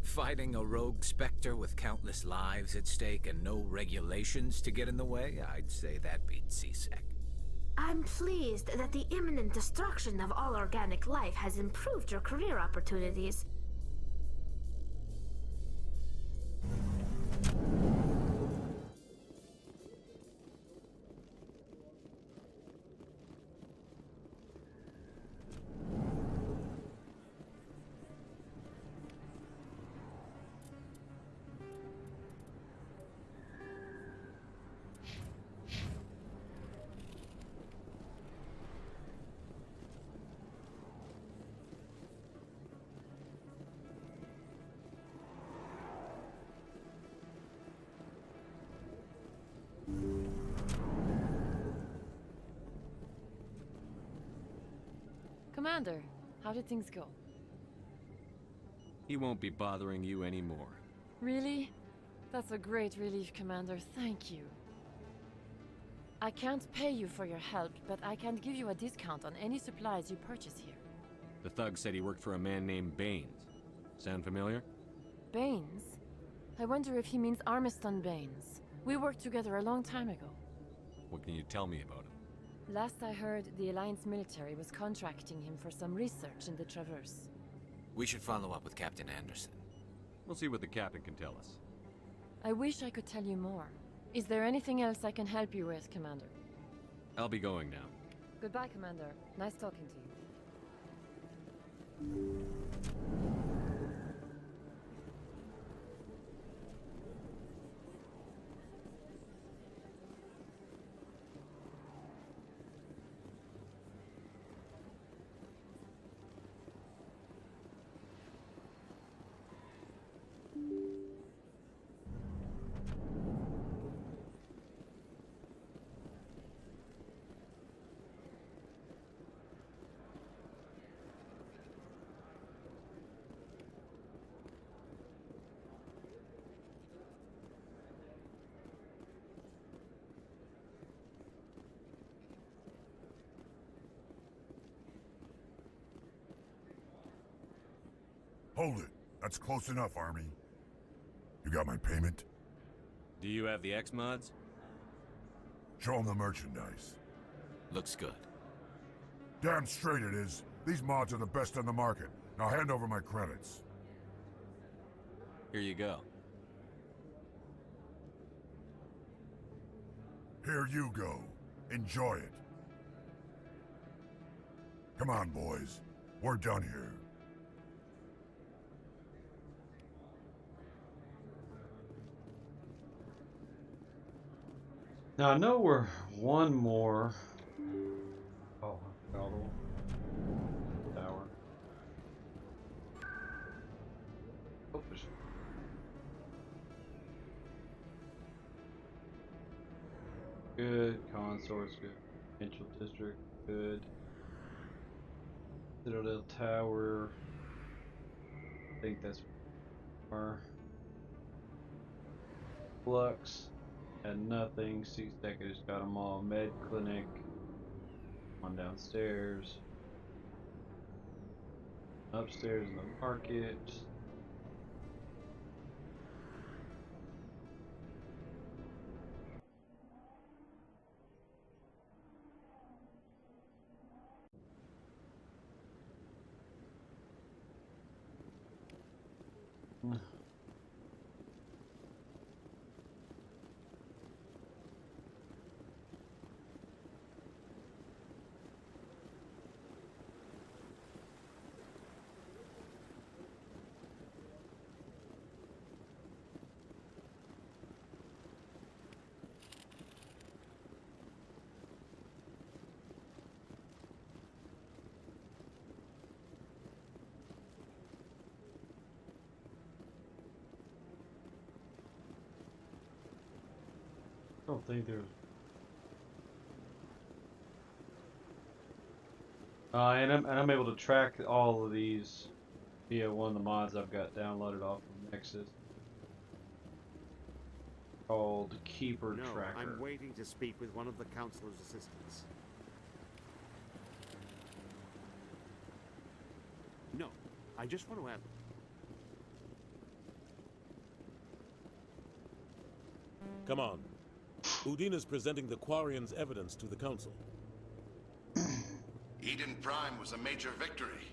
Fighting a rogue Spectre with countless lives at stake and no regulations to get in the way? I'd say that beats CSEC. I'm pleased that the imminent destruction of all organic life has improved your career opportunities. Commander, how did things go? He won't be bothering you anymore. Really? That's a great relief, Commander. Thank you. I can't pay you for your help, but I can give you a discount on any supplies you purchase here. The thug said he worked for a man named Baines. Sound familiar? Baines? I wonder if he means Armiston Baines. We worked together a long time ago. What can you tell me about him? Last I heard, the Alliance military was contracting him for some research in the Traverse. We should follow up with Captain Anderson. We'll see what the captain can tell us. I wish I could tell you more. Is there anything else I can help you with, Commander? I'll be going now. Goodbye, Commander. Nice talking to you. Hold it. That's close enough, Army. You got my payment? Do you have the X-Mods? Show them the merchandise. Looks good. Damn straight it is. These mods are the best on the market. Now hand over my credits. Here you go. Here you go. Enjoy it. Come on, boys. We're done here. Now I know we're one more. Oh, I forgot the tower. Oh, fish. Good. Consort's good. Provincial district good. Citadel Tower. I think that's our Flux. And nothing. C-Second just got them all. Med Clinic. On downstairs. Upstairs in the market. I don't think there's. And I'm able to track all of these via one of the mods I've got downloaded off of Nexus. Called Keeper No, Tracker. I'm waiting to speak with one of the Councilor's assistants. No, I just want to ask. Come on. Udina's presenting the Quarian's evidence to the Council. Eden Prime was a major victory.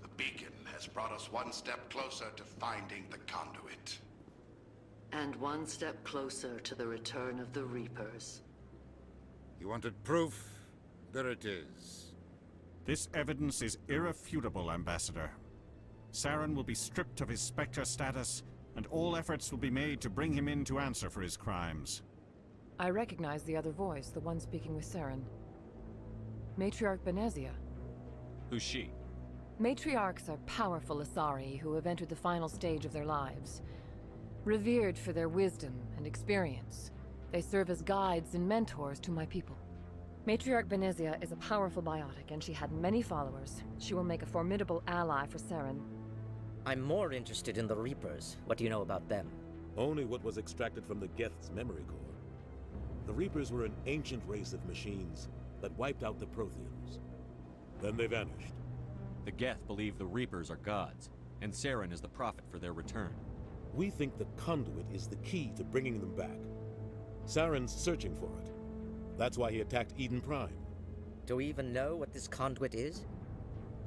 The beacon has brought us one step closer to finding the conduit. And one step closer to the return of the Reapers. You wanted proof? There it is. This evidence is irrefutable, Ambassador. Saren will be stripped of his Spectre status, and all efforts will be made to bring him in to answer for his crimes. I recognize the other voice, the one speaking with Saren. Matriarch Benezia. Who's she? Matriarchs are powerful Asari who have entered the final stage of their lives. Revered for their wisdom and experience, they serve as guides and mentors to my people. Matriarch Benezia is a powerful biotic, and she had many followers. She will make a formidable ally for Saren. I'm more interested in the Reapers. What do you know about them? Only what was extracted from the Geth's memory core. The Reapers were an ancient race of machines that wiped out the Protheans. Then they vanished. The Geth believe the Reapers are gods, and Saren is the prophet for their return. We think the conduit is the key to bringing them back. Saren's searching for it. That's why he attacked Eden Prime. Do we even know what this conduit is?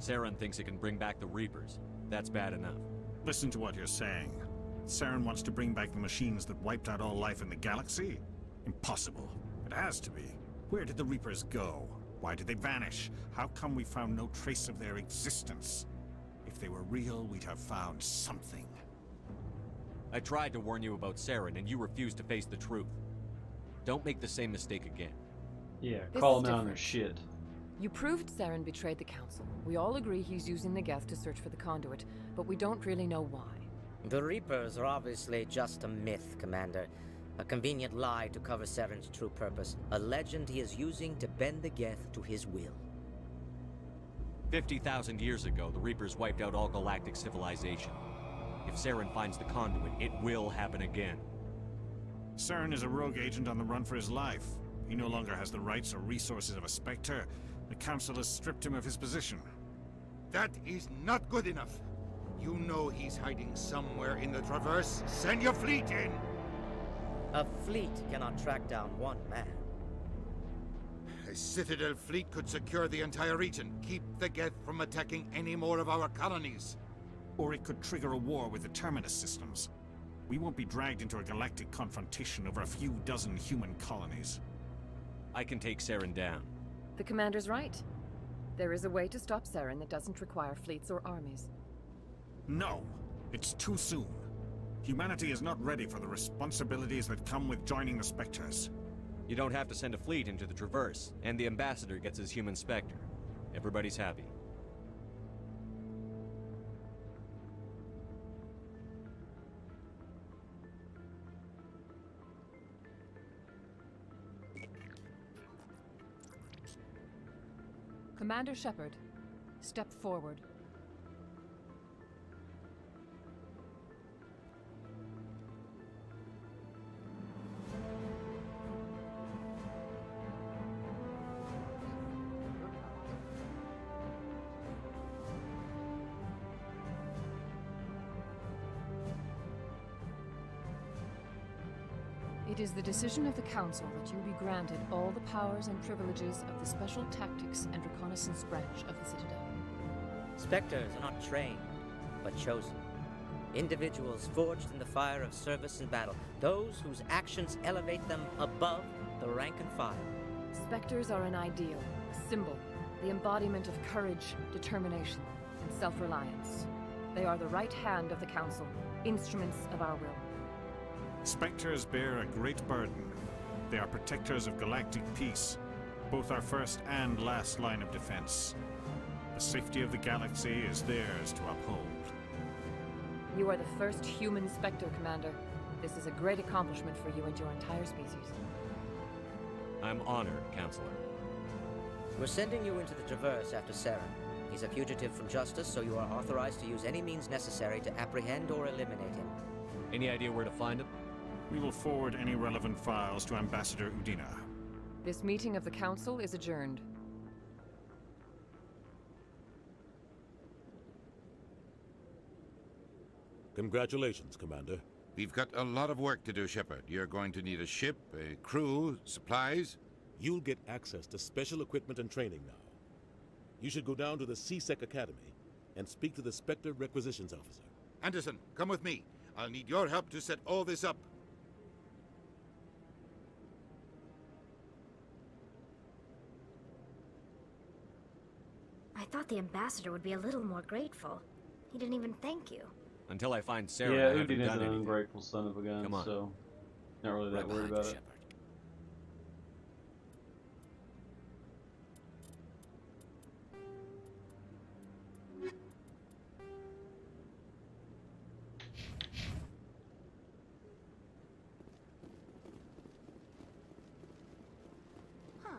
Saren thinks it can bring back the Reapers. That's bad enough. Listen to what you're saying. Saren wants to bring back the machines that wiped out all life in the galaxy? Impossible. It has to be. Where did the Reapers go? Why did they vanish? How come we found no trace of their existence? If they were real, we'd have found something. I tried to warn you about Saren, and you refused to face the truth. Don't make the same mistake again. Yeah, This call is them out on their different. shit. You proved Saren betrayed the Council. We all agree he's using the Geth to search for the conduit, but we don't really know why. The Reapers are obviously just a myth, Commander. A convenient lie to cover Saren's true purpose. A legend he is using to bend the Geth to his will. 50,000 years ago, the Reapers wiped out all galactic civilization. If Saren finds the conduit, it will happen again. Saren is a rogue agent on the run for his life. He no longer has the rights or resources of a Spectre. The Council has stripped him of his position. That is not good enough. You know he's hiding somewhere in the Traverse. Send your fleet in! A fleet cannot track down one man. A Citadel fleet could secure the entire region. Keep the Geth from attacking any more of our colonies. Or it could trigger a war with the Terminus systems. We won't be dragged into a galactic confrontation over a few dozen human colonies. I can take Saren down. The Commander's right. There is a way to stop Saren that doesn't require fleets or armies. No! It's too soon. Humanity is not ready for the responsibilities that come with joining the Spectres. You don't have to send a fleet into the Traverse, and the Ambassador gets his human Spectre. Everybody's happy. Commander Shepard, step forward. It is the decision of the Council that you be granted all the powers and privileges of the Special Tactics and Reconnaissance branch of the Citadel. Spectres are not trained, but chosen. Individuals forged in the fire of service and battle. Those whose actions elevate them above the rank and file. Spectres are an ideal, a symbol, the embodiment of courage, determination, and self-reliance. They are the right hand of the Council, instruments of our will. Spectres bear a great burden. They are protectors of galactic peace, both our first and last line of defense. The safety of the galaxy is theirs to uphold. You are the first human Spectre, Commander. This is a great accomplishment for you and your entire species. I'm honored, Counselor. We're sending you into the Traverse after Saren. He's a fugitive from justice, so you are authorized to use any means necessary to apprehend or eliminate him. Any idea where to find him? We will forward any relevant files to Ambassador Udina. This meeting of the Council is adjourned. Congratulations, Commander. We've got a lot of work to do, Shepard. You're going to need a ship, a crew, supplies. You'll get access to special equipment and training now. You should go down to the CSEC Academy and speak to the Spectre Requisitions Officer. Anderson, come with me. I'll need your help to set all this up. I thought the ambassador would be a little more grateful. He didn't even thank you. Until I find Sarah, Yeah, I haven't Udin is done an anything. ungrateful son of a gun, Come on. so not really that Right worried behind about you, it. Shepard. Huh.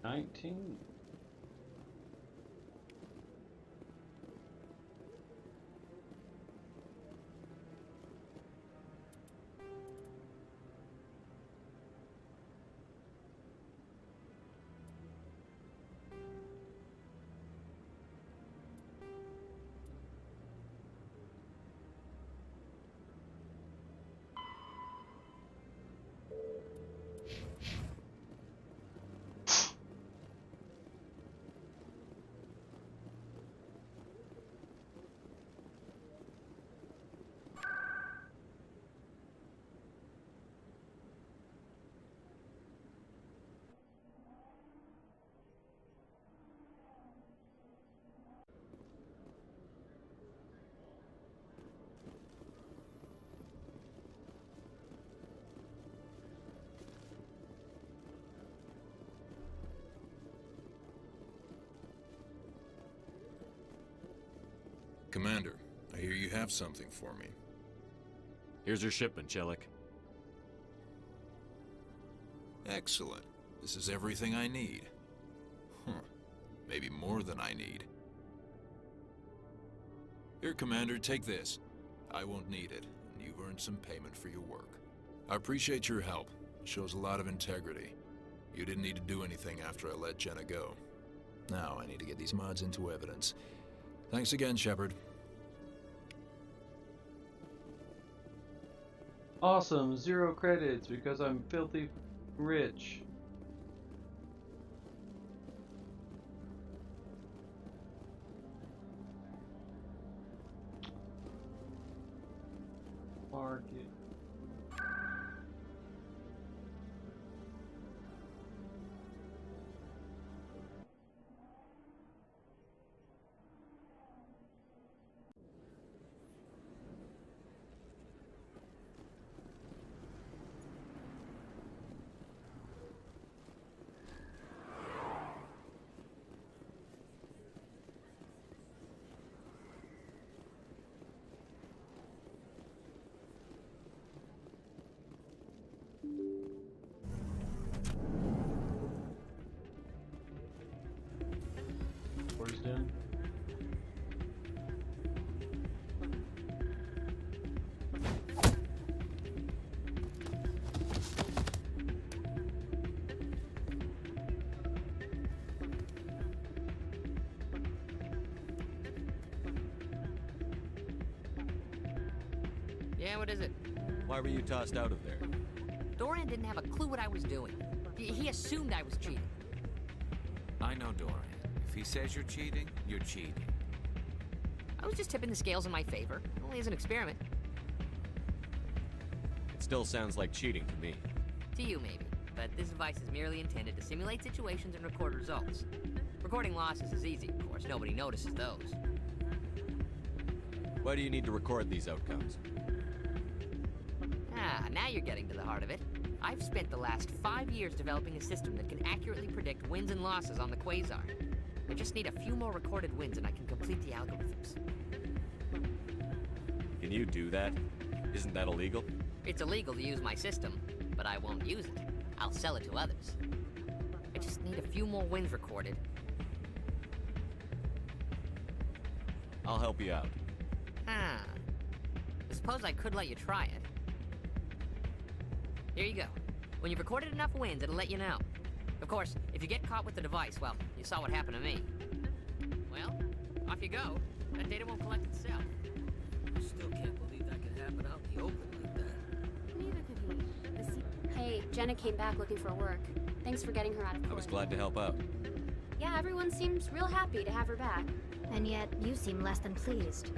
19. Commander, I hear you have something for me. Here's your shipment, Chelik. Excellent. This is everything I need. Huh. Maybe more than I need. Here, Commander, take this. I won't need it, and you've earned some payment for your work. I appreciate your help. It shows a lot of integrity. You didn't need to do anything after I let Jenna go. Now I need to get these mods into evidence. Thanks again, Shepard. Awesome, 0 credits because I'm filthy rich. Market. Where's Dan? Yeah, what is it? Why were you tossed out of there? Dorian didn't have a clue what I was doing. He assumed I was cheating. I know Dorian. If he says you're cheating, you're cheating. I was just tipping the scales in my favor. Only as an experiment. It still sounds like cheating to me. To you, maybe. But this device is merely intended to simulate situations and record results. Recording losses is easy, of course. Nobody notices those. Why do you need to record these outcomes? Ah, now you're getting to the heart of it. I've spent the last 5 years developing a system that can accurately predict wins and losses on the Quasar. I just need a few more recorded wins and I can complete the algorithms. Can you do that? Isn't that illegal? It's illegal to use my system, but I won't use it. I'll sell it to others. I just need a few more wins recorded. I'll help you out. Ah. I suppose I could let you try it. Here you go. When you've recorded enough wins, it'll let you know. Of course, if you get caught with the device, well, you saw what happened to me. Well, off you go. That data won't collect itself. I still can't believe that could happen out in the open like that. Neither could he. Hey, Jenna came back looking for work. Thanks for getting her out of court. I was glad to help out. Yeah, everyone seems real happy to have her back. And yet, you seem less than pleased.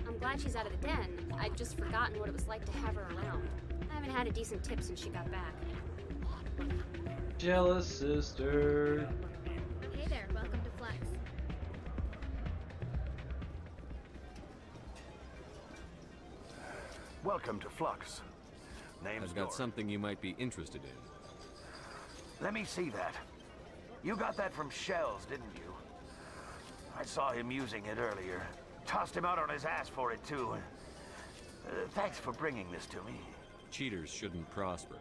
I'm glad she's out of the den. I'd just forgotten what it was like to have her around. I haven't had a decent tip since she got back. Jealous sister. Hey there, welcome to Flex. Welcome to Flux. Name's I've got Nora. something you might be interested in. Let me see that. You got that from Shells, didn't you? I saw him using it earlier. Tossed him out on his ass for it, too. Thanks for bringing this to me. Cheaters shouldn't prosper.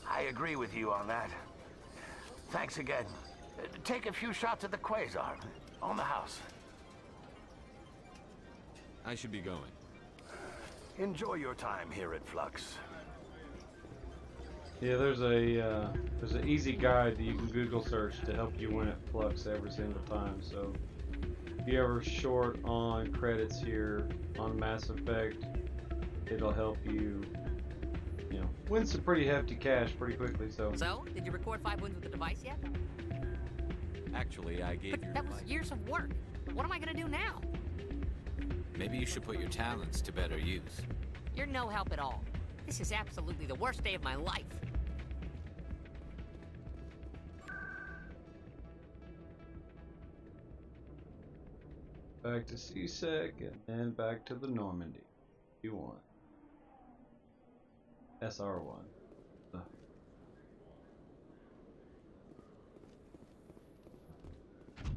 I agree with you on that. Thanks again. Take a few shots at the Quasar. On the house. I should be going. Enjoy your time here at Flux. Yeah, there's an easy guide that you can Google search to help you win at Flux every single time. So if you're ever short on credits here on Mass Effect, it'll help you, win some pretty hefty cash pretty quickly. So Did you record 5 wins with the device yet? Actually, I gave But that was years of work. What am I gonna do now? Maybe you should put your talents to better use. You're no help at all. This is absolutely the worst day of my life. back to C-Sec and then back to the Normandy. U1. SR1.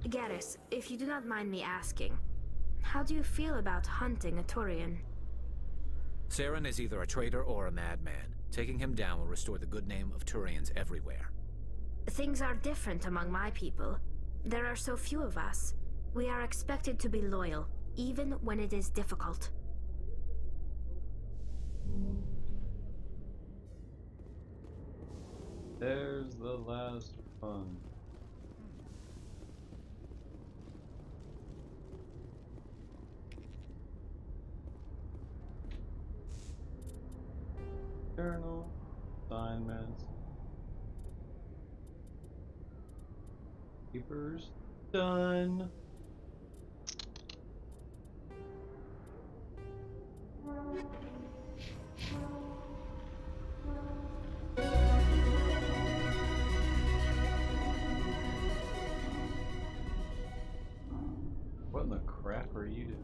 Garrus, if you do not mind me asking, how do you feel about hunting a Turian? Saren is either a traitor or a madman. Taking him down will restore the good name of Turians everywhere. Things are different among my people. There are so few of us. We are expected to be loyal, even when it is difficult. There's the last one. Journal, assignments, papers, done. What in the crap are you doing?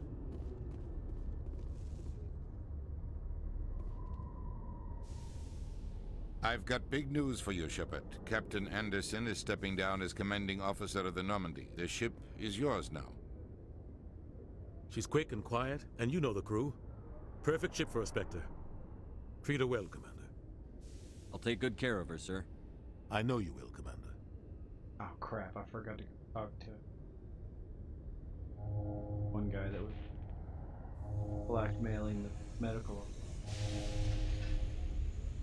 I've got big news for you, Shepard. Captain Anderson is stepping down as commanding officer of the Normandy. The ship is yours now. She's quick and quiet, and you know the crew. Perfect ship for a Spectre. Treat her well, Commander. I'll take good care of her, sir. I know you will, Commander. Oh crap, I forgot to talk to one guy that was blackmailing the medical.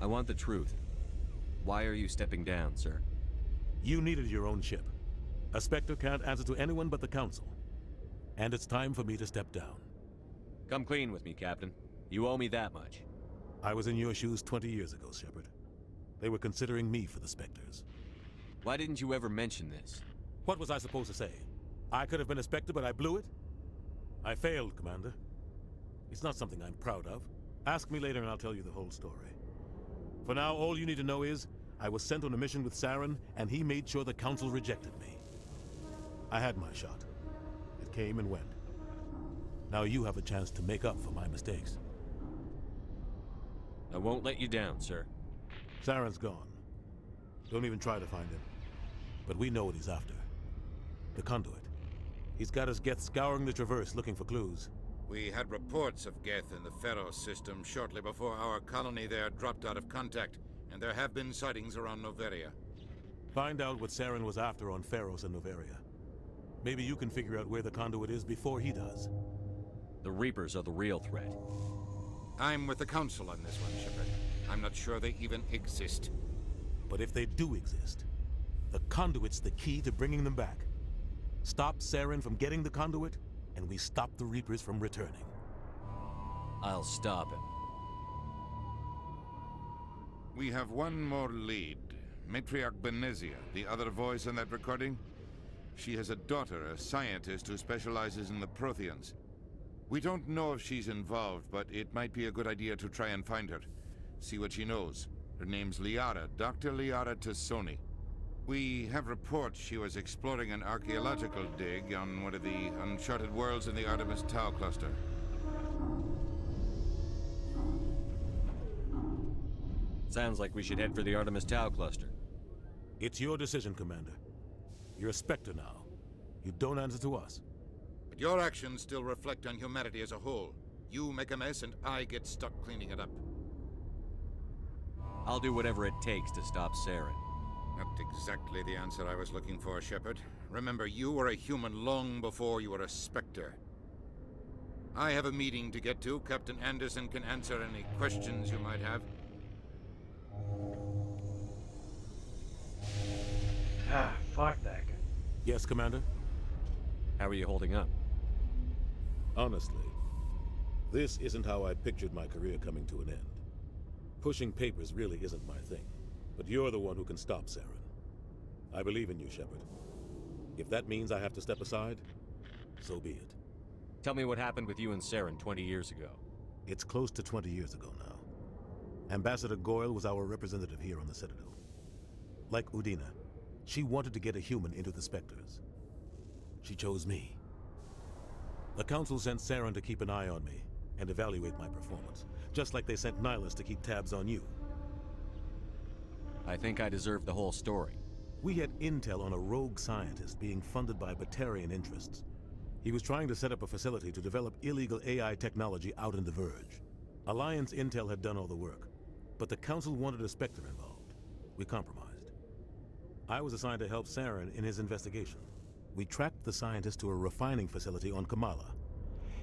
I want the truth. Why are you stepping down, sir? You needed your own ship. A Spectre can't answer to anyone but the Council. And it's time for me to step down. Come clean with me, Captain. You owe me that much. I was in your shoes 20 years ago, Shepard. They were considering me for the Spectres. Why didn't you ever mention this? What was I supposed to say? I could have been a Spectre, but I blew it? I failed, Commander. It's not something I'm proud of. Ask me later and I'll tell you the whole story. For now, all you need to know is, I was sent on a mission with Saren, and he made sure the Council rejected me. I had my shot. It came and went. Now you have a chance to make up for my mistakes. I won't let you down, sir. Saren's gone. Don't even try to find him. But we know what he's after. The conduit. He's got his Geth scouring the Traverse looking for clues. We had reports of Geth in the Pharos system shortly before our colony there dropped out of contact, and there have been sightings around Noveria. Find out what Saren was after on Pharos and Noveria. Maybe you can figure out where the conduit is before he does. The Reapers are the real threat. I'm with the Council on this one, Shepard. I'm not sure they even exist. But if they do exist, the conduit's the key to bringing them back. Stop Saren from getting the conduit, and we stop the Reapers from returning. I'll stop him. We have one more lead. Matriarch Benezia, the other voice in that recording? She has a daughter, a scientist who specializes in the Protheans. We don't know if she's involved, but it might be a good idea to try and find her. See what she knows. Her name's Liara, Dr. Liara Tassoni. We have reports she was exploring an archaeological dig on one of the uncharted worlds in the Artemis Tau cluster. Sounds like we should head for the Artemis Tau cluster. It's your decision, Commander. You're a Spectre now. You don't answer to us. But your actions still reflect on humanity as a whole. You make a mess and I get stuck cleaning it up. I'll do whatever it takes to stop Saren. Not exactly the answer I was looking for, Shepard. Remember, you were a human long before you were a Spectre. I have a meeting to get to. Captain Anderson can answer any questions you might have. Ah, fuck that guy. Yes, Commander? How are you holding up? Honestly, this isn't how I pictured my career coming to an end. Pushing papers really isn't my thing, but you're the one who can stop Saren. I believe in you, Shepard. If that means I have to step aside, so be it. Tell me what happened with you and Saren 20 years ago. It's close to 20 years ago now. Ambassador Goyle was our representative here on the Citadel. Like Udina, she wanted to get a human into the Spectres. She chose me. The Council sent Saren to keep an eye on me and evaluate my performance, just like they sent Nihilus to keep tabs on you. I think I deserve the whole story. We had intel on a rogue scientist being funded by Batarian interests. He was trying to set up a facility to develop illegal AI technology out in the Verge. Alliance intel had done all the work, but the Council wanted a Spectre involved. We compromised. I was assigned to help Saren in his investigation. We tracked the scientist to a refining facility on Kamala.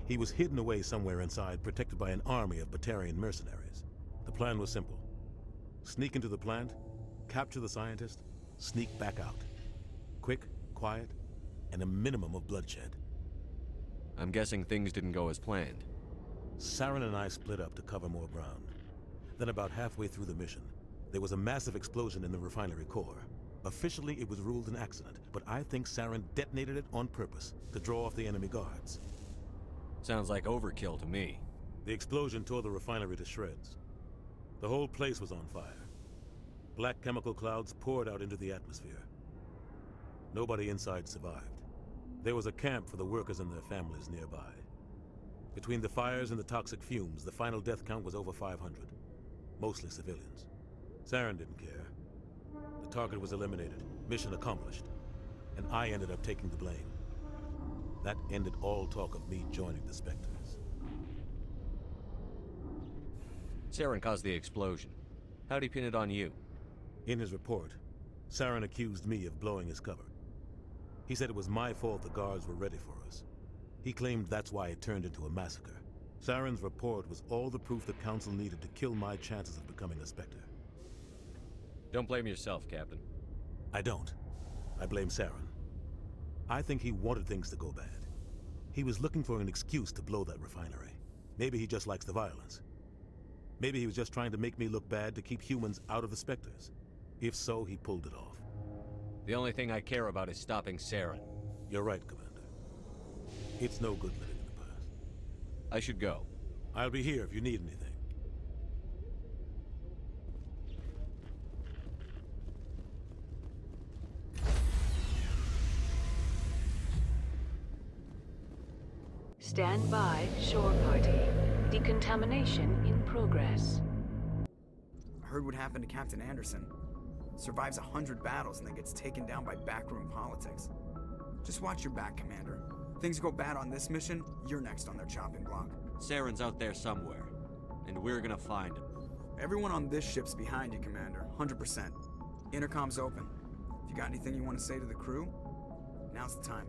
He was hidden away somewhere inside, protected by an army of Batarian mercenaries. The plan was simple. Sneak into the plant, capture the scientist, sneak back out. Quick, quiet, and a minimum of bloodshed. I'm guessing things didn't go as planned. Saren and I split up to cover more ground. Then about halfway through the mission, there was a massive explosion in the refinery core. Officially, it was ruled an accident, but I think Saren detonated it on purpose to draw off the enemy guards. Sounds like overkill to me. The explosion tore the refinery to shreds. The whole place was on fire. Black chemical clouds poured out into the atmosphere. Nobody inside survived. There was a camp for the workers and their families nearby. Between the fires and the toxic fumes, the final death count was over 500. Mostly civilians. Saren didn't care. The target was eliminated, mission accomplished, and I ended up taking the blame. That ended all talk of me joining the Spectres. Saren caused the explosion. How'd he pin it on you? In his report, Saren accused me of blowing his cover. He said it was my fault the guards were ready for us. He claimed that's why it turned into a massacre. Saren's report was all the proof the Council needed to kill my chances of becoming a Spectre. Don't blame yourself, Captain. I don't. I blame Saren. I think he wanted things to go bad. He was looking for an excuse to blow that refinery. Maybe he just likes the violence. Maybe he was just trying to make me look bad to keep humans out of the Spectres. If so, he pulled it off. The only thing I care about is stopping Saren. You're right, Commander. It's no good living in the past. I should go. I'll be here if you need anything. Stand by, shore party. Decontamination in progress. I heard what happened to Captain Anderson. Survives 100 battles and then gets taken down by backroom politics. Just watch your back, Commander. Things go bad on this mission, you're next on their chopping block. Saren's out there somewhere, and we're gonna find him. Everyone on this ship's behind you, Commander. 100%. Intercom's open. If you got anything you want to say to the crew, now's the time.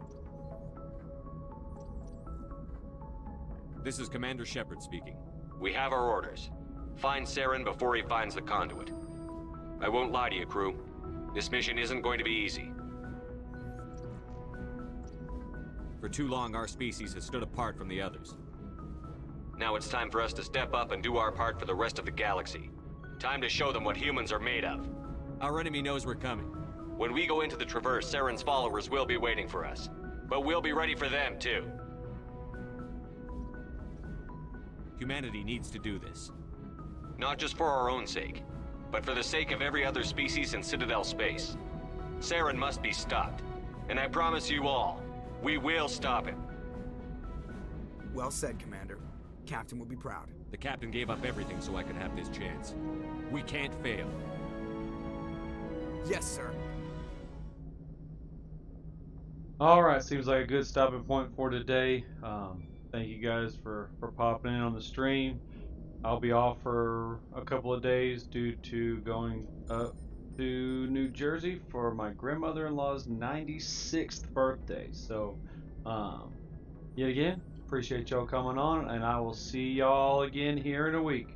This is Commander Shepard speaking. We have our orders. Find Saren before he finds the conduit. I won't lie to you, crew. This mission isn't going to be easy. For too long, our species has stood apart from the others. Now it's time for us to step up and do our part for the rest of the galaxy. Time to show them what humans are made of. Our enemy knows we're coming. When we go into the Traverse, Saren's followers will be waiting for us. But we'll be ready for them, too. Humanity needs to do this. Not just for our own sake, but for the sake of every other species in Citadel space. Saren must be stopped. And I promise you all, we will stop him. Well said, Commander. Captain will be proud. The captain gave up everything so I could have this chance. We can't fail. Yes, sir. Alright, seems like a good stopping point for today. Thank you guys for popping in on the stream. I'll be off for a couple of days due to going up to New Jersey for my grandmother-in-law's 96th birthday. So, yet again, appreciate y'all coming on, and I will see y'all again here in a week.